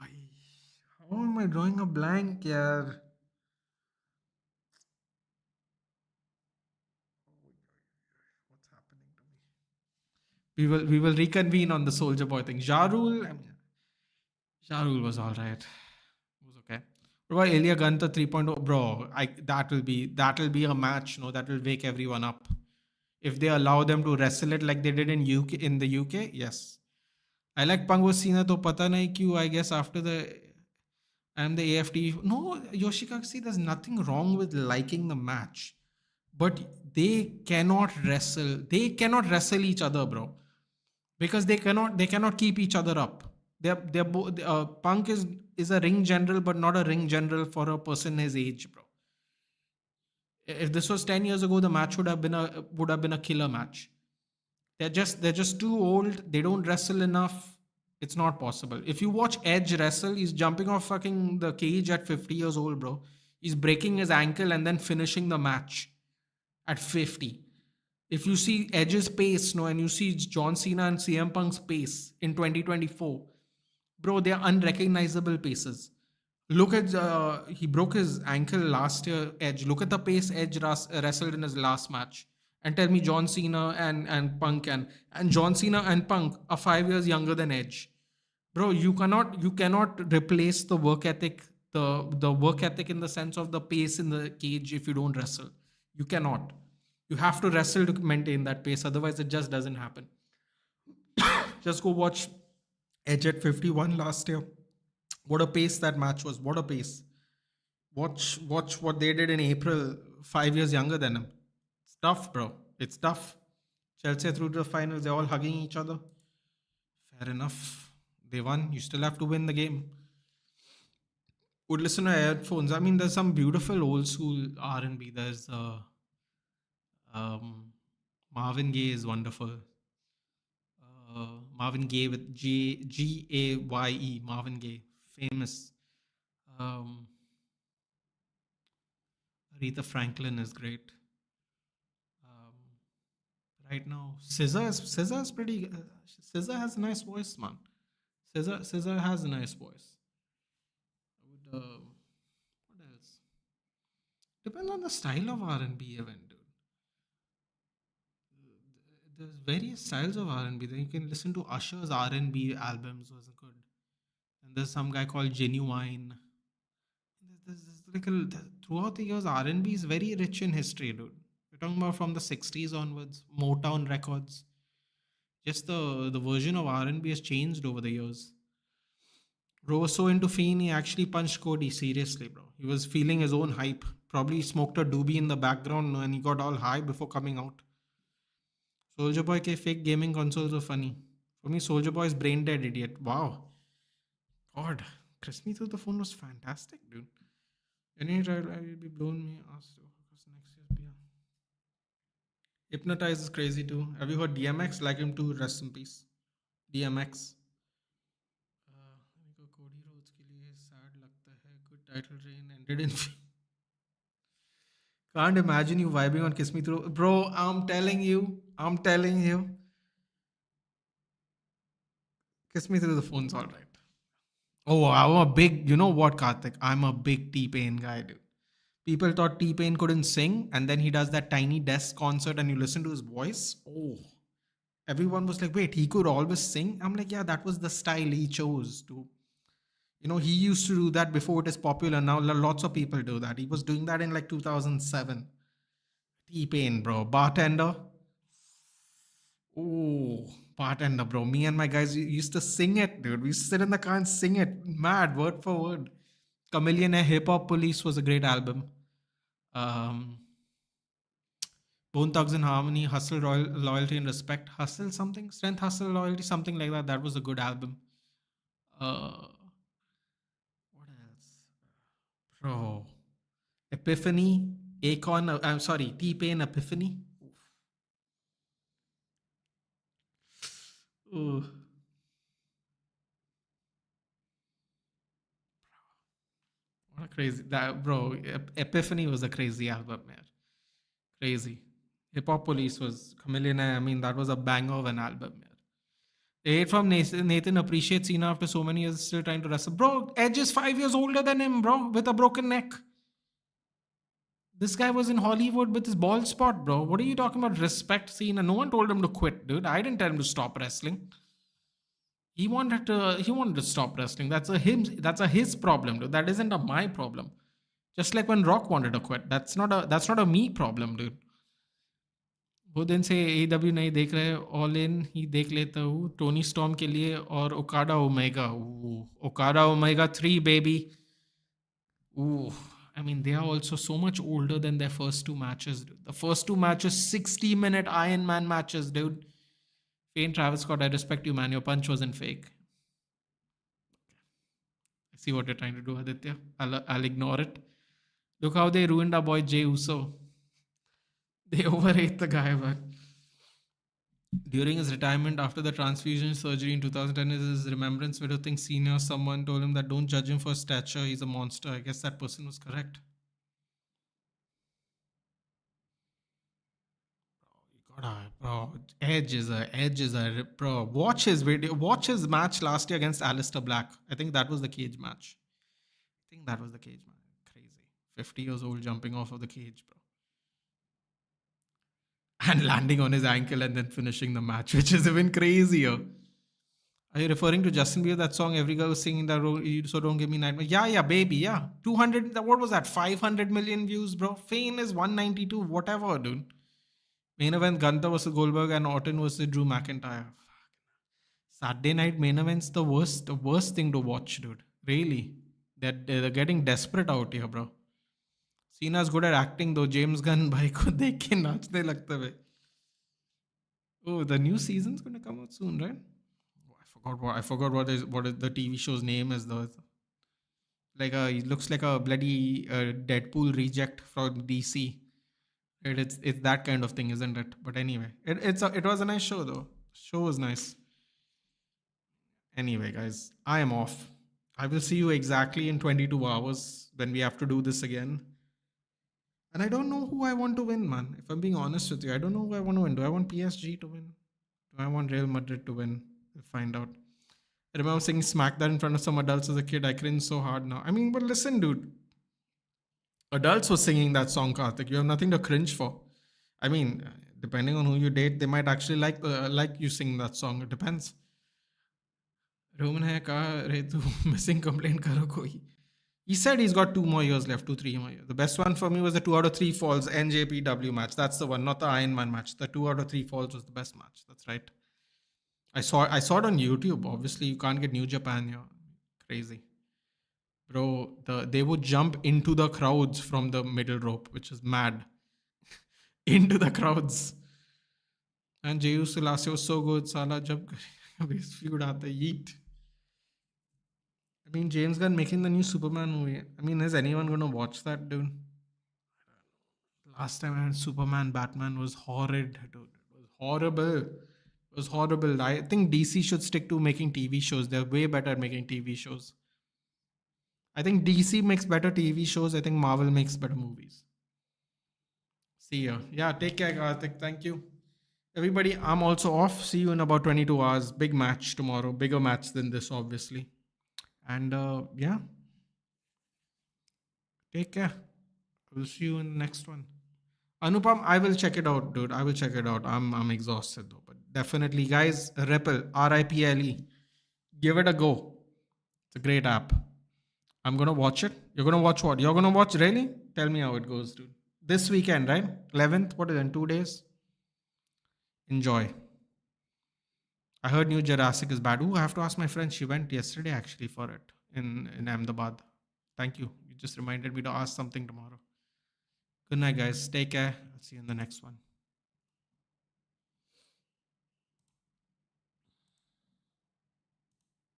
Ay, how am I drawing a blank? Yeah, what's happening to me? We will reconvene on the Soldier Boy thing. Jarul, I mean, Jarul was all right. It was okay. What about Ilya Gunter 3.0? Bro, that'll be a match, no, that will wake everyone up. If they allow them to wrestle it like they did in the UK, yes. I like Pango Sina to pata nahi kyun, I guess after I'm the AFT. No, Yoshika, see, there's nothing wrong with liking the match. But they cannot wrestle each other, bro, because they cannot keep each other up. They're both Punk is a ring general, but not a ring general for a person his age, bro. If this was 10 years ago, the match would have been a killer match. They're just too old. They don't wrestle enough. It's not possible. If you watch Edge wrestle, he's jumping off fucking the cage at 50 years old, bro. He's breaking his ankle and then finishing the match at 50. If you see Edge's pace, no, and you see John Cena and CM Punk's pace in 2024, bro, they are unrecognizable paces. Look at he broke his ankle last year. Edge. Look at the pace Edge wrestled in his last match, and tell me John Cena and Punk and John Cena and Punk are 5 years younger than Edge, bro. You cannot replace the work ethic, the work ethic in the sense of the pace in the cage if you don't wrestle. You cannot. You have to wrestle to maintain that pace. Otherwise, it just doesn't happen. Just go watch Edge at 51 last year. What a pace that match was. What a pace. Watch what they did in April, 5 years younger than him. It's tough, bro. It's tough. Chelsea through to the finals, they're all hugging each other. Fair enough. They won. You still have to win the game. Would listen to headphones. I mean, there's some beautiful old school R&B. There's um, Marvin Gaye is wonderful. Marvin Gaye with Gaye. Marvin Gaye, famous. Um, Aretha Franklin is great. Um, right now, SZA is pretty. SZA has a nice voice, man. SZA has a nice voice. I would. What else? Depends on the style of R&B event, dude. There's various styles of R&B. Then you can listen to Usher's R&B albums was good. And there's some guy called Genuine. There's like throughout the years, R&B is very rich in history, dude. We're talking about from the 60s onwards, Motown records. Just the version of R&B has changed over the years. Bro was so into Fiend, he actually punched Cody. Seriously, bro. He was feeling his own hype. Probably smoked a doobie in the background and he got all high before coming out. Soldier Boy के fake gaming consoles are funny. For me, Soldier Boy is brain dead idiot. Wow. God. Chris Me Through the Phone was fantastic, dude. Any trial I will be blown me asked because next year's beer. Hypnotize is crazy too. Have you heard DMX? Like him too. Rest in peace. DMX. मेरे को Cody Rhodes के लिए sad लगता है. Good title reign ended in. Can't imagine you vibing on Kiss Me Through. Bro, I'm telling you. I'm telling you. Kiss Me Through the Phone's alright. Oh, I'm a big, you know what, Karthik? I'm a big T Pain guy, dude. People thought T Pain couldn't sing, and then he does that tiny desk concert, and you listen to his voice. Oh, everyone was like, wait, he could always sing? I'm like, yeah, that was the style he chose to. You know, he used to do that before it is popular. Now, lots of people do that. He was doing that in like 2007. T Pain, bro. Bartender. Oh, bartender, bro. Me and my guys used to sing it, dude. We used to sit in the car and sing it, mad, word for word. Chameleon Hip Hop Police was a great album. Um, Bone Thugs and Harmony, Hustle, Loyalty and Respect, Hustle something, Strength, Hustle, Loyalty, something like that. That was a good album. What else? Bro, Epiphany, Akon, I'm sorry, T Pain, Epiphany. Ooh. What a crazy that bro. Epiphany was a crazy album, man. Crazy. Hip Hop Police was Chameleon. I mean, that was a banger of an album, man. Hate from Nathan appreciates Cena after so many years, still trying to wrestle. Bro, Edge is 5 years older than him, bro, with a broken neck. This guy was in Hollywood with his bald spot, bro. What are you talking about? Respect Cena. No one told him to quit, dude. I didn't tell him to stop wrestling. He wanted to stop wrestling. That's a his problem, dude. That isn't a my problem. Just like when Rock wanted to quit. That's not a me problem, dude. वो दिन से AEW नहीं देख रहे, all in ही देख लेता हूँ Tony storm के लिए और Okada omega. Okada omega 3 baby. Ooh, I mean, they are also so much older than their first two matches, dude. The first two matches, 60-minute Iron Man matches, dude. Fane Travis Scott, I respect you, man. Your punch wasn't fake. I see what you're trying to do, Aditya. I'll ignore it. Look how they ruined our boy Jey Uso. They overrate the guy, but during his retirement after the transfusion surgery in 2010, his remembrance video thing senior, someone told him that don't judge him for stature, he's a monster. I guess that person was correct. Bro, bro. Watch his video. Watch his match last year against Alistair Black. I think that was the cage match. Crazy. 50 years old jumping off of the cage, bro. And landing on his ankle and then finishing the match, which is even crazier. Are you referring to Justin Bieber, that song every girl was singing that so don't give me nightmare? Yeah, baby, yeah. 200, what was that? 500 million views, bro. Fame is 192, whatever, dude. Main event, Gunther versus Goldberg and Orton versus Drew McIntyre. Saturday night main event's the worst thing to watch, dude. Really. They're getting desperate out here, bro. Cena's good at acting though. James Gunn भाई को देख के नाचने लगता है. Oh, the new season's gonna come out soon, right? I forgot what is the TV show's name is though. Like it looks like a bloody Deadpool reject from DC. It's that kind of thing, isn't it? But anyway, it was a nice show though. Show was nice. Anyway, guys, I am off. I will see you exactly in 22 hours when we have to do this again. And I don't know who I want to win, man. If I'm being honest with you, I don't know who I want to win. Do I want PSG to win? Do I want Real Madrid to win? We'll find out. I remember singing Smack That in front of some adults as a kid. I cringe so hard now. I mean, but listen, dude. Adults were singing that song, Karthik. You have nothing to cringe for. I mean, depending on who you date, they might actually like you sing that song. It depends. Roman hai kaha re tu missing complaint karo koi. He said he's got 2 more years left, 3 more years. The best one for me was the 2 out of 3 falls NJPW match. That's the one, not the Iron Man match. The 2 out of 3 falls was the best match. That's right. I saw it on YouTube. Obviously, you can't get New Japan here. Crazy. Bro, they would jump into the crowds from the middle rope, which is mad. Into the crowds. And Jeyus Selassie was so good. Salah jump his feud at the yeet. I mean, James Gunn making the new Superman movie. I mean, is anyone gonna watch that, dude? Last time I had Superman, Batman was horrid, dude. It was horrible. It was horrible. I think DC should stick to making TV shows. They're way better at making TV shows. I think DC makes better TV shows. I think Marvel makes better movies. See ya. Yeah, take care, Karthik. Thank you. Everybody, I'm also off. See you in about 22 hours. Big match tomorrow. Bigger match than this, obviously. And yeah, take care. We'll see you in the next one. Anupam, I will check it out, dude. I will check it out. I'm exhausted though, but definitely, guys. Ripple, RIPLE. Give it a go. It's a great app. I'm gonna watch it. You're gonna watch what? You're gonna watch really? Tell me how it goes, dude. This weekend, right? 11th. What is it? In 2 days. Enjoy. I heard new Jurassic is bad. Ooh, I have to ask my friend. She went yesterday actually for it in Ahmedabad. Thank you. You just reminded me to ask something tomorrow. Good night, guys. Take care. I'll see you in the next one.